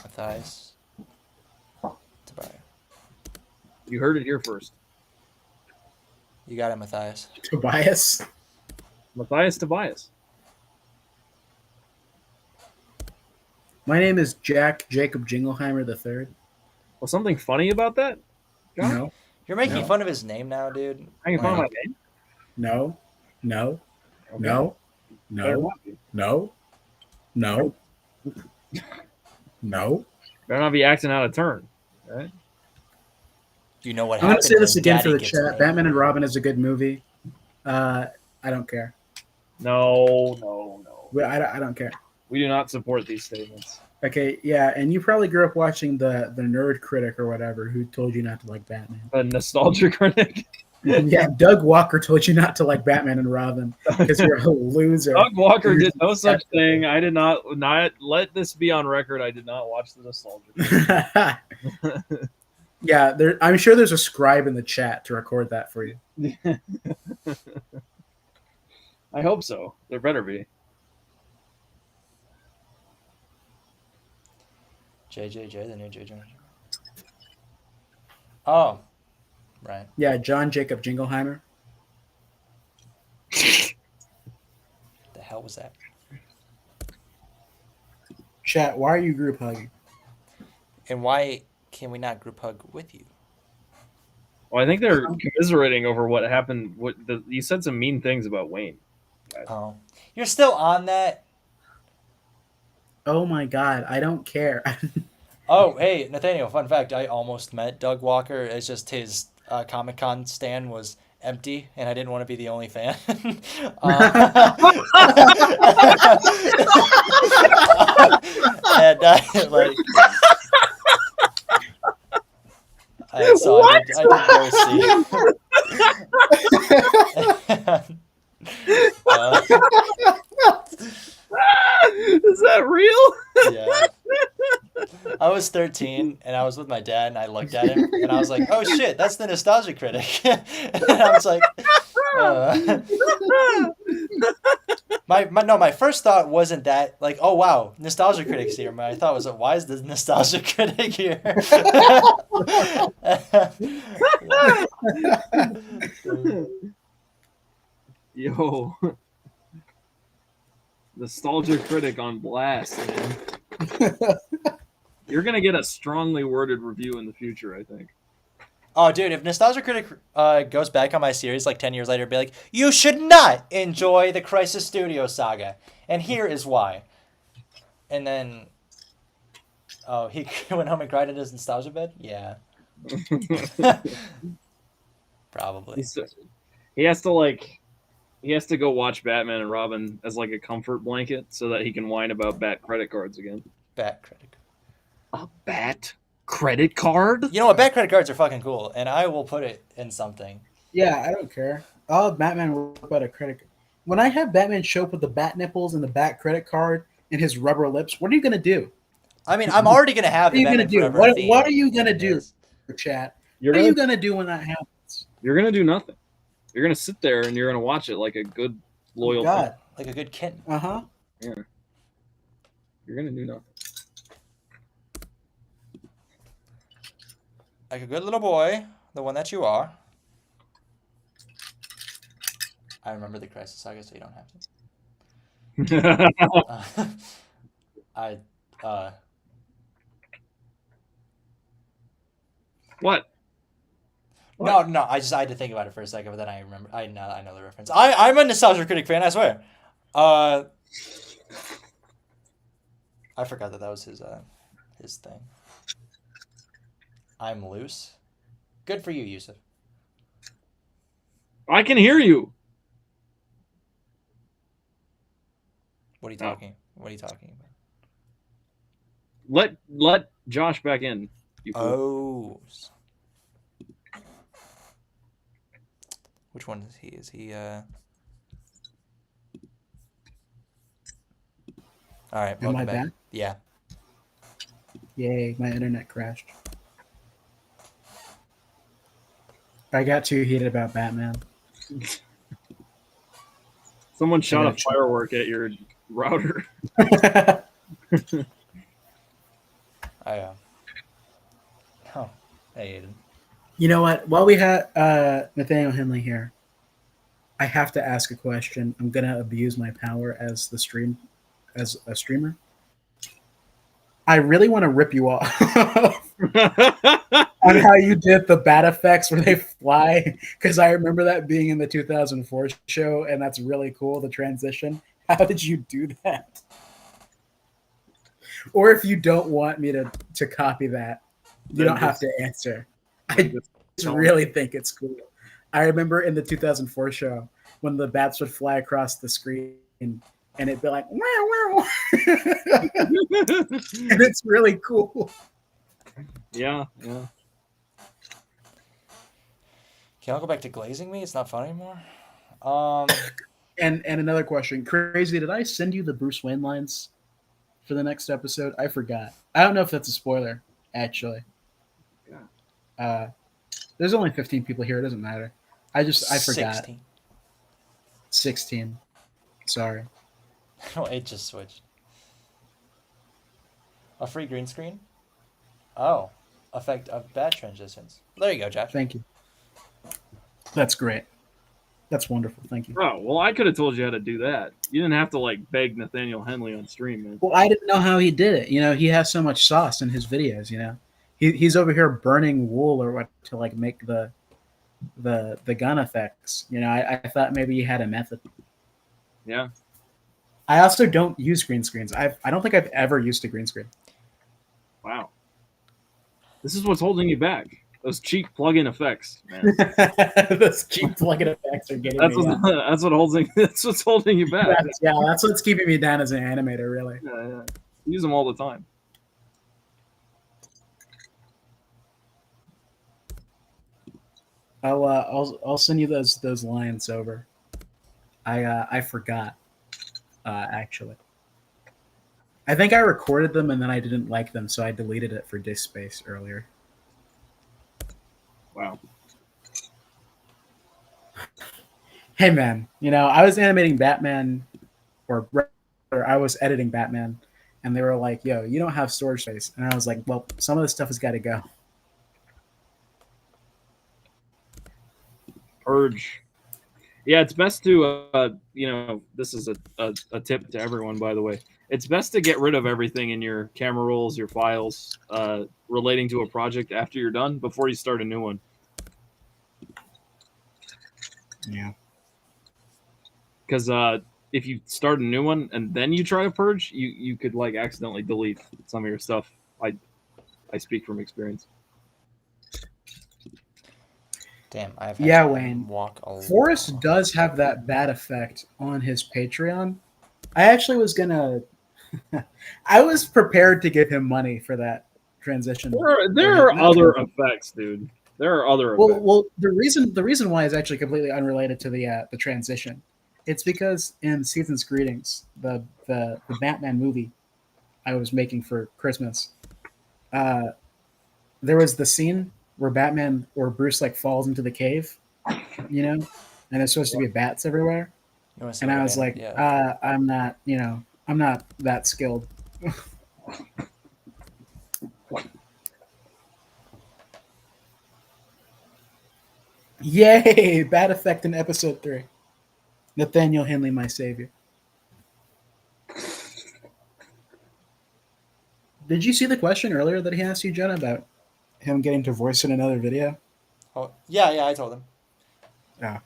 Matthias. Tobias. You heard it here first. You got it, Matthias. Tobias. Matthias Tobias. My name is Jack Jacob Jingleheimer III. Well, something funny about that? John? No. You're making No. fun of his name now, dude. Hanging fun of my Like- name? No, no, Okay. no, Better no, not be. no, no, no. Better not be acting out of turn. Right? Do you know what I'm going to happens say this when again Daddy for the gets chat. made? Batman and Robin is a good movie. I don't care. No. I don't care. We do not support these statements. Okay, yeah, and you probably grew up watching the Nerd Critic or whatever who told you not to like Batman. The nostalgia critic. Yeah, Doug Walker told you not to like Batman and Robin because you're a loser. Doug Walker You're did no such disgusting. thing. I did not let this be on record. I did not watch the nostalgia critic. Yeah, I'm sure there's a scribe in the chat to record that for you. I hope so. There better be. JJJ, the new JJ. Oh, right. Yeah, John Jacob Jingleheimer. The hell was that? Chat, why are you group hugging? And why can we not group hug with you? Well, I think they're commiserating over what happened. You said some mean things about Wayne. Oh, you're still on that? Oh my god, I don't care. Oh, hey, Nathaniel, fun fact. I almost met Doug Walker. It's just his Comic-Con stand was empty, and I didn't want to be the only fan. And like... So I did go see. Is that real? Yeah. I was 13 and I was with my dad and I looked at him and I was like, oh shit, that's the nostalgia critic. And I was like, my first thought wasn't that like, oh wow, nostalgia critic's here. My thought was, why is the nostalgia critic here? Yo. Nostalgia critic on blast, man. You're gonna get a strongly worded review in the future, I think. Oh, dude, if Nostalgia Critic goes back on my series like 10 years later, be like, you should not enjoy the Crisis Studio saga. And here is why. And then, oh, he went home and cried in his nostalgia bed? Yeah. Probably. He has to go watch Batman and Robin as like a comfort blanket so that he can whine about bat credit cards again. Bat Critic. A bat credit card? You know what? Bat credit cards are fucking cool, and I will put it in something. Yeah, I don't care. I'll have Batman work about a credit card. When I have Batman show up with the bat nipples and the bat credit card and his rubber lips, what are you going to do? I mean, I'm already going to have What are you the going to Batman do? Forever What theme. are you going to do, chat? What are you going to do when that happens? You're gonna do nothing. You're gonna sit there and you're gonna watch it like a good loyal. God. Like a good kitten. Uh-huh. Yeah. You're gonna do nothing. Like a good little boy, the one that you are. I remember the Crisis Saga, so you don't have to. What? No, I had to think about it for a second, but then I remember. I know the reference. I'm a Nostalgia Critic fan, I swear. I forgot that was his thing. I'm loose. Good for you, Yusuf. I can hear you. What are you talking? What are you talking about? Let Josh back in. You fool. Oh. Which one is he? Is he All right, Am welcome I back. back? Yeah. Yay, my internet crashed. I got too heated about Batman. Someone shot a gotcha. firework at your router. I Oh, hey Aiden. You know what? While we have Nathaniel Henley here, I have to ask a question. I'm gonna abuse my power as a streamer. I really want to rip you off. on how you did the bat effects where they fly, because I remember that being in the 2004 show, and that's really cool, the transition. How did you do that? Or if you don't want me to copy that, you Then don't have just- to answer. then I just just tell 'em. really think it's cool. I remember in the 2004 show when the bats would fly across the screen and it'd be like, wow, wow. And it's really cool. Yeah. Can I go back to glazing me? It's not fun anymore. And another question, Crazy, did I send you the Bruce Wayne lines for the next episode? I forgot. I don't know if that's a spoiler, actually. There's only 15 people here. It doesn't matter. I forgot. 16. 16. Sorry. Oh, it just switched. A free green screen? Oh. Effect of bad transitions. There you go, Josh. Thank you. That's great. That's wonderful. Thank you. Oh, well, I could have told you how to do that. You didn't have to like beg Nathaniel Henley on stream, man. Well, I didn't know how he did it. You know, he has so much sauce in his videos. You know, he's over here burning wool or what to like make the gun effects. You know, I thought maybe he had a method. Yeah. I also don't use green screens. I don't think I've ever used a green screen. Wow. This is what's holding you back. Those cheap plug-in effects, man. Those cheap plug-in effects are getting That's me what's, down. that's what's holding you back. That's what's keeping me down as an animator, really. Yeah. Use them all the time. I'll send you those lines over. I forgot, actually. I think I recorded them and then I didn't like them, so I deleted it for disk space earlier. Wow. Hey man, you know, I was animating Batman, or I was editing Batman, and they were like, "Yo, you don't have storage space," and I was like, "Well, some of this stuff has got to go." Urge. Yeah, it's best to, this is a tip to everyone, by the way. It's best to get rid of everything in your camera rolls, your files, relating to a project after you're done before you start a new one. Yeah. Because if you start a new one and then you try to purge, you could like accidentally delete some of your stuff. I speak from experience. Damn, I've Yeah, to Wayne. walk a Forrest lot. does have that bad effect on his Patreon. I actually was gonna. I was prepared to give him money for that transition. There are other effects, dude. There are other effects. Well, the reason why is actually completely unrelated to the transition. It's because in Season's Greetings, the Batman movie I was making for Christmas, there was the scene where Batman or Bruce like falls into the cave, you know, and there's supposed to be bats everywhere. You wanna see And what I was like, yeah. I'm not that skilled. Yay! Bad effect in episode 3. Nathaniel Henley, my savior. Did you see the question earlier that he asked you, Jenna, about him getting to voice in another video? Oh, yeah, I told him. Yeah.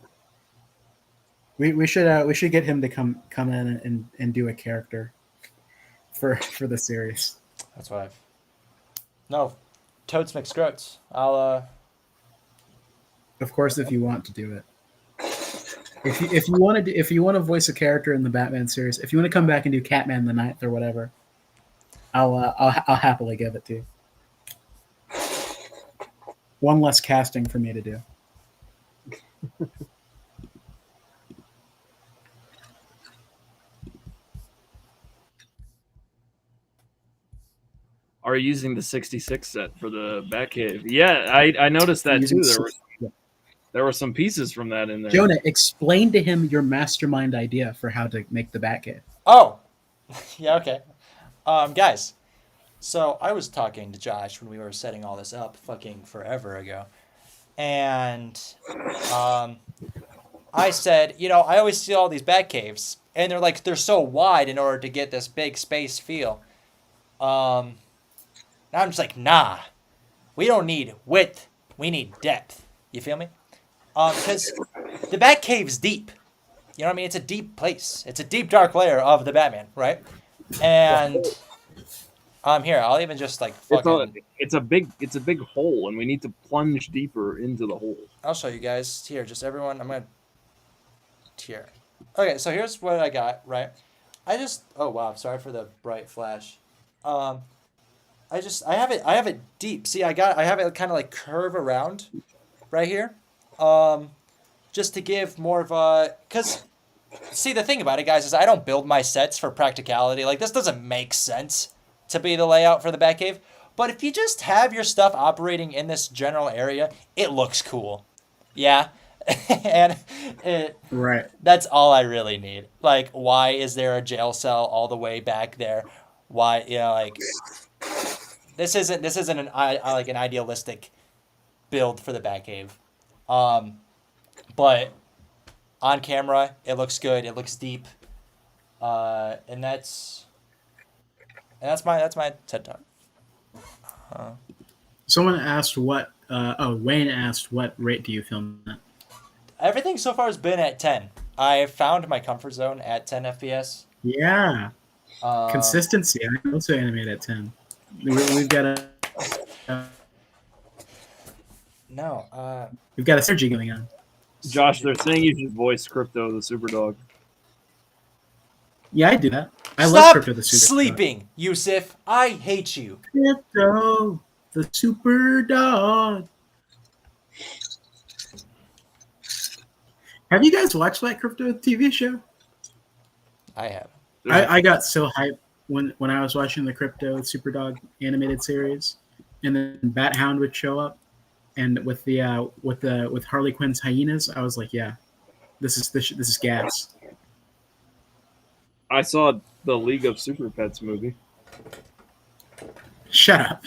We should get him to come in and do a character for the series. That's what I've. No, Toads McScroats. I'll Of course, if you want to do it. If you want to voice a character in the Batman series, if you want to come back and do Catman the Ninth or whatever, I'll happily give it to you. One less casting for me to do. Are you using the 66 set for the Batcave? Yeah, I noticed that too. There were some pieces from that in there. Jonah, explain to him your mastermind idea for how to make the Batcave. Oh, yeah, okay. Guys, so I was talking to Josh when we were setting all this up fucking forever ago. And I said, you know, I always see all these bat caves, and they're so wide in order to get this big space feel. And I'm just like, nah. We don't need width. We need depth. You feel me? Because the Batcave's deep. You know what I mean? It's a deep place. It's a deep, dark layer of the Batman, right? And here, I'll even just like fucking. It's a big hole, and we need to plunge deeper into the hole. I'll show you guys here. Just everyone. I'm gonna here. Okay, so here's what I got. Right. Oh wow, sorry for the bright flash. I have it deep. See, I have it kind of like curve around, right here. Just to give more of a, cause, see the thing about it, guys, is I don't build my sets for practicality. Like this doesn't make sense to be the layout for the Batcave. But if you just have your stuff operating in this general area, it looks cool. Yeah. And Right. that's all I really need. Like, why is there a jail cell all the way back there? Why, like, this isn't an idealistic build for the Batcave. But on camera, it looks good. It looks deep. And that's my TED talk. Someone asked what. Wayne asked, "What rate do you film at?" Everything so far has been at 10. I found my comfort zone at 10 FPS. Yeah, consistency. I also animate at 10. We've got we've got a synergy going on. Josh, they're saying you should voice Crypto the Superdog. Yeah, I do that. I Stop love Crypto the Superdog. sleeping, Yusuf. I hate you. Crypto the Superdog. Have you guys watched that Crypto TV show? I have. I got so hyped when I was watching the Crypto Superdog animated series, and then Bat Hound would show up, and with Harley Quinn's hyenas, I was like, yeah, this is gas. I saw the League of Super Pets movie. Shut up.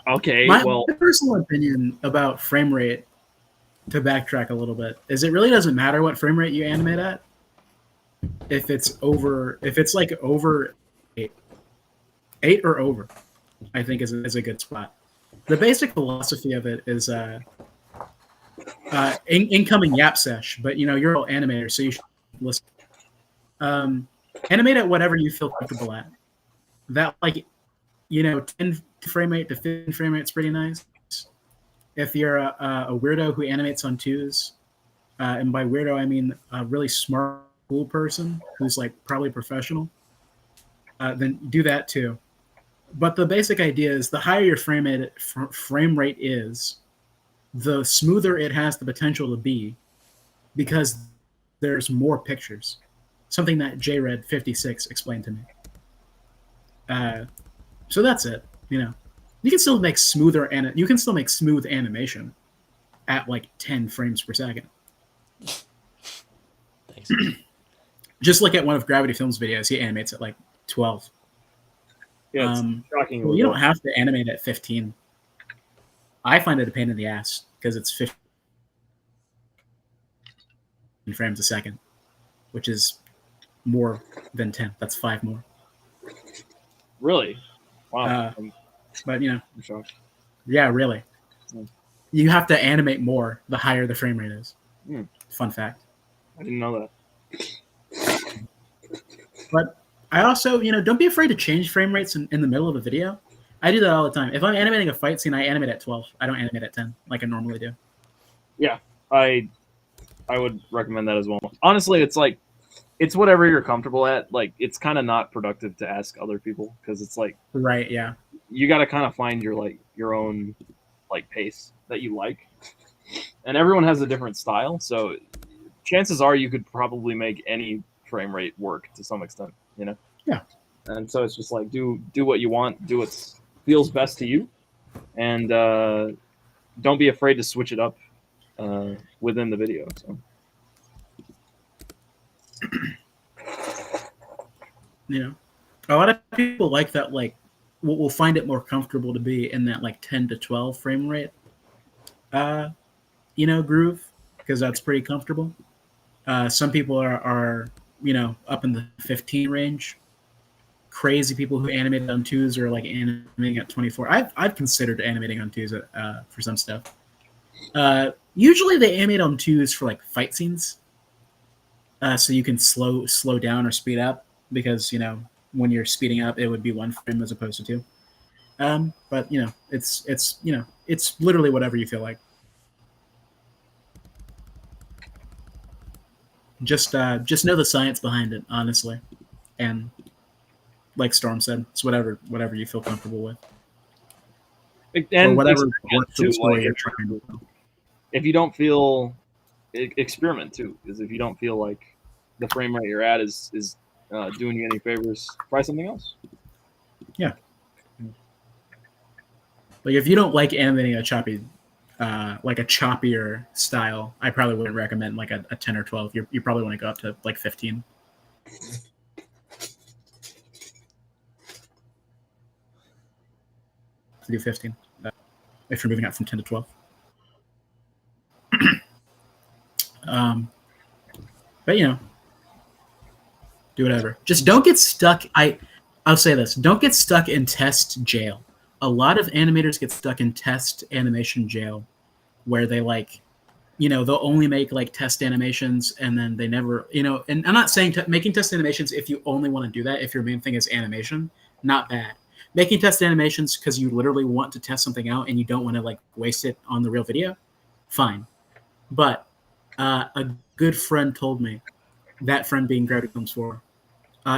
Okay, My well, personal opinion about frame rate, to backtrack a little bit, is it really doesn't matter what frame rate you animate at. If it's like over 8 or over, I think is a good spot. The basic philosophy of it is incoming yap sesh, but you're all animator, so you should listen. Animate at whatever you feel comfortable at. That 10 frame rate to 15 frame rate is pretty nice. If you're a weirdo who animates on 2s, and by weirdo I mean a really smart, cool person who's like probably professional, then do that too. But the basic idea is the higher your frame rate is, the smoother it has the potential to be, because there's more pictures. Something that JRed56 explained to me. So that's it. You can still make smooth animation at like 10 frames per second. Thanks. Just look at one of Gravity Films' videos. He animates at like 12. yeah, it's shocking. Well, you don't have to animate at 15. I find it a pain in the ass because it's 15 frames a second, which is more than 10. That's 5 more. Really? Wow. But I'm shocked. yeah, really. Mm. You have to animate more the higher the frame rate is. Mm. Fun fact. I didn't know that. But I also, don't be afraid to change frame rates in the middle of a video. I do that all the time. If I'm animating a fight scene, I animate at 12. I don't animate at 10 like I normally do. Yeah, I would recommend that as well. Honestly, it's whatever you're comfortable at. Like, it's kind of not productive to ask other people because it's like, Right, yeah. you got to kind of find your own like pace that you like, and everyone has a different style. So chances are you could probably make any frame rate work to some extent. Yeah. And so it's just like do what you want, do what feels best to you, and don't be afraid to switch it up within the video. So. A lot of people like that, like, will find it more comfortable to be in that like 10 to 12 frame rate groove, because that's pretty comfortable. Some people are up in the 15 range crazy people who animated on twos or like animating at 24. I've considered animating on twos for some stuff. Usually they animate on twos for like fight scenes, so you can slow down or speed up because when you're speeding up, it would be one frame as opposed to two. But it's literally whatever you feel like. Just know the science behind it, honestly, and like Storm said, it's whatever you feel comfortable with, And or whatever experiment works for too, the story like, you're trying to tell. if you don't feel, experiment too, because if you don't feel like the frame rate you're at is doing you any favors, try something else. Yeah. Like if you don't like animating a choppy, like a choppier style, I probably wouldn't recommend like a 10 or 12. You probably want to go up to like 15. Do 15 if you're moving up from 10 to 12. But do whatever. Just don't get stuck. I'll say this: don't get stuck in test jail. A lot of animators get stuck in test animation jail, where they they'll only make like test animations and then they never, and I'm not saying making test animations if you only want to do that, if your main thing is animation, not bad. Making test animations because you literally want to test something out and you don't want to like waste it on the real video, fine. But a good friend told me, that friend being Gravity Comes 4,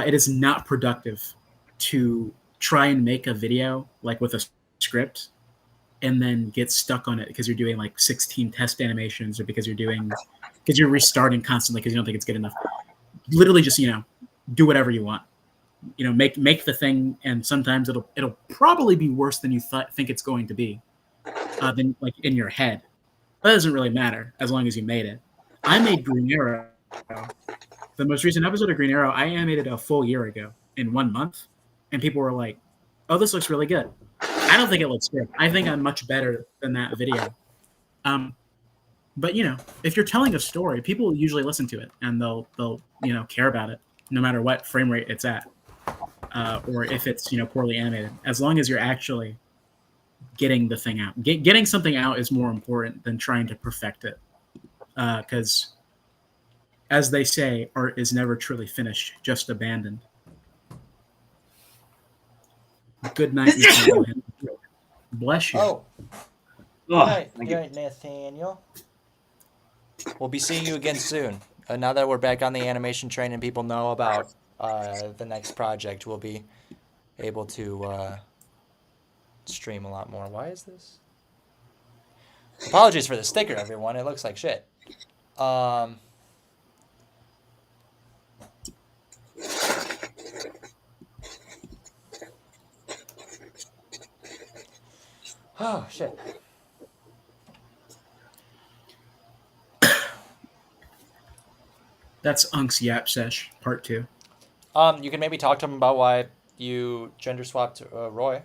it is not productive to try and make a video like with a script and then get stuck on it because you're doing like 16 test animations or because you're restarting constantly because you don't think it's good enough. Literally just, do whatever you want. Make the thing, and sometimes it'll probably be worse than you think it's going to be, than like in your head. That doesn't really matter as long as you made it. I made Green Arrow. The most recent episode of Green Arrow, I animated a full year ago in 1 month, and people were like, "Oh, this looks really good." I don't think it looks good. I think I'm much better than that video. But if you're telling a story, people usually listen to it and they'll care about it, no matter what frame rate it's at, or if it's poorly animated. As long as you're actually getting the thing out, getting something out is more important than trying to perfect it, because as they say, art is never truly finished, just abandoned. Good night, Nathaniel. Bless you. Oh, Ugh, good night, Nathaniel. We'll be seeing you again soon. Now that we're back on the animation train and people know about the next project, we'll be able to stream a lot more. Why is this? Apologies for the sticker, everyone. It looks like shit. Oh, shit. That's Unk's Yap Sesh, part 2. You can maybe talk to him about why you gender swapped Roy.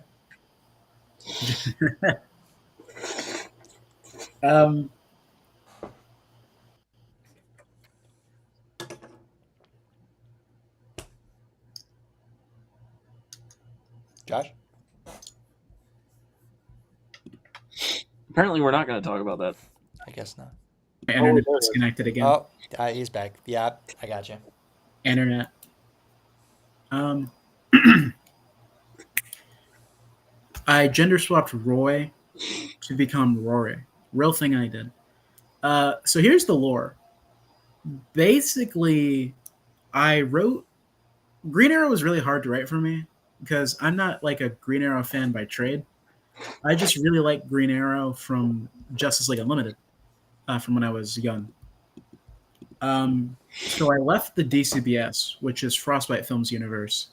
Josh? apparently we're not going to talk about that. I guess not. My internet disconnected again. Oh, he's back. Yeah, I got you. Internet. I gender swapped Roy to become Rory. Real thing I did. So here's the lore. Basically, I wrote Green Arrow was really hard to write for me because I'm not like a Green Arrow fan by trade. I just really like Green Arrow from Justice League Unlimited, from when I was young. So I left the DCBS, which is Frostbite Films universe,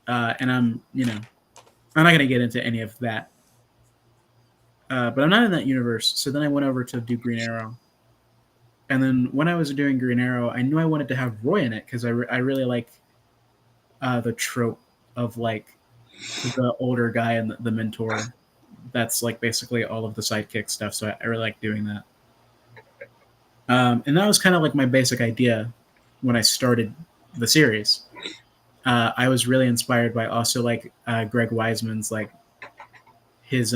and I'm not going to get into any of that. But I'm not in that universe. So then I went over to do Green Arrow. And then when I was doing Green Arrow, I knew I wanted to have Roy in it because I really like the trope of like the older guy and the mentor. That's like basically all of the sidekick stuff. So I really like doing that. And that was kind of like my basic idea when I started the series. I was really inspired by also like Greg Weisman's like his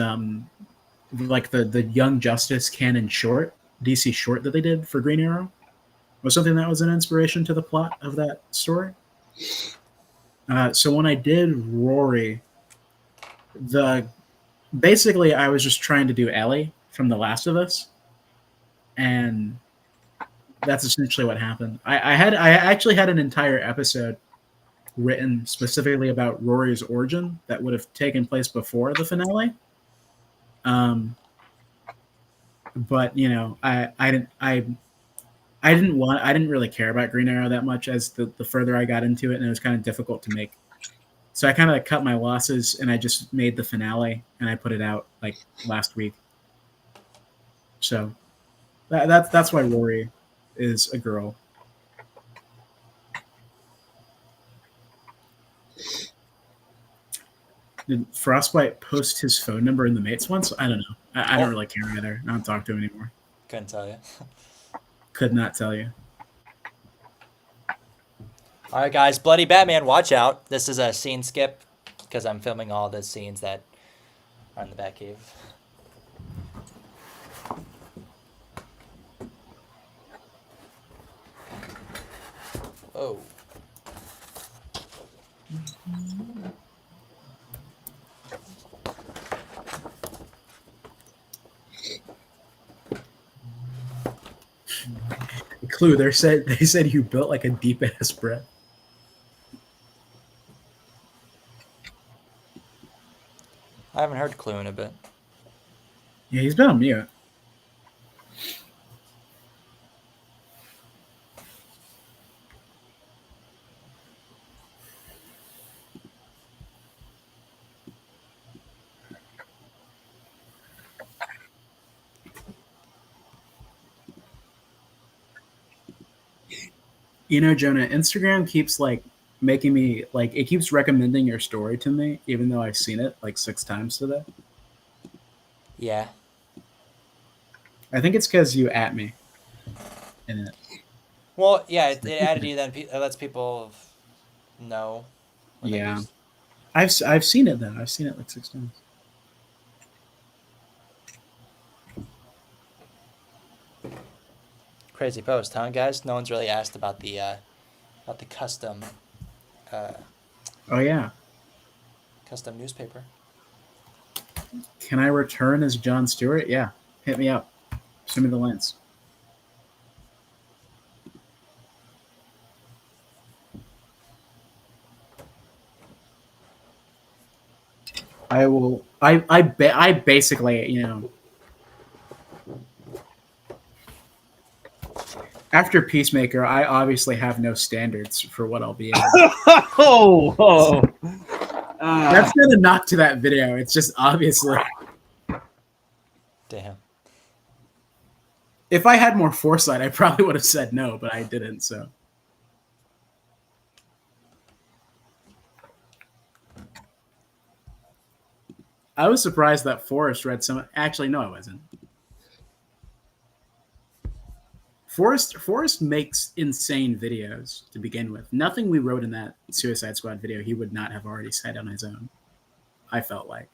like the Young Justice canon short, DC short that they did for Green Arrow was something that was an inspiration to the plot of that story. So when I did Rory, the basically I was just trying to do Ellie from The Last of Us, and that's essentially what happened. I actually had an entire episode written specifically about Rory's origin that would have taken place before the finale. But you know, I didn't really care about Green Arrow that much as the further I got into it, and it was kind of difficult to make. So I kind of cut my losses, and I just made the finale, and I put it out like last week. So that's why Rory is a girl. Did Frostbite post his phone number in the mates once? I don't know. I don't really care either. I don't talk to him anymore. Couldn't tell you. Could not tell you. All right, guys. Bloody Batman, watch out. This is a scene skip because I'm filming all the scenes that are in the Batcave. Oh. Clue. They said you built like a deep ass breath. I haven't heard Clue in a bit. Yeah, he's been on mute. You know, Jonah, Instagram keeps like making me like it keeps recommending your story to me, even though I've seen it like 6 times today. Yeah. I think it's because you at me in it. Well, yeah, it added you. Then it lets people know. When they Yeah, use- I've seen it though. I've seen it like 6 times. Crazy post, huh, guys? No one's really asked about the custom Oh yeah. custom newspaper. Can I return as John Stewart? Yeah, hit me up. Send me the links. I will. I basically, you know, after Peacemaker, I obviously have no standards for what I'll be in. Oh. That's not a knock to that video. It's just obviously. Damn. If I had more foresight, I probably would have said no, but I didn't. So. I was surprised that Forrest read some. Actually, no, I wasn't. Forrest makes insane videos to begin with. Nothing we wrote in that Suicide Squad video he would not have already said on his own. I felt like.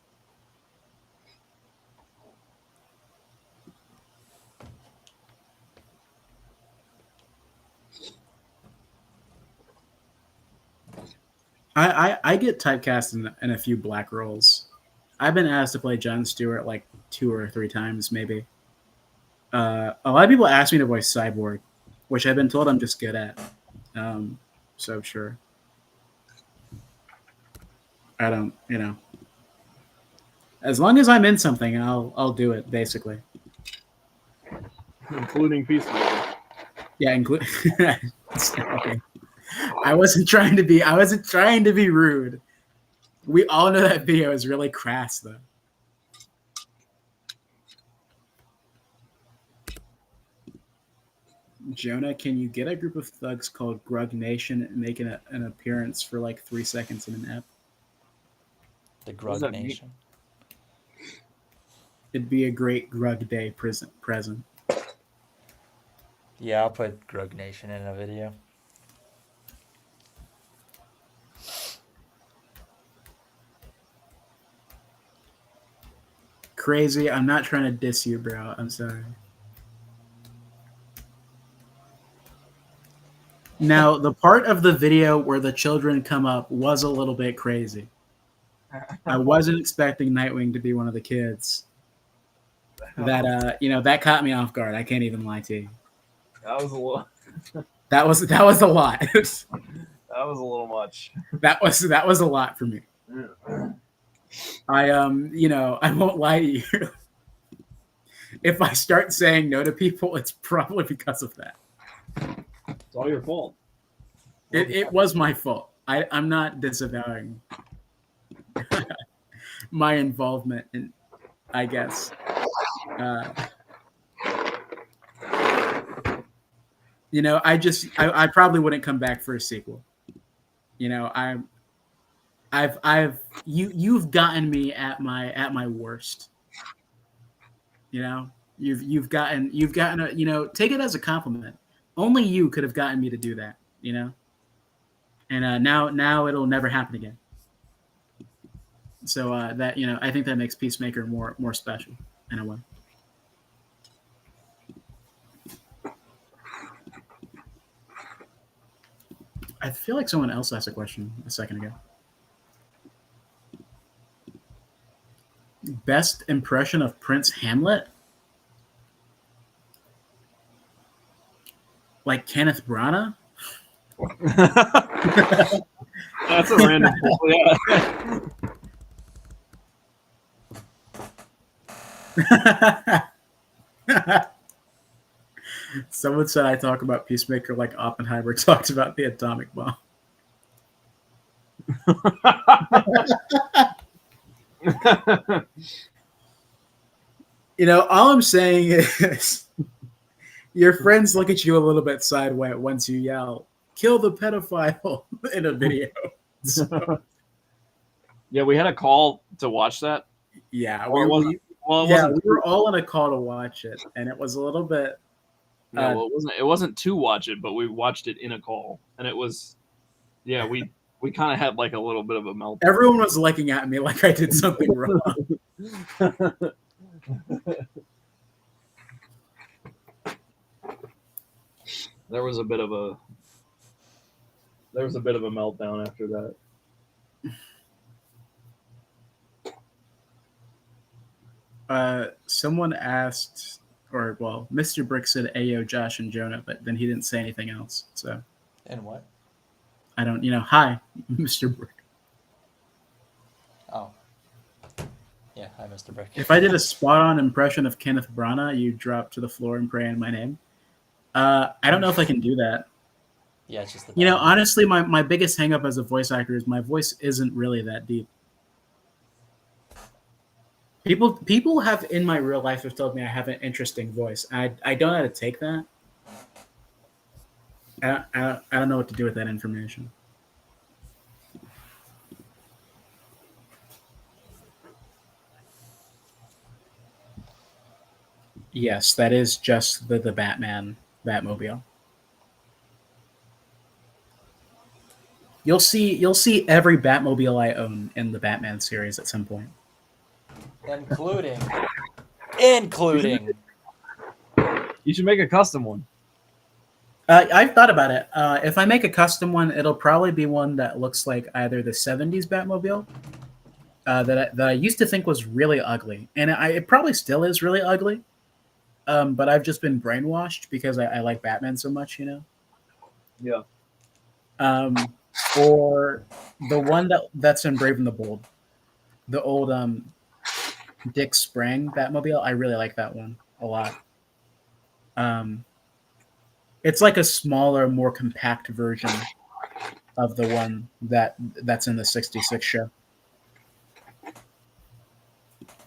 I get typecast in a few black roles. I've been asked to play Jon Stewart like 2 or 3 times, maybe. A lot of people ask me to voice Cyborg, which I've been told I'm just good at. So sure. I don't, you know. As long as I'm in something, I'll do it. Basically. Including Peacemaker. Yeah, include. Okay. I wasn't trying to be rude. We all know that video is really crass, though. Jonah, can you get a group of thugs called Grug Nation and make an appearance for like 3 seconds in an app? The does Grug that mean? Nation. It'd be a great Grug Day present. Yeah, I'll put Grug Nation in a video. Crazy. I'm not trying to diss you, bro. I'm sorry. Now, the part of the video where the children come up was a little bit crazy. I wasn't expecting Nightwing to be one of the kids. That that caught me off guard. I can't even lie to you. That was a little. That was a lot. That was a little much. that was a lot for me. I I won't lie to you. If I start saying no to people, it's probably because of that. It's all your fault. It was my fault. I'm not disavowing my involvement in, I guess. I probably wouldn't come back for a sequel. You've gotten me at my worst. You've gotten take it as a compliment. Only you could have gotten me to do that, and now it'll never happen again. So that I think that makes Peacemaker more special in a way. I feel like someone else asked a question a second ago. Best impression of Prince Hamlet? Like Kenneth Branagh? That's a random poll, yeah. Someone said I talk about Peacemaker like Oppenheimer talks about the atomic bomb. All I'm saying is your friends look at you a little bit sideways once you yell, "Kill the pedophile" in a video. So, yeah, we had a call to watch that. Yeah, we were all on a call to watch it, and it was a little bit. It wasn't to watch it, but we watched it in a call, and it was, yeah, we kind of had like a little bit of a meltdown. Everyone was looking at me like I did something wrong. There was a bit of a meltdown after that. Someone asked, Mr. Brick said, "Ayo, Josh and Jonah," but then he didn't say anything else. So. And what? I don't, hi, Mr. Brick. Oh. Yeah, hi, Mr. Brick. If I did a spot-on impression of Kenneth Branagh, you drop to the floor and pray in my name. I don't know if I can do that. Yeah, it's just the honestly, my biggest hang-up as a voice actor is my voice isn't really that deep. People have in my real life have told me I have an interesting voice. I don't know how to take that. I don't know what to do with that information. Yes, that is just the Batmobile. You'll see every Batmobile I own in the Batman series at some point. Including. You should make a custom one. I've thought about it. If I make a custom one, it'll probably be one that looks like either the 70s Batmobile that I used to think was really ugly. And it probably still is really ugly. But I've just been brainwashed because I like Batman so much, Yeah. Or the one that's in Brave and the Bold. The old Dick Sprang Batmobile. I really like that one a lot. It's like a smaller, more compact version of the one that's in the 66 show.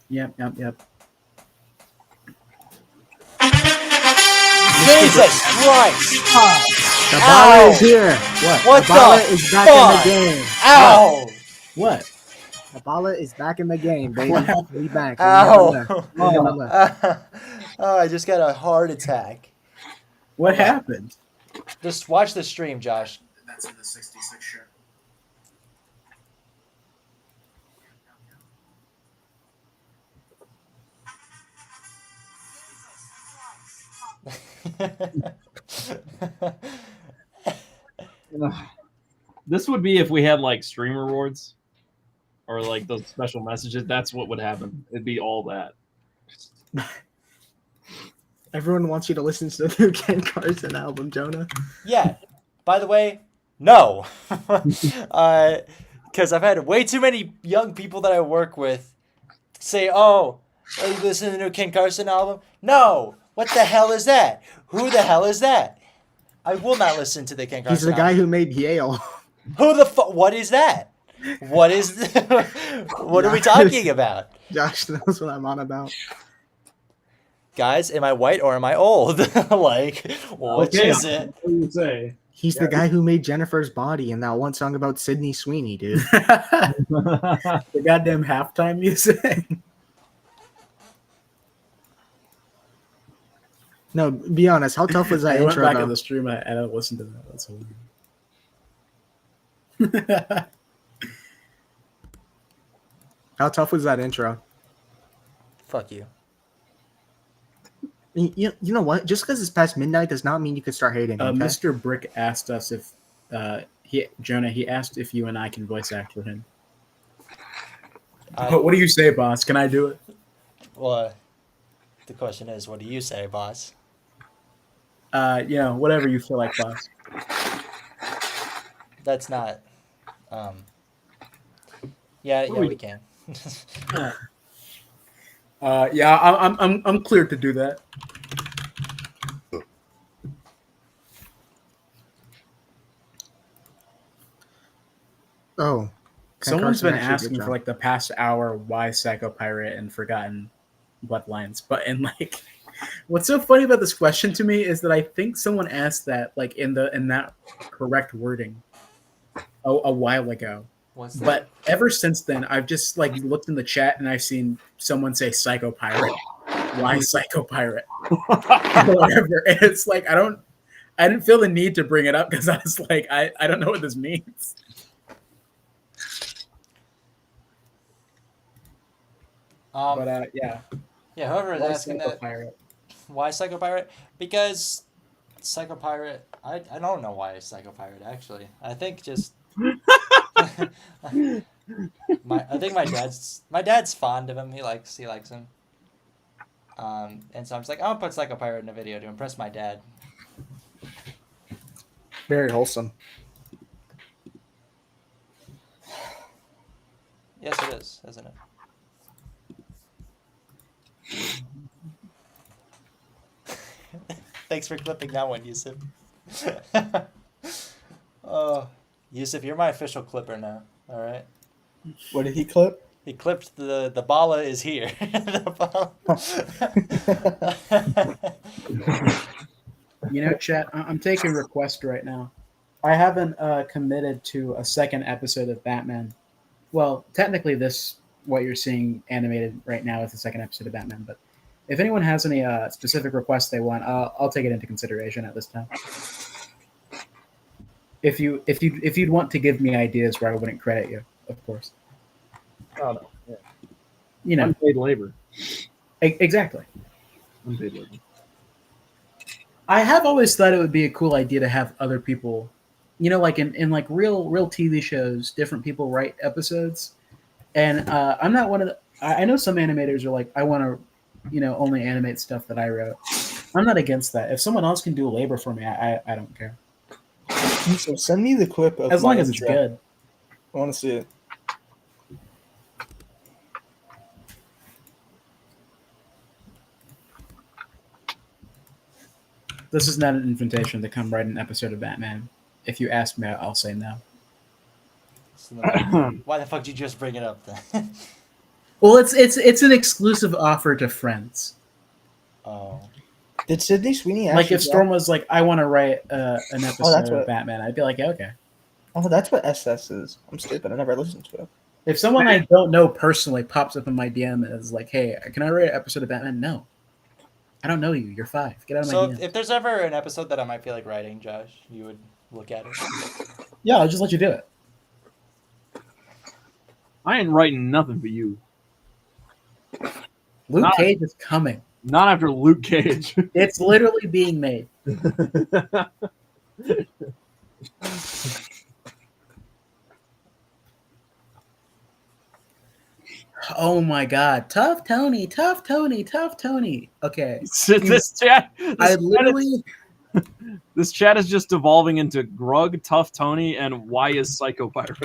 Yep. Jesus Christ! The ball is here. What the ball is back in the game. Ow! What? The ball is back in the game, baby. We back. Ow! Oh, I just got a heart attack. What happened? Just watch the stream, Josh. That's in the 66 show. This would be if we had like stream rewards or like those special messages. That's what would happen. It'd be all that. Everyone wants you to listen to the new Ken Carson album, Jonah. Yeah. By the way, no. Because I've had way too many young people that I work with say, "Oh, are you listening to the new Ken Carson album?" No. What the hell is that? Who the hell is that? I will not listen to the Ken Carson He's the guy album. who made Yale. Who the fuck? What is that? What is? What are we talking about? Josh knows what I'm on about. Guys, am I white or am I old? Like, which is it? What do you say? He's the guy who made Jennifer's Body and that one song about Sydney Sweeney, dude. The goddamn halftime music. No, be honest. How tough was that I went intro? back though? on the stream. I don't listen to that. That's hilarious. How tough was that intro? Fuck you. You know what? Just because it's past midnight does not mean you can start hating. Okay? Mr. Brick asked us if he asked if you and I can voice act for him. What do you say, boss? Can I do it? Well, the question is, what do you say, boss? Whatever you feel like, boss. That's not. Yeah, we can. I'm cleared to do that. Oh, Someone's Carson been actually asking did for like the past hour why Psycho Pirate and forgotten bloodlines, like, what's so funny about this question to me is that I think someone asked that like in that correct wording a while ago. What's that? But ever since then, I've just like looked in the chat and I've seen someone say Psycho Pirate. Why Psycho Pirate? Whatever. And it's like I didn't feel the need to bring it up because I was like, I don't know what this means. But yeah. Yeah, whoever is Why asking Psycho that, Pirate? why Psycho Pirate? Because Psycho Pirate, I don't know why Psycho Pirate actually. I think just I think my dad's fond of him. He likes him. And so I'm just like, I'll put Psycho Pirate in a video to impress my dad. Very wholesome. Yes, it is, isn't it? Thanks for clipping that one, Yusuf. Oh, Yusuf, you're my official clipper now. All right. What did he clip? He clipped the bala is here. Chat, I'm taking requests right now. I haven't committed to a second episode of Batman. Well, technically, what you're seeing animated right now is the second episode of Batman. But if anyone has any specific requests they want, I'll take it into consideration at this time. If you'd want to give me ideas where I wouldn't credit you, of course. Oh no. Yeah. Unpaid labor. Exactly. Unpaid labor. I have always thought it would be a cool idea to have other people, like in like real TV shows, different people write episodes. And I'm not one of the. I know some animators are like, I want to, only animate stuff that I wrote. I'm not against that. If someone else can do labor for me, I don't care. So send me the clip of As long as it's good. I want to see it. This is not an invitation to come write an episode of Batman. If you ask me, I'll say no. Why the fuck did you just bring it up then? Well, it's an exclusive offer to friends. Oh. Did Sydney Sweeney like if Storm was like, I want to write an episode of what... Batman, I'd be like, yeah, okay. Oh, that's what SS is. I'm stupid. I never listened to it. If someone I don't know personally pops up in my DM and is like, hey, can I write an episode of Batman? No. I don't know you. You're 5. Get out of my DM. So if there's ever an episode that I might feel like writing, Josh, you would look at it? Yeah, I'll just let you do it. I ain't writing nothing for you. Luke Cage is coming. Not after Luke Cage. It's literally being made. Oh my god. Tough Tony, tough Tony, tough Tony. Okay. this chat. I literally This chat is just devolving into Grug, Tough Tony, and why is Psycho Pirate?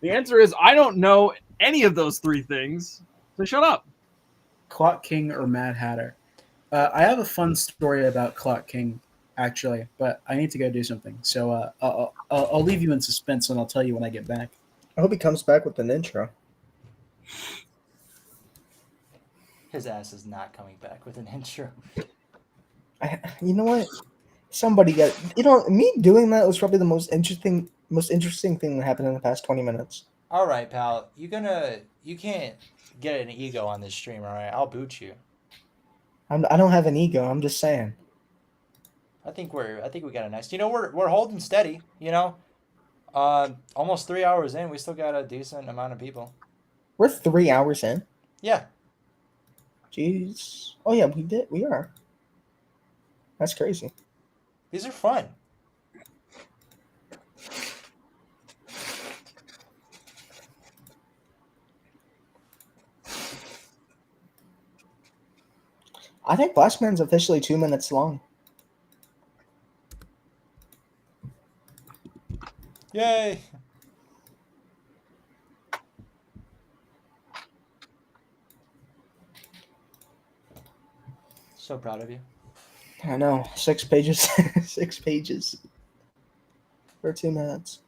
The answer is I don't know any of those three things. So shut up. Clock King or Mad Hatter. I have a fun story about Clock King, actually, but I need to go do something. So I'll leave you in suspense, and I'll tell you when I get back. I hope he comes back with an intro. His ass is not coming back with an intro. You know what? Somebody got. You know, me doing that was probably the most interesting thing that happened in the past 20 minutes. All right, pal. You can't get an ego on this stream. All right, I'll boot you. I don't have an ego. I'm just saying. I think we got a nice. You know, we're holding steady. You know, almost 3 hours in, we still got a decent amount of people. We're 3 hours in. Yeah. Jeez. Oh yeah, we did. We are. That's crazy. These are fun. I think Last Man's officially 2 minutes long. Yay. So proud of you. I know. 6 pages. 6 pages. For 2 minutes.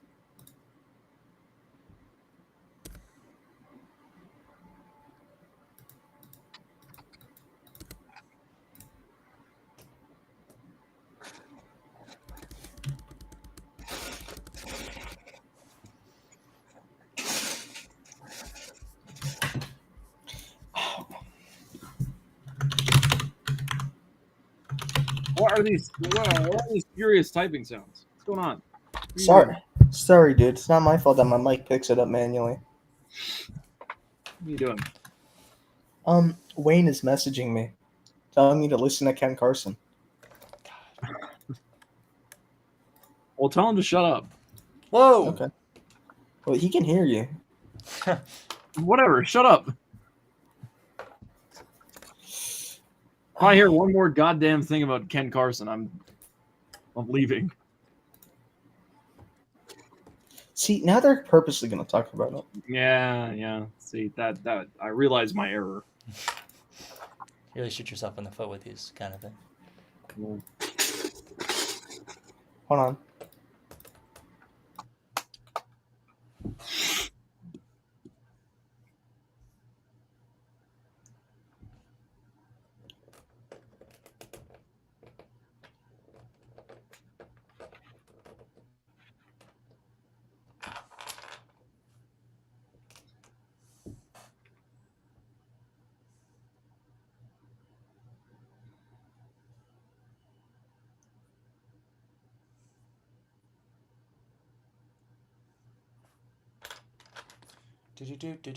What are these furious typing sounds? What's going on? Sorry, dude. It's not my fault that my mic picks it up manually. What are you doing? Wayne is messaging me, telling me to listen to Ken Carson. Well, tell him to shut up. Whoa. Okay. Well, he can hear you. Whatever, shut up. If I hear one more goddamn thing about Ken Carson, I'm leaving. See, now they're purposely going to talk about it. Yeah. See, that I realize my error. You really shoot yourself in the foot with these kind of thing. Cool. Hold on.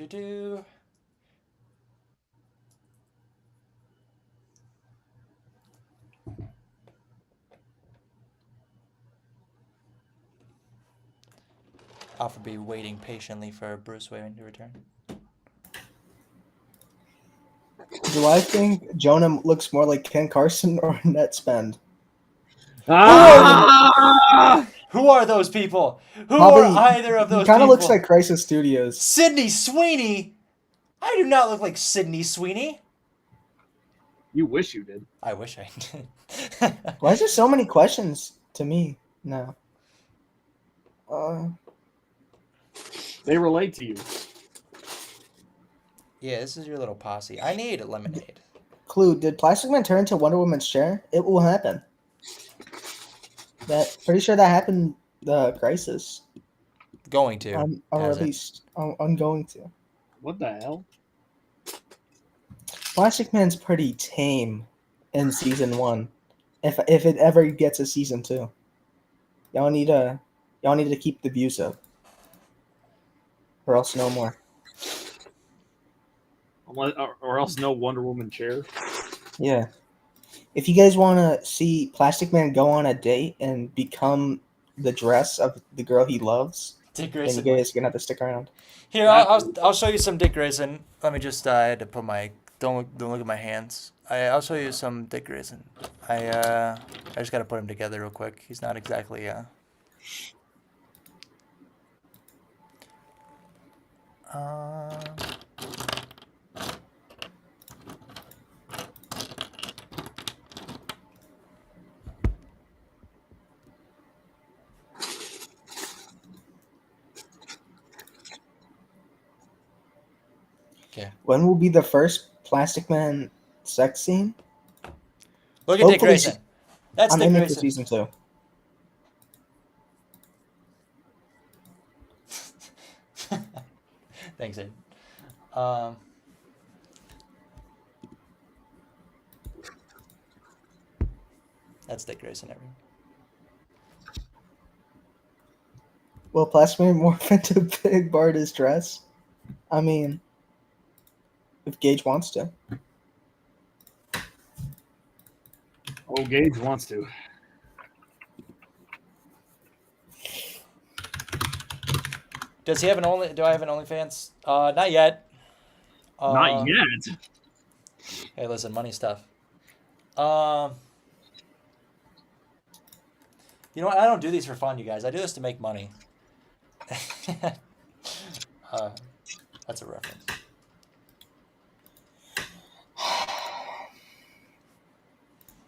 Do. Alpha be waiting patiently for Bruce Wayne to return. Do I think Jonah looks more like Ken Carson or Net Spend? Ah! Who are those people? Who Probably- are either of those He kind people? of looks like Crisis Studios. Sydney Sweeney? I do not look like Sydney Sweeney. You wish you did. I wish I did. Why is there so many questions to me now? They relate to you. Yeah, this is your little posse. I need a lemonade. Clue, did Plastic Man turn into Wonder Woman's chair? It will happen. Pretty sure that happened the Crisis. Going to. Or has at it. least I'm going to. What the hell? Plastic Man's pretty tame in season 1. If it ever gets a season 2. Y'all need to keep the views up. or else no more. Or else no Wonder Woman chair. Yeah. If you guys want to see Plastic Man go on a date and become the dress of the girl he loves, Dick then you Grayson. guys are gonna have to stick around. Here, I'll show you some Dick Grayson. Let me just. I had to put my. Don't look at my hands. I'll show you some Dick Grayson. I just gotta put him together real quick. He's not exactly. Okay. When will be the first Plastic Man sex scene? Look at Dick Hopefully Grayson. That's I'm Dick aiming for Grayson. season 2. Thanks, Ed. That's Dick Grayson. Everyone. Will Plastic Man morph into Big Barda's dress? I mean, if Gage wants to. Oh, Gage wants to. Does he have an only? Do I have an OnlyFans? Not yet. Not yet. Hey, listen, money stuff. You know what? I don't do these for fun, you guys. I do this to make money. That's a reference.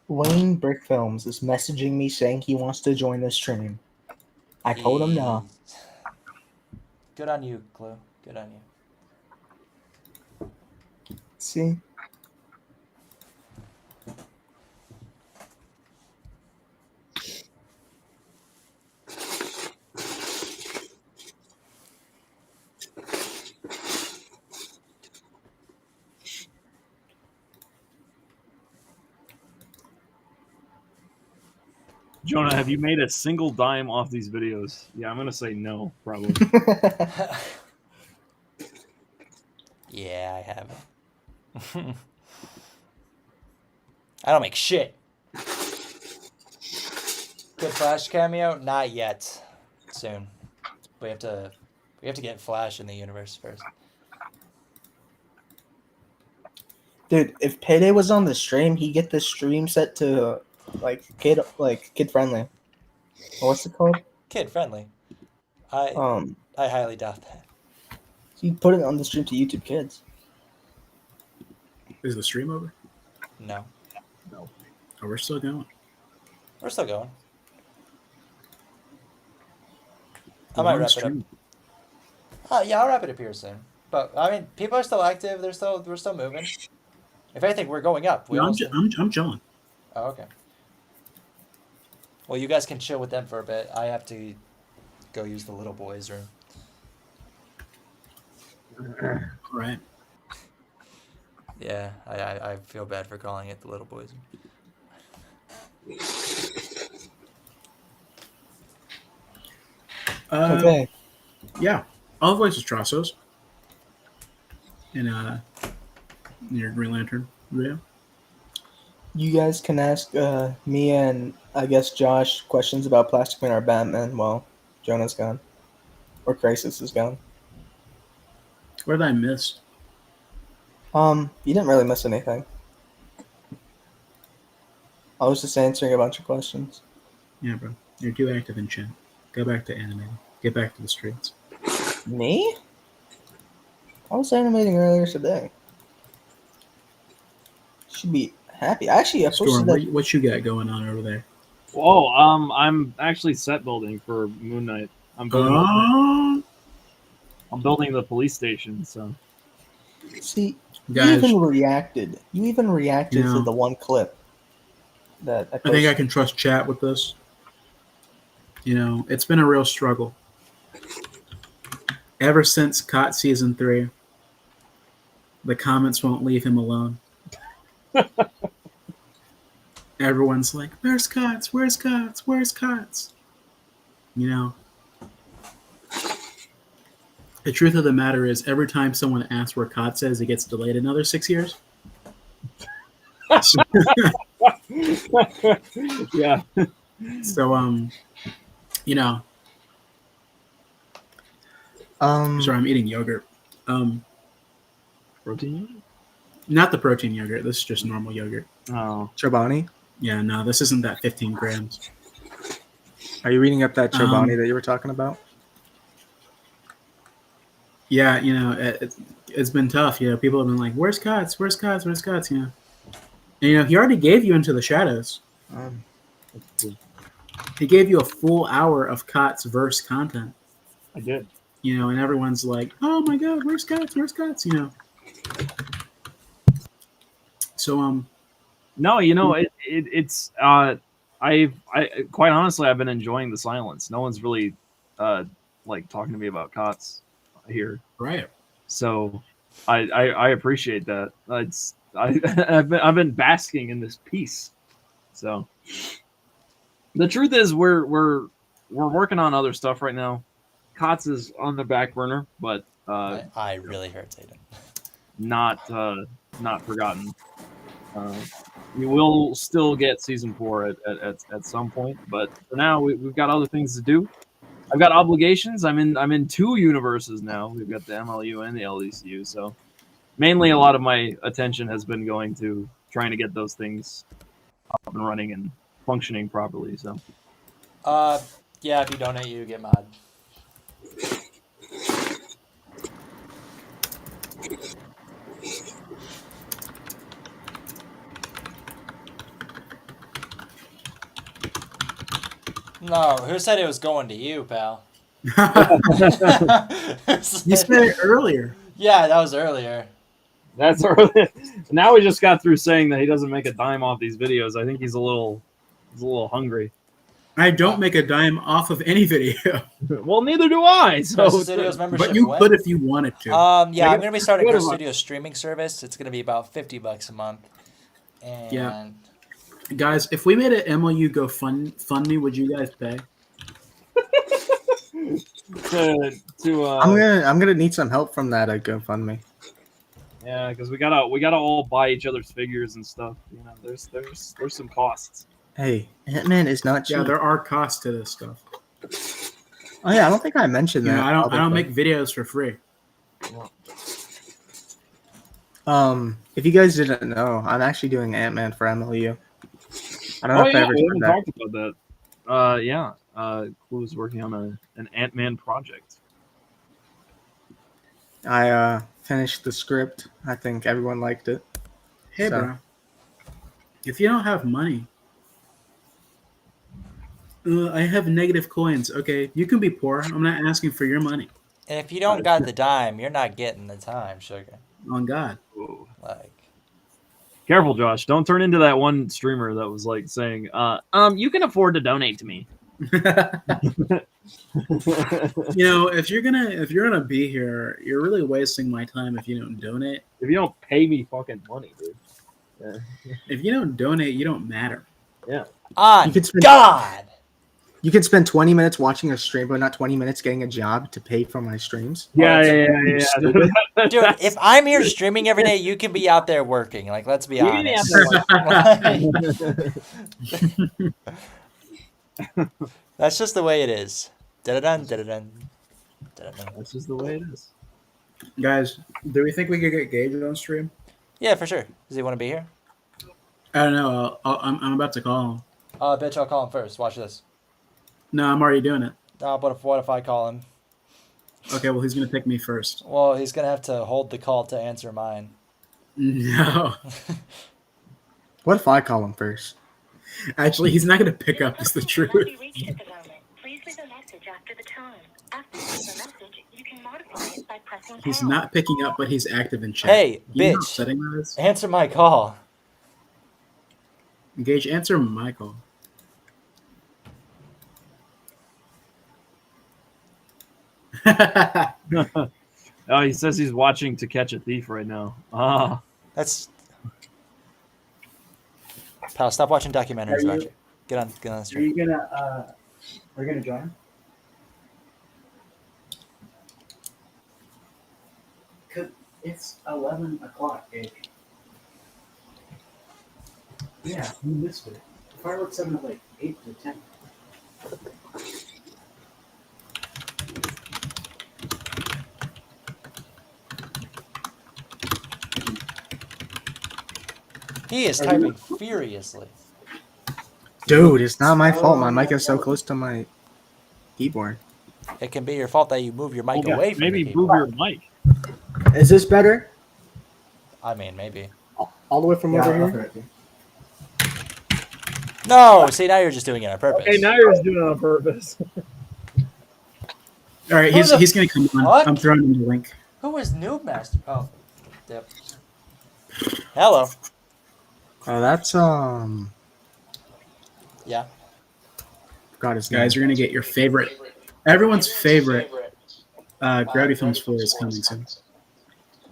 Wayne Brick Films is messaging me saying he wants to join the stream. I told him no. Good on you, Clue. Good on you. See? Jonah, have you made a single dime off these videos? Yeah, I'm gonna say no, probably. Yeah, I haven't. I don't make shit. Good Flash cameo? Not yet. Soon. We have to get Flash in the universe first. Dude, if Payday was on the stream, he'd get the stream set to kid friendly. What's it called? Kid friendly. I highly doubt that. He'd put it on the stream to YouTube Kids. Is the stream over? No. Oh, we're still going. We're still going. I We're might on wrap it up. stream. Yeah, I'll wrap it up here soon. But I mean, people are still active. We're still moving. If anything, we're going up. No, I'm John. Oh, okay. Well, you guys can chill with them for a bit. I have to go use the little boys' room. All right. Yeah, I feel bad for calling it the little boys' room. Okay. Yeah. All the voices Trossos. And your Green Lantern. Yeah. You guys can ask me and I guess Josh questions about Plastic Man or Batman while Jonah's gone. Or Crisis is gone. What did I miss? You didn't really miss anything. I was just answering a bunch of questions. Yeah, bro. You're too active in chat. Go back to animating. Get back to the streets. Me? I was animating earlier today. Should be happy. Actually, I posted Storm, that. what you got going on over there? Whoa, I'm actually set building for Moon Knight. I'm building the police station, so. See, Guys, you even reacted. You even reacted You know, to the one clip that I I think I posted. can trust chat with this. You know, it's been a real struggle. Ever since COT Season 3, the comments won't leave him alone. Everyone's like, where's COTS? Where's COTS? Where's COTS? You know? The truth of the matter is, every time someone asks where COD says, it gets delayed another 6 years. Yeah. So, you know, sorry, I'm eating yogurt. Protein? Not the protein yogurt. This is just normal yogurt. Oh. Chobani? Yeah, no, this isn't that 15 grams. Are you reading up that Chobani that you were talking about? Yeah, it's been tough. People have been like, "Where's Cots? Where's Cots? Where's Cots?" And he already gave you Into the Shadows. That's cool. He gave you a full hour of Cots verse content. I did. And everyone's like, "Oh my God, where's Cots? Where's Cots?" So No, it's I quite honestly I've been enjoying the silence. No one's really like talking to me about COTS here. right. So I appreciate that. I've been basking in this peace. So the truth is we're working on other stuff right now. COTS is on the back burner, but I really hurt Zayden. not forgotten. You will still get season 4 at some point, but for now we've got other things to do. I've got obligations. I'm in 2 universes now. We've got the MLU and the LDCU, so mainly a lot of my attention has been going to trying to get those things up and running and functioning properly. So Yeah, if you donate, you get mod. No, who said it was going to you, pal? You said it earlier. Yeah, that was earlier. that's early. Now we just got through saying that he doesn't make a dime off these videos. I think he's a little hungry. I don't make a dime off of any video. Well, neither do I. So Precious Studios membership. But you when? could if you wanted to. Yeah, I'm gonna be starting a What studio streaming service. It's gonna be about $50 a month. And Yeah. Guys, if we made an MLU fund me, would you guys pay? I'm gonna need some help from that GoFundMe. Yeah, because we gotta all buy each other's figures and stuff. There's some costs. Hey, Ant-Man is not cheap. Yeah, there are costs to this stuff. Oh yeah, I don't think I mentioned that. I don't make videos for free. If you guys didn't know, I'm actually doing Ant-Man for MLU. I don't know if I ever we said haven't that. talked about that. Yeah. Clue's working on an Ant-Man project. I finished the script. I think everyone liked it. Hey, So- bro. If you don't have money, I have negative coins. Okay, you can be poor. I'm not asking for your money. And if you don't got the dime, you're not getting the time, sugar. On God. Whoa. Like, Careful, Josh. Don't turn into that one streamer that was like saying, you can afford to donate to me. If you're gonna be here, you're really wasting my time if you don't donate. If you don't pay me fucking money, dude. Yeah. If you don't donate, you don't matter. Yeah. on You could spend- God! You could spend 20 minutes watching a stream, but not 20 minutes getting a job to pay for my streams. Yeah. Stupid. Dude, if I'm here streaming every day, you can be out there working. Like, let's be honest. That's just the way it is. Da-da-dun, da-da-dun, da-da-dun. That's just the way it is. Guys, do we think we could get Gage on stream? Yeah, for sure. Does he want to be here? I don't know. I'm about to call him. Bitch, I'll call him first. Watch this. No, I'm already doing it. But what if I call him? Okay, well, he's gonna pick me first. Well, he's gonna have to hold the call to answer mine. No, What if I call him first? actually, he's not gonna pick up. Is the truth. Please leave a message after the tone. After the message, you can modify it by pressing He's pound. not picking up, but he's active in chat. Hey, Do you know how bitch. upsetting that is? Answer my call. Gage, answer my call. Oh, he says he's watching To Catch a Thief right now. Ah. That's. Pal, stop watching documentaries Are about you- you. Get on the stream. Are you gonna join? It's 11 o'clock, Gage. Yeah, you missed it. Fireworks happen at like 8 to 10. He is typing furiously. Dude, it's not my fault. My mic is so close to my keyboard. It can be your fault that you move your mic away from Maybe the move keyboard. your mic. Is this better? I mean, maybe. All the way from over here? No, see, now you're just doing it on purpose. Okay, now you're just doing it on purpose. All right, Who the he's going to come on. fuck? I'm throwing him the link. Who is Noob Master? Oh, yep. Hello. Oh, that's Yeah. God, his name. Guys, you're going to get your favorite, everyone's favorite Gravity Films 4 is coming soon.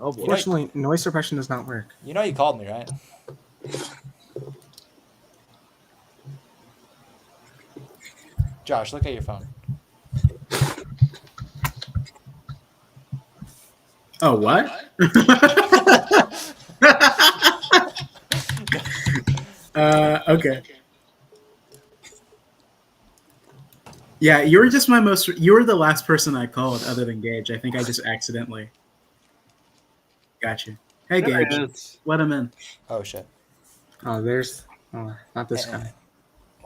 Oh boy. Fortunately, noise suppression does not work. You know you called me, right? Josh, look at your phone. Oh, what? Okay. Yeah, you were just you were the last person I called other than Gage. I think I just accidentally got you. Hey, There it Gage, is. let him in. Oh, shit. Oh, there's not this guy.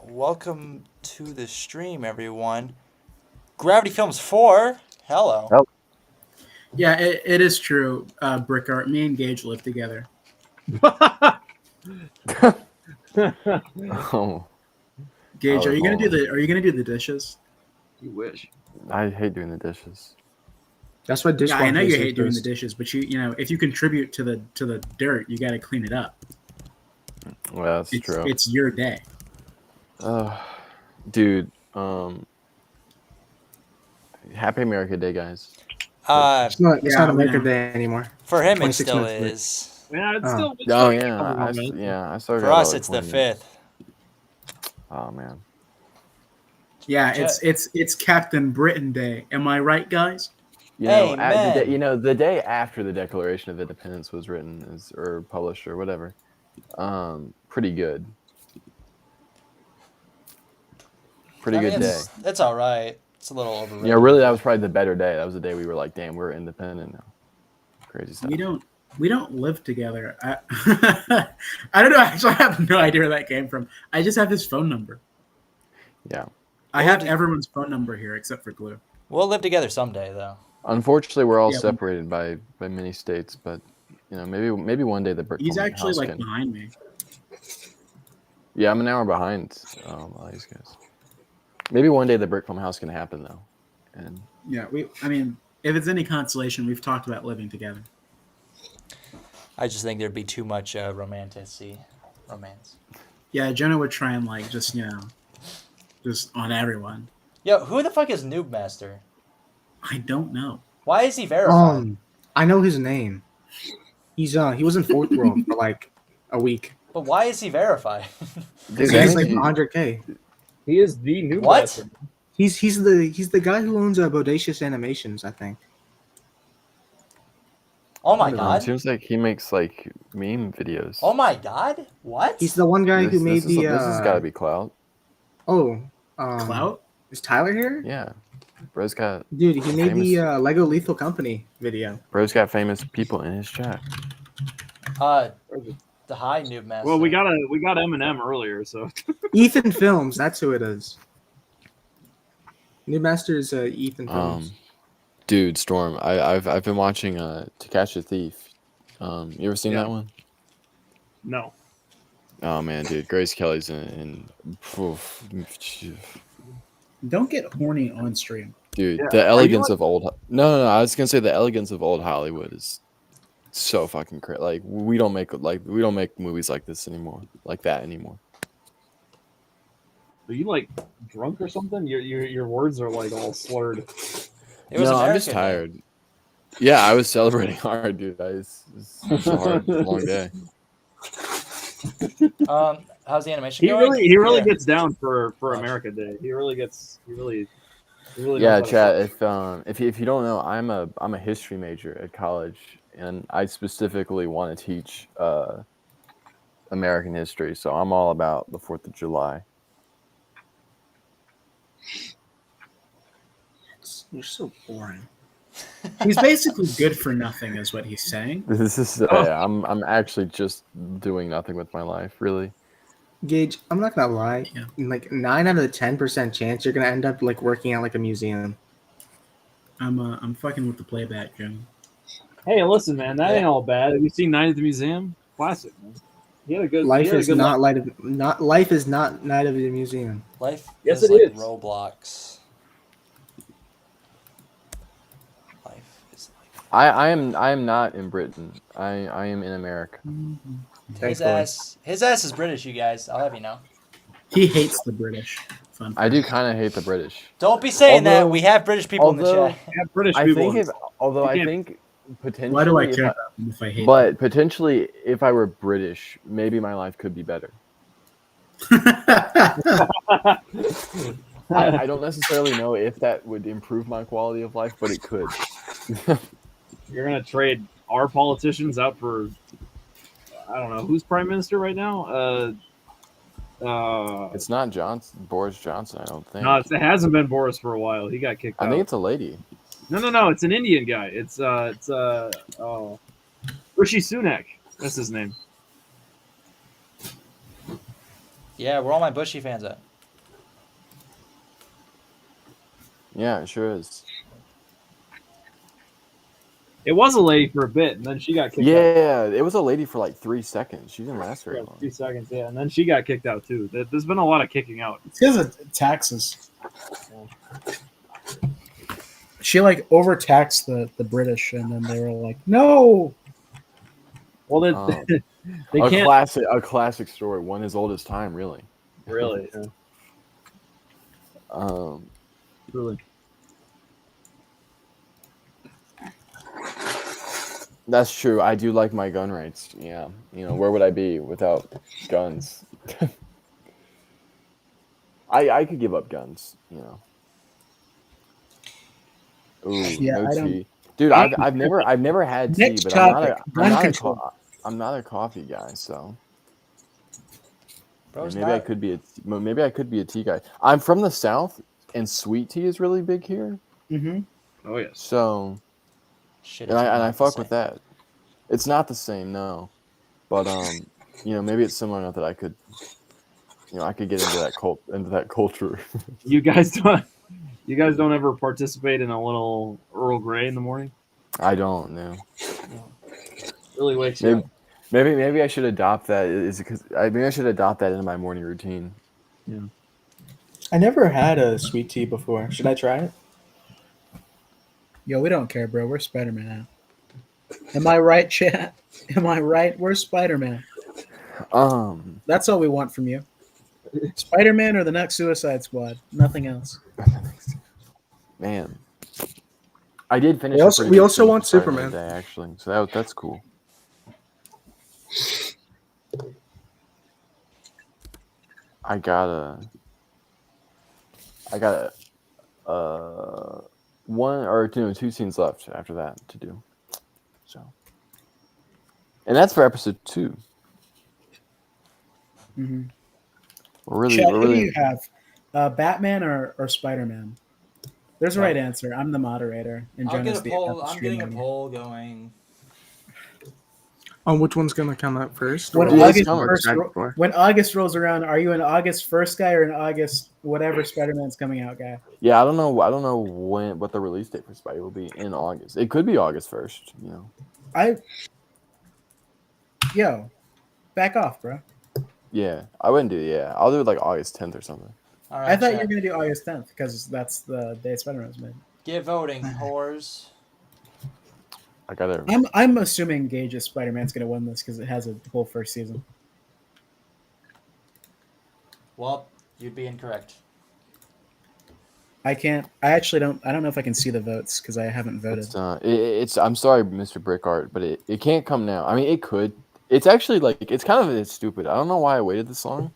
Welcome to the stream, everyone. Gravity Films 4. Hello. Oh. Yeah, it is true, Brick Art. Me and Gage live together. Oh, Gage, Oh, are you gonna do hold the the dishes? You wish. I hate doing the dishes. That's what Yeah, dishwasher I know you is hate doing the first. dishes, but you know if you contribute to the dirt, you got to clean it up. Well, that's true. It's your day. Dude, Happy America Day, guys. It's not Yeah, America yeah. Day anymore. For him, it 26 still minutes late. is. Yeah, it's Oh. still. It's Oh still yeah, I still For got us, like it's the 20 minutes. 5th. Oh man. Yeah, it's Captain Britain Day. Am I right, guys? You know, Amen. the day after the Declaration of Independence was written or published or whatever. Pretty good. Pretty good day. It's all right. It's a little overrated. Yeah, really, that was probably the better day. That was the day we were like, damn, we're independent now. Crazy stuff. We don't live together. I don't know. Actually, I have no idea where that came from. I just have his phone number. Yeah. I have everyone's phone number here except for Glue. We'll live together someday, though. Unfortunately, we're all Yeah, separated by many states, but you know, maybe one day the brick. He's farm actually house like can... behind me. Yeah, I'm an hour behind. All these guys. Maybe one day the brick farm house can happen though, and Yeah, I mean, if it's any consolation, we've talked about living together. I just think there'd be too much romance. Yeah, Jonah would try and like just just on everyone. Yo, who the fuck is Noob Master? I don't know. Why is he verified? I know his name. He was in Fourth World for like a week. But why is he verified? Dude, He's like 100K. He is the new. What? master. He's the guy who owns Bodacious Animations, I think. Oh my it god. seems like he makes like meme videos. Oh my god. What? He's the one guy who made this has got to be clout. Clout? Is Tyler here? Yeah, bro's got Dude, he made famous, the Lego Lethal Company video. bro's got famous people in his chat. The high Noob Master. Well, we got Eminem earlier, so Ethan Films, that's who it is. New Master is Ethan Films. Dude, Storm, I've been watching To Catch a Thief. You ever seen that one? no. Oh man, dude, Grace Kelly's in Don't get horny on stream. dude, Yeah. the Are you elegance of old. No, I was gonna say the elegance of old Hollywood is so fucking crazy. Like we don't make movies like this anymore, like that anymore. Are you like drunk or something? Your words are like all slurred. It was No, I'm just American Day. tired. Yeah, I was celebrating hard, dude. It's a hard, long day. How's the animation He going? really Yeah. gets down for America Day. He really He really Yeah, knows how to chat. If you don't know, I'm a history major at college, and I specifically want to teach American history. So I'm all about the 4th of July. You're so boring. He's basically good for nothing, is what he's saying. This is I'm actually just doing nothing with my life, really. Gage, I'm not gonna lie. Yeah. Like 9 out of 10% chance you're gonna end up like working at like a museum. I'm fucking with the playback, Jim. Hey, listen, man, that Yeah. ain't all bad. Have you seen Night at the Museum? Classic, man. He had a good. Life he had a is good not life. life is not Night of the Museum. Life Yes, is it like is. Roblox. Life is like I am not in Britain. I am in America. his ass. His ass is British, you guys. I'll have you know. He hates the British. Fun I do fact. kind of hate the British. Don't be saying that. Although- We have British people in the although- chat. We have British I people. think in if this. although You I can't- think potentially Why do I if care about them if I hate but potentially if I were British, maybe my life could be better. them? I don't necessarily know if that would improve my quality of life, but it could. You're gonna trade our politicians out for I don't know who's prime minister right now. It's not Boris Johnson, I don't think. No, it hasn't been Boris for a while. He got kicked out. I think it's a lady. No. It's an Indian guy. It's Rishi Sunak. That's his name. Yeah, where all my Bushy fans at? Yeah, it sure is. It was a lady for a bit, and then she got kicked out. Yeah, it was a lady for like 3 seconds. She didn't last very Yeah, long. 3 seconds, yeah, and then she got kicked out too. There's been a lot of kicking out. It's because of taxes. She like overtaxed the British, and then they were like, "No." Well, they, Um, they a can't classic story, one as old as time, really. really. Really. That's true. I do like my gun rights. Yeah, where would I be without guns? I could give up guns. Ooh, Yeah, no I don't- tea, dude. I've never had tea, Next but topic, gun control. I'm not a coffee guy, so Bro's maybe I could be a tea guy. I'm from the South, and sweet tea is really big here. Mm-hmm. Oh yes. So, Shit, and it's I not the fuck same. with that. It's not the same, no, but maybe it's similar enough that I could get into that culture. You guys don't ever participate in a little Earl Grey in the morning? I don't know. Really wakes you up. Maybe I should adopt that. Maybe I should adopt that into my morning routine. I never had a sweet tea before. Should I try it? Yo, we don't care, bro. We're Spider-Man now. Am I right, chat? Am I right? We're Spider-Man. That's all we want from you. Spider-Man or the next Suicide Squad. Nothing else. Man, I did finish. We also want Superman today, actually. So that's cool. I got one or two scenes left after that to do. So, and that's for episode 2. Mm-hmm. We're Chat, who do really. you have? Batman or Spider-Man? There's a right answer. I'm the moderator. And I'll Jonah's get a the poll. I'm stream getting a owner. poll going. On which one's gonna come out first? When Or Yeah, August, it's coming. first, before? when August rolls around, are you an August 1st guy or an August whatever Spider-Man's coming out guy? Yeah, I don't know what the release date for Spidey will be in August. It could be August 1st. Yo, back off, bro. Yeah, I wouldn't do. Yeah, I'll do it like August 10th or something. All I right, thought you chat. were gonna do August 10th because that's the day Spider-Man's made. Get voting, whores. I gotta. I'm assuming Gage's Spider-Man's gonna win this because it has a whole first season. Well, you'd be incorrect. I don't know if I can see the votes because I haven't voted. It's I'm sorry, Mr. Brickart, but it can't come now. I mean, it could. It's actually it's kind of stupid. I don't know why I waited this long.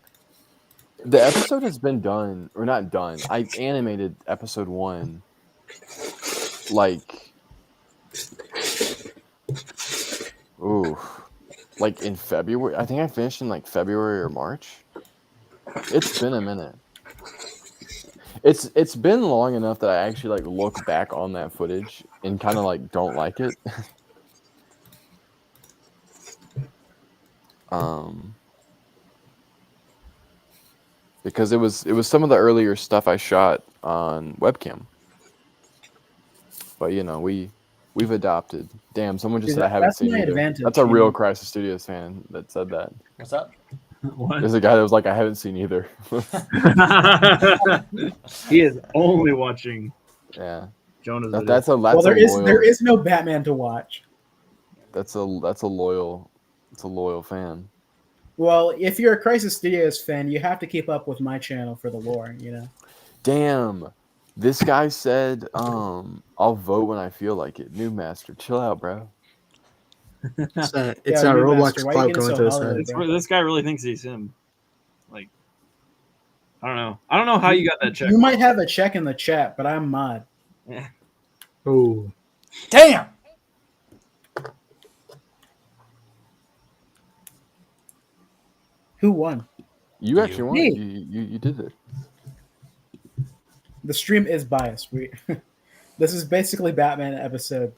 The episode has been done, or not done. I animated episode 1, like, ooh, like in February. I think I finished in like February or March. It's been a minute. It's been long enough that I actually like look back on that footage and kind of like don't like it. um, because it was some of the earlier stuff I shot on webcam. But you know, we've adopted. Damn, someone just See, said I haven't that's seen my either. advantage. That's a you real know? Crisis Studios fan that said that. What's up? What? There's a guy that was like, I haven't seen either. He is only watching Yeah, Jonah's that's a Well, that's a there loyal is no Batman to watch. that's a loyal fan. Well, if you're a Crisis Studios fan, you have to keep up with my channel for the lore. You know. Damn, this guy said, I'll vote when I feel like it. New Master, chill out, bro. It's that Yeah, new Roblox master. Why are you clout getting going so to his Hollywood, head. bro? This guy really thinks he's him. Like, I don't know. I don't know how you got that check. You might have a check in the chat, but I'm mod. Yeah. Oh, Damn. Who won? You actually won. Me. You did it. The stream is biased. This is basically Batman episode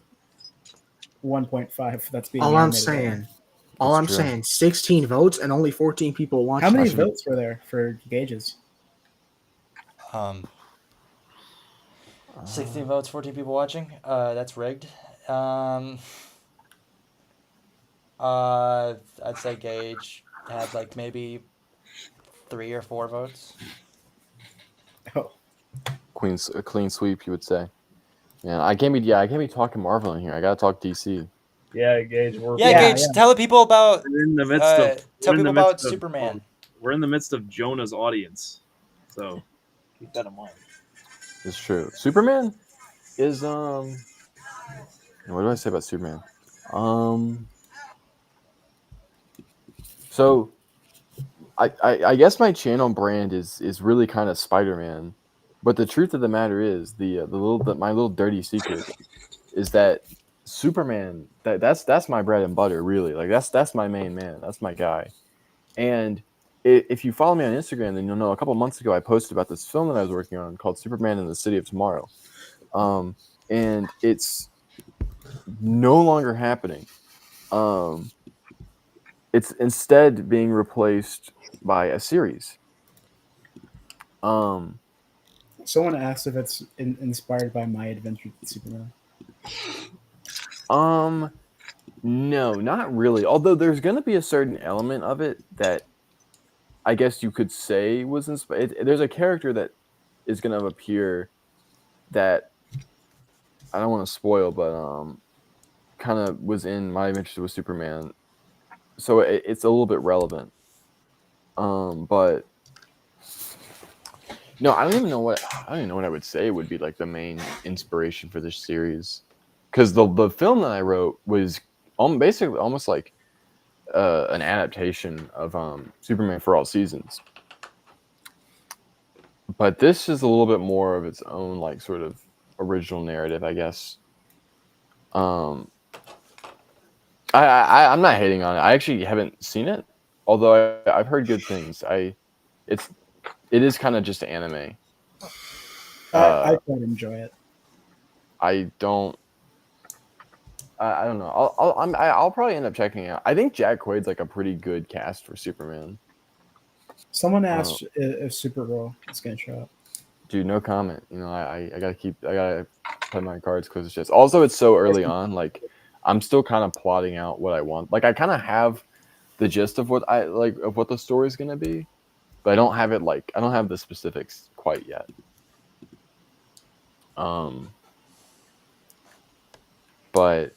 1.5. That's being all I'm animated right now. saying, all That's I'm true. saying, 16 votes and only 14 people watched. How many it. votes were there for Gauges? 16 votes, 14 people watching. That's rigged. I'd say Gage had like maybe 3 or 4 votes. Oh, A clean sweep, you would say. Man, I can't be talking Marvel in here. I gotta talk DC. Yeah, Gage. We're Yeah, Yeah, Gage, yeah. tell people about we're in the midst tell we're in the people about midst of- Superman. we're in the midst of Jonah's audience, so keep that in mind. It's true. Superman is what do I say about Superman? So I guess my channel brand is really kind of Spider-Man, but the truth of the matter is my little dirty secret is that Superman that's my bread and butter, really. Like that's my main man. That's my guy. And if you follow me on Instagram, then you'll know a couple months ago I posted about this film that I was working on called Superman in the City of Tomorrow. And it's no longer happening. It's instead being replaced by a series. someone asked if it's inspired by My Adventure with Superman. No, not really. Although there's going to be a certain element of it that I guess you could say was inspired. There's a character that is going to appear that I don't want to spoil, but kind of was in My Adventures with Superman, so it's a little bit relevant. But no, I don't even know what I would say would be like the main inspiration for this series, because the film that I wrote was basically almost like an adaptation of Superman for All Seasons. But this is a little bit more of its own like sort of original narrative, I guess. I'm not hating on it. I actually haven't seen it, although I've heard good things. It is kind of just anime. I quite enjoy it. I don't know. I'll probably end up checking it out. I think Jack Quaid's like a pretty good cast for Superman. Someone asked if Supergirl is going to show up. Dude, no comment. You know, I gotta play my cards close to chest. Also, it's so early on. Like, I'm still kind of plotting out what I want. Like, I kind of have the gist of what the story's gonna be, but I don't have the specifics quite yet. But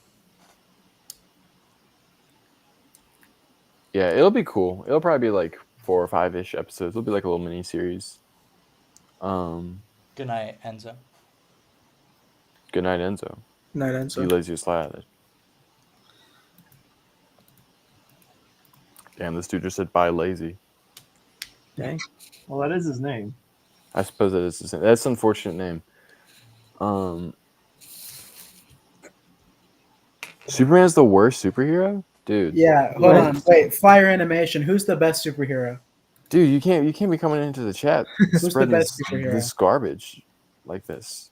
yeah, it'll be cool. It'll probably be like 4 or 5-ish episodes. It'll be like a little mini series. Good night, Enzo. Good night, Enzo. Night, You Enzo. lazy slide. Damn, this dude just said bye lazy. Dang. Well, that is his name. I suppose that is that's an unfortunate name. Superman's the worst superhero, dude. Yeah, hold on. Wait, Fire Animation. Who's the best superhero? Dude, you can't be coming into the chat Who's the spreading best superhero? this garbage like this.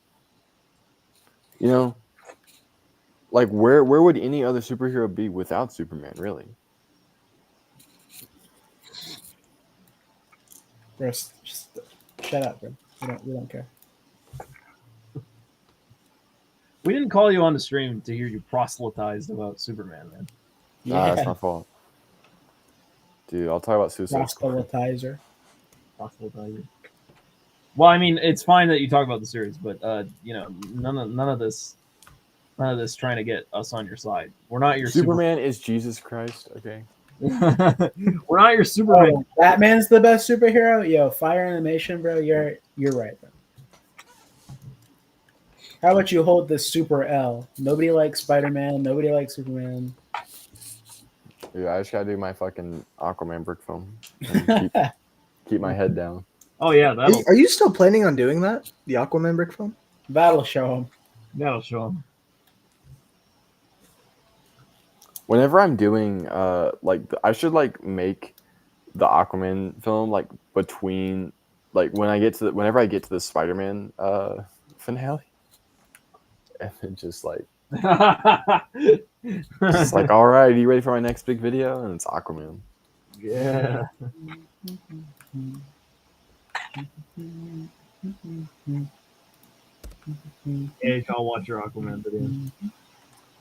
You know, like where would any other superhero be without Superman? Really? Bro, just shut up, bro. We don't care. We didn't call you on the stream to hear you proselytized about Superman, man. Nah, that's my fault. Dude, I'll talk about Suicide Squad. Proselytizer. Proselytizer. Well, I mean, it's fine that you talk about the series, but you know, none of this trying to get us on your side. We're not your Superman is Jesus Christ. Okay. We're not your Superman. Oh, Batman's the best superhero. Yo, Fire Animation, bro. You're right, bro. How about you hold the super L? Nobody likes Spider-Man. Nobody likes Superman. Dude, I just gotta do my fucking Aquaman brick film. And keep my head down. Oh yeah, Are you still planning on doing that? The Aquaman brick film? That'll show him. That'll show him. Whenever I'm doing like I should like make the Aquaman film like between like whenever I get to the Spider-Man finale. And then just like all right, are you ready for my next big video? And it's Aquaman. Yeah. Hey, I'll watch your Aquaman video.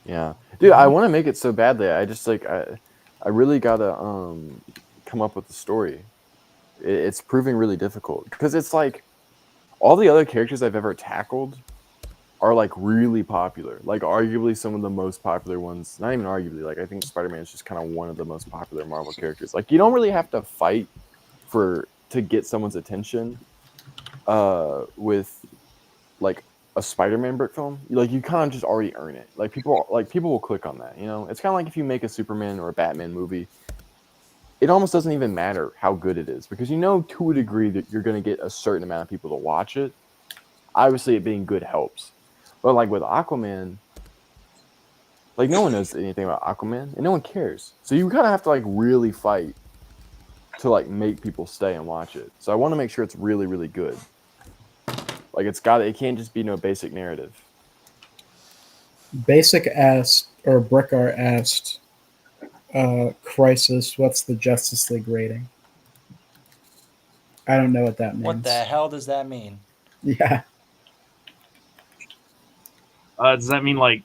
Yeah, dude, I want to make it so badly. I just like I really gotta come up with a story. It's proving really difficult because it's like all the other characters I've ever tackled are like really popular, like arguably some of the most popular ones. Not even arguably, like I think Spider-Man is just kind of one of the most popular Marvel characters. Like you don't really have to fight to get someone's attention with like a Spider-Man brick film. Like you kind of just already earn it. Like people will click on that. You know, it's kind of like if you make a Superman or a Batman movie. It almost doesn't even matter how good it is because you know to a degree that you're going to get a certain amount of people to watch it. Obviously, it being good helps. But like with Aquaman, like no one knows anything about Aquaman and no one cares. So you kind of have to like really fight to like make people stay and watch it. So I want to make sure it's really, really good. Like it can't just be no basic narrative. Basic asked, or Brickar asked, Crisis, what's the Justice League rating? I don't know what that means. What the hell does that mean? Yeah. Does that mean like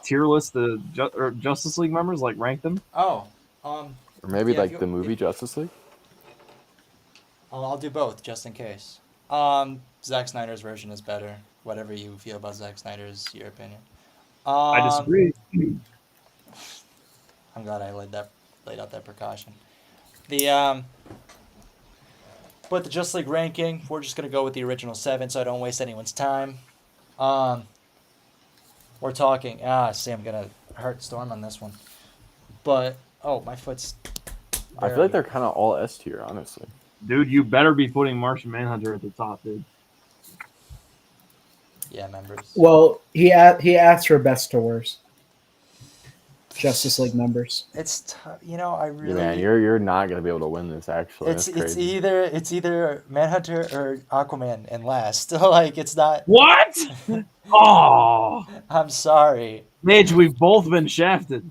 tier list the Justice League members, like rank them? Oh, or maybe yeah, like the movie Justice League. I'll do both just in case. Zack Snyder's version is better. Whatever you feel about Zack Snyder is your opinion. I disagree. I'm glad I laid out that precaution. But the Justice League ranking, we're just gonna go with the original 7, so I don't waste anyone's time. We're talking. See, I'm gonna hurt Storm on this one. But my foot's. I feel like they're kind of all S tier, honestly. Dude, you better be putting Martian Manhunter at the top, dude. Yeah, members. Well, he asked for best to worst. Justice League members. It's I really. Yeah, man, you're not gonna be able to win this. Actually, It's either Manhunter or Aquaman and last. Like it's not. What? Oh, I'm sorry. Midge, we've both been shafted.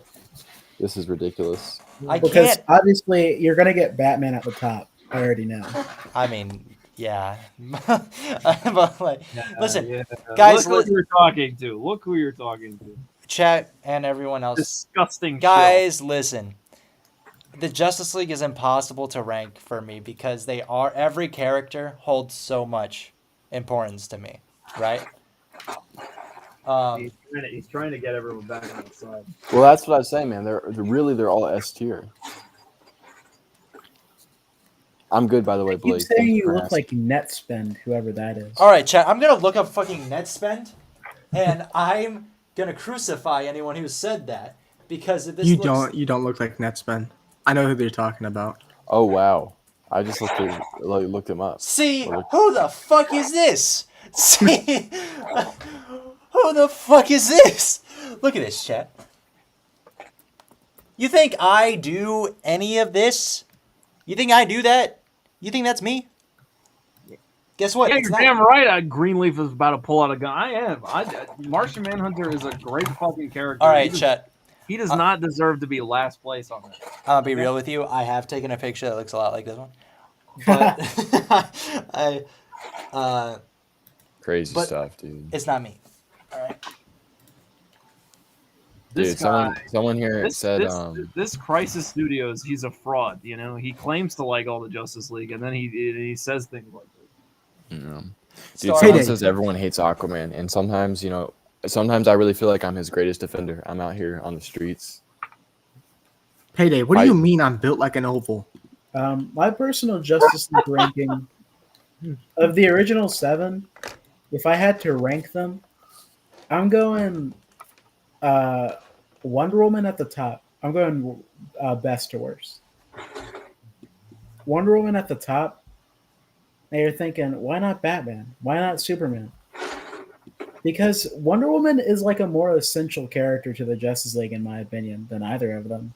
This is ridiculous. Because obviously you're gonna get Batman at the top. I already know. I mean, yeah. But like, listen, Guys, guys. Look who you're talking to. Look who you're talking to. Chat and everyone else. Disgusting. Guys, listen. The Justice League is impossible to rank for me because every character holds so much importance to me, right? He's trying to get everyone back on the side. Well, that's what I was saying, man. They're all S tier. I'm good, by the way, I keep Blake. saying you look like Netspend, whoever that is. All right, chat. I'm gonna look up fucking Netspend, and I'm gonna crucify anyone who said that because if this You don't look like Netspend. I know who they're talking about. Oh wow. I just looked him up. See, Or looked- who the fuck is this? See, who the fuck is this? Look at this, chat. You think I do any of this? You think I do that? You think that's me? Guess what? Yeah, It's you're not. damn right. Greenleaf is about to pull out a gun. I am. Martian Manhunter is a great fucking character. All right, chat. He does not deserve to be last place on that. I'll be real with you. I have taken a picture that looks a lot like this one, but Crazy but stuff, dude. it's not me. All right. This Dude, someone here this, said this Crisis Studios, he's a fraud. You know, he claims to like all the Justice League, and then he says things like this. you know. Dude, Sorry. someone Payday. says everyone hates Aquaman, and sometimes, sometimes I really feel like I'm his greatest defender. I'm out here on the streets. Payday, what do you mean I'm built like an oval? My personal Justice League ranking of the original 7, if I had to rank them, I'm going Wonder Woman at the top. I'm going best to worst. Wonder Woman at the top. Now you're thinking, why not Batman? Why not Superman? Because Wonder Woman is like a more essential character to the Justice League, in my opinion, than either of them.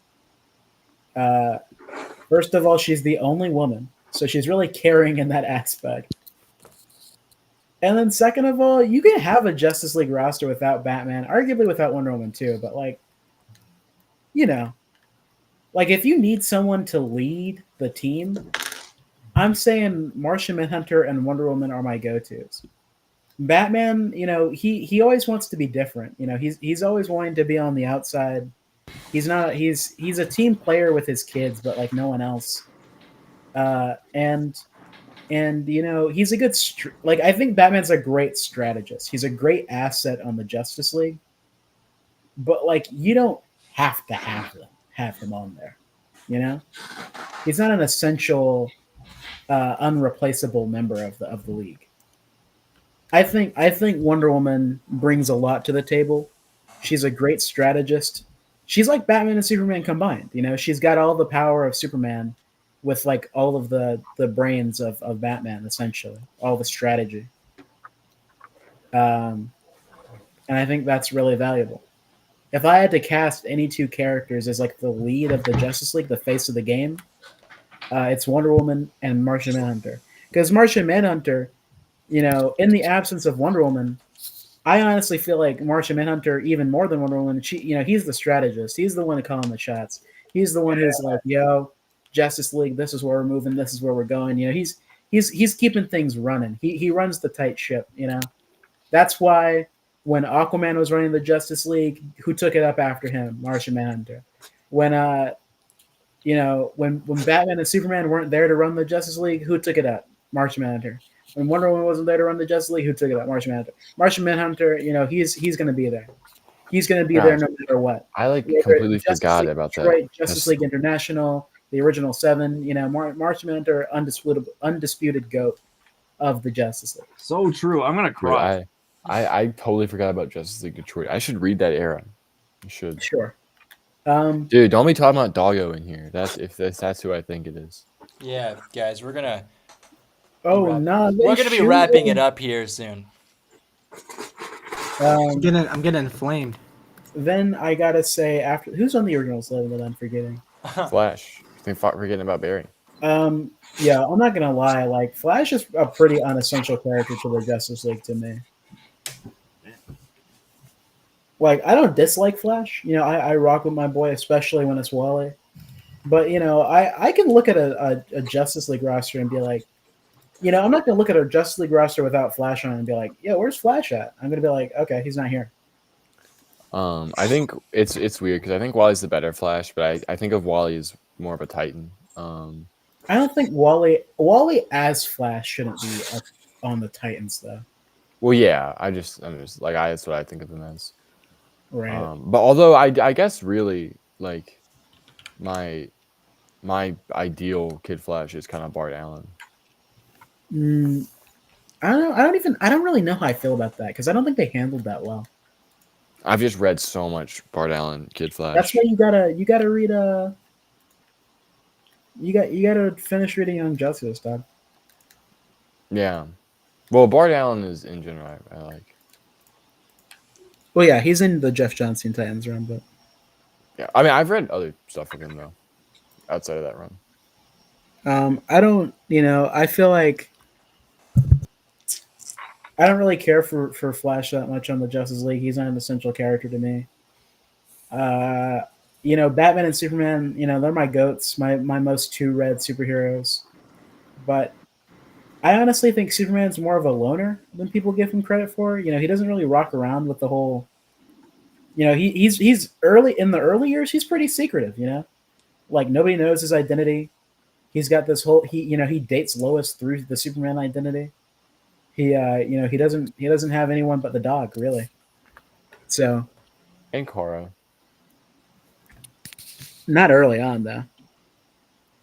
First of all, she's the only woman, so she's really caring in that aspect. And then second of all, you can have a Justice League roster without Batman, arguably without Wonder Woman too, but like if you need someone to lead the team, I'm saying Martian Manhunter and Wonder Woman are my go-tos. Batman, he always wants to be different. He's always wanting to be on the outside. He's a team player with his kids, but like no one else. And he's a good I think Batman's a great strategist. He's a great asset on the Justice League. But like you don't have to have him on there. He's not an essential unreplaceable member of the league. I think Wonder Woman brings a lot to the table. She's a great strategist. She's like Batman and Superman combined. She's got all the power of Superman with like all of the brains of Batman, essentially, all the strategy. And I think that's really valuable. If I had to cast any two characters as like the lead of the Justice League, the face of the game, it's Wonder Woman and Martian Manhunter. Because Martian Manhunter, in the absence of Wonder Woman, I honestly feel like Martian Manhunter, even more than Wonder Woman, he's the strategist. He's the one calling the shots. He's the one who's like, yo, Justice League, this is where we're moving, this is where we're going. He's keeping things running. He runs the tight ship, That's why when Aquaman was running the Justice League, who took it up after him? Martian Manhunter. When when Batman and Superman weren't there to run the Justice League, who took it up? Martian Manhunter. When Wonder Woman wasn't there to run the Justice League, who took it up? Martian Manhunter. Martian Manhunter, he's going to be there. He's going to be there no matter what. I completely forgot about Detroit, that. Justice League International, the original 7. Martian Manhunter, undisputed GOAT of the Justice League. So true. I'm gonna cry. Dude, I totally forgot about Justice League Detroit. I should read that era. I should. Sure. Dude, don't be talking about Doggo in here. That's who I think it is. Yeah, guys, we're gonna be wrapping it up here soon. I'm getting inflamed. Then I gotta say, after who's on the original 7 that I'm forgetting? Flash. I think forgetting about Barry. Yeah, I'm not gonna lie. Like Flash is a pretty unessential character to the Justice League to me. Like I don't dislike Flash. I rock with my boy, especially when it's Wally. But I can look at a Justice League roster and be like, I'm not gonna look at a Justice League roster without Flash on it and be like, yeah, where's Flash at? I'm gonna be like, okay, he's not here. I think it's weird because I think Wally's the better Flash, but I think of Wally as more of a Titan. I don't think Wally as Flash shouldn't be on the Titans though. Well, yeah, I'm just like that's what I think of him as. Right. But although I guess really like my ideal Kid Flash is kind of Bart Allen. I don't really know how I feel about that because I don't think they handled that well. I've just read so much Bart Allen Kid Flash. That's why you gotta read You got to finish reading Young Justice, dog. Yeah. Well, Bart Allen is in general. I like. Well, yeah, he's in the Jeff Johns Titans run, but Yeah. I mean, I've read other stuff with him though, outside of that run. I don't. I feel like I don't really care for Flash that much on the Justice League. He's not an essential character to me. Uh, Batman and Superman. They're my goats, my most two read superheroes. But I honestly think Superman's more of a loner than people give him credit for. He doesn't really rock around with the whole. He's early in the early years. He's pretty secretive. Like nobody knows his identity. He's got this whole he dates Lois through the Superman identity. He doesn't have anyone but the dog really. So And Kara. not early on though.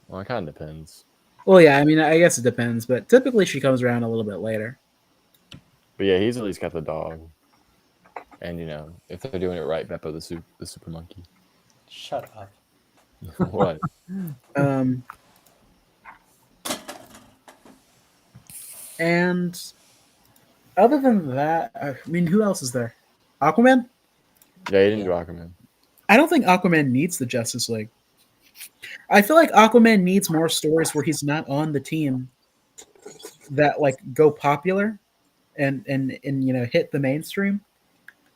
Well, it kind of depends. Well, yeah, I mean, I guess it depends, but typically she comes around a little bit later. But yeah, he's at least got the dog. And if they're doing it right, Beppo the super monkey. Shut up. What? And other than that, I mean, who else is there? Aquaman? Yeah, he didn't do Aquaman. I don't think Aquaman needs the Justice League. I feel like Aquaman needs more stories where he's not on the team that like go popular and hit the mainstream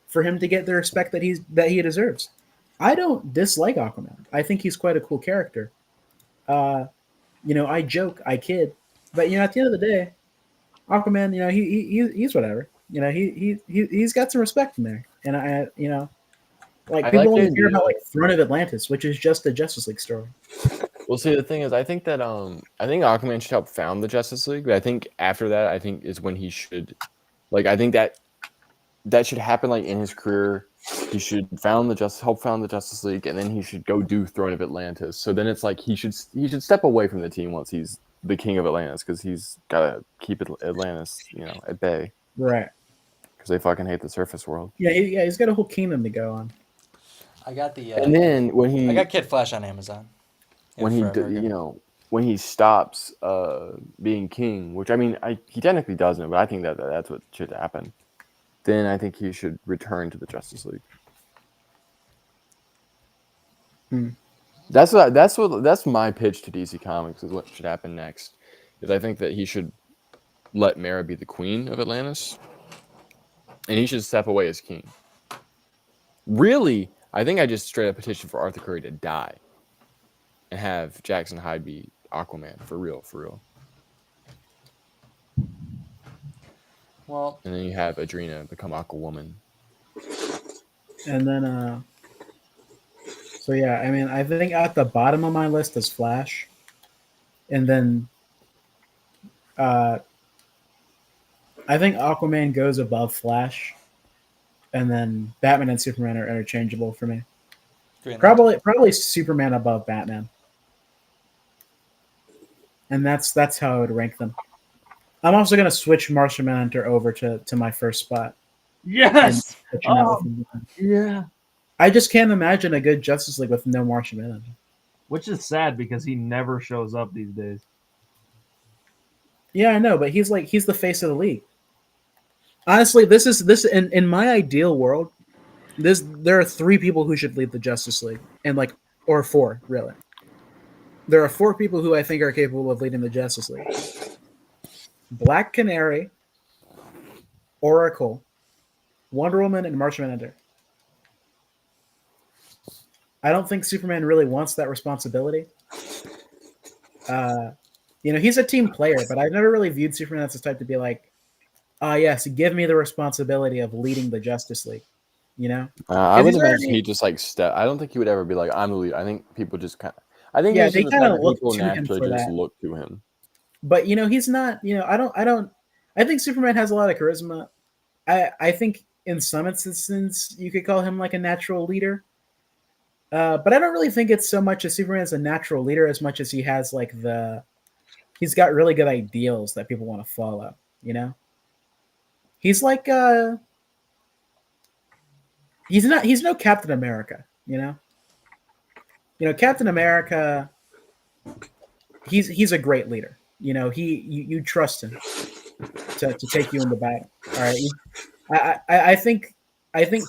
for him to get the respect that he deserves. I don't dislike Aquaman. I think he's quite a cool character. I joke, I kid, but at the end of the day, Aquaman, he's whatever. He's got some respect in there, and like I people like the only care about idea. like Throne of Atlantis, which is just a Justice League story. Well, see, the thing is, I think that I think Aquaman should help found the Justice League, but I think after that, I think is when he should, like, I think that should happen like in his career. He should help found the Justice League, and then he should go do Throne of Atlantis. So then it's like he should step away from the team once he's the king of Atlantis, because he's gotta keep Atlantis, at bay, Right. because they fucking hate the surface world. Yeah, he's got a whole kingdom to go on. I got the. And then I got Kid Flash on Amazon. when he when he stops being king, which I mean he technically doesn't, but I think that's what should happen. Then I think he should return to the Justice League. That's my pitch to DC Comics is what should happen next. Is I think that he should let Mara be the queen of Atlantis, and he should step away as king. Really, I think I just straight up petition for Arthur Curry to die, and have Jackson Hyde be Aquaman for real. Well, And then you have Adrena become Aquawoman. And then, so yeah, I mean, I think at the bottom of my list is Flash, and then, I think Aquaman goes above Flash, and then Batman and Superman are interchangeable for me. Green Probably Superman above Batman, and that's how I would rank them. I'm also gonna switch Martian Manhunter over to my first spot. Yes. Put you now with him. Yeah. I just can't imagine a good Justice League with no Martian Manhunter. Which is sad because he never shows up these days. Yeah, I know, but he's the face of the league. Honestly, this in my ideal world, there are 3 people who should lead the Justice League, and or 4 really. There are 4 people who I think are capable of leading the Justice League: Black Canary, Oracle, Wonder Woman, and Martian Manhunter. I don't think Superman really wants that responsibility. He's a team player, but I've never really viewed Superman as the type to be like, yes, give me the responsibility of leading the Justice League. I would he's imagine already- he just I don't think he would ever be like, I'm the leader. I think people just kind of. I think Yeah, he's they just the kinda type of look people to him naturally for just that. look to him. But he's not. I think Superman has a lot of charisma. I think in some instances you could call him like a natural leader. But I don't really think it's so much as Superman's a natural leader as much as he has he's got really good ideals that people want to follow. He's like he's no Captain America. Captain America he's a great leader. You know, you trust him to take you into battle. All right, I think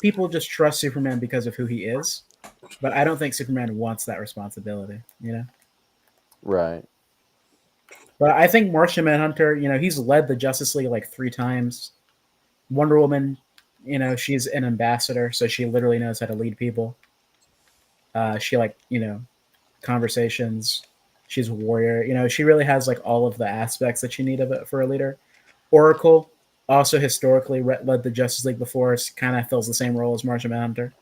people just trust Superman because of who he is, but I don't think Superman wants that responsibility. You know, Right. but I think Martian Manhunter, you know, he's led the Justice League like 3 times. Wonder Woman, you know, she's an ambassador, so she literally knows how to lead people. She like, you know, conversations. She's a warrior. You know, she really has like all of the aspects that you need of it for a leader. Oracle also historically led the Justice League before, kind of fills the same role as Martian Manhunter.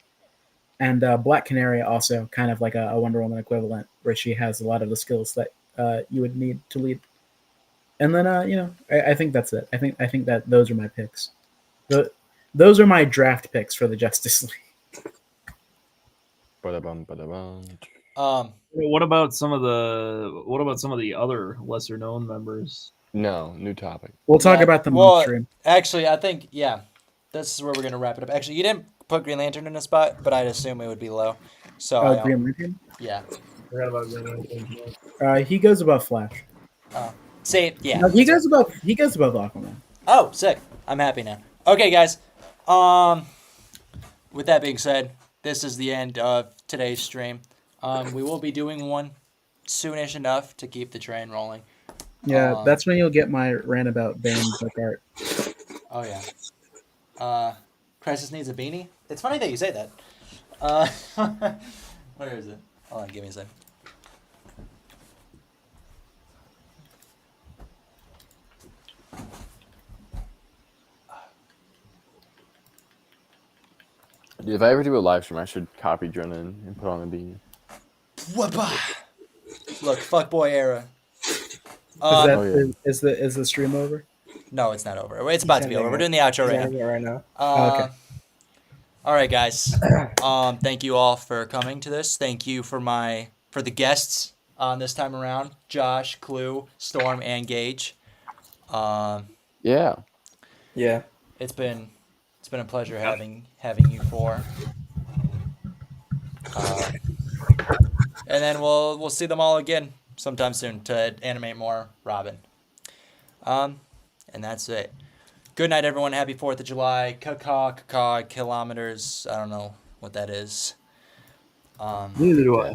And Black Canary also kind of like a Wonder Woman equivalent, where she has a lot of the skills that you would need to lead. And then you know, I think that's it. I think that those are my picks. Those are my draft picks for the Justice League. Ba-da-bum, ba-da-bum. What about some of the other lesser known members? No, new topic. We'll talk Yeah, about them well, on stream. Actually, I think this is where we're gonna wrap it up. Actually, you didn't put Green Lantern in a spot, but I'd assume it would be low. So Oh, Green Lantern. yeah. Forgot about Green Lantern. He goes above Flash. See, yeah. No, he goes above Aquaman. Oh, sick. I'm happy now. Okay, guys. With that being said, this is the end of today's stream. We will be doing one soonish enough to keep the train rolling. Yeah, that's when you'll get my rant about Bane book art. Oh yeah. Crisis needs a beanie. It's funny that you say that. Where is it? Hold on, give me a second. Dude, if I ever do a live stream, I should copy Drennan and put on a beanie. Look, fuckboy era. Oh, yeah. Is the stream over? No, it's not over. It's about to be over. We're doing the outro right now. Right now. Okay. All right, guys. Thank you all for coming to this. Thank you for the guests this time around. Josh, Clue, Storm, and Gage. Yeah. Yeah. It's been a pleasure having you four. And then we'll see them all again sometime soon to animate more Robin. And that's it. Good night, everyone. Happy 4th of July. Caw, kilometers. I don't know what that is. Neither do I.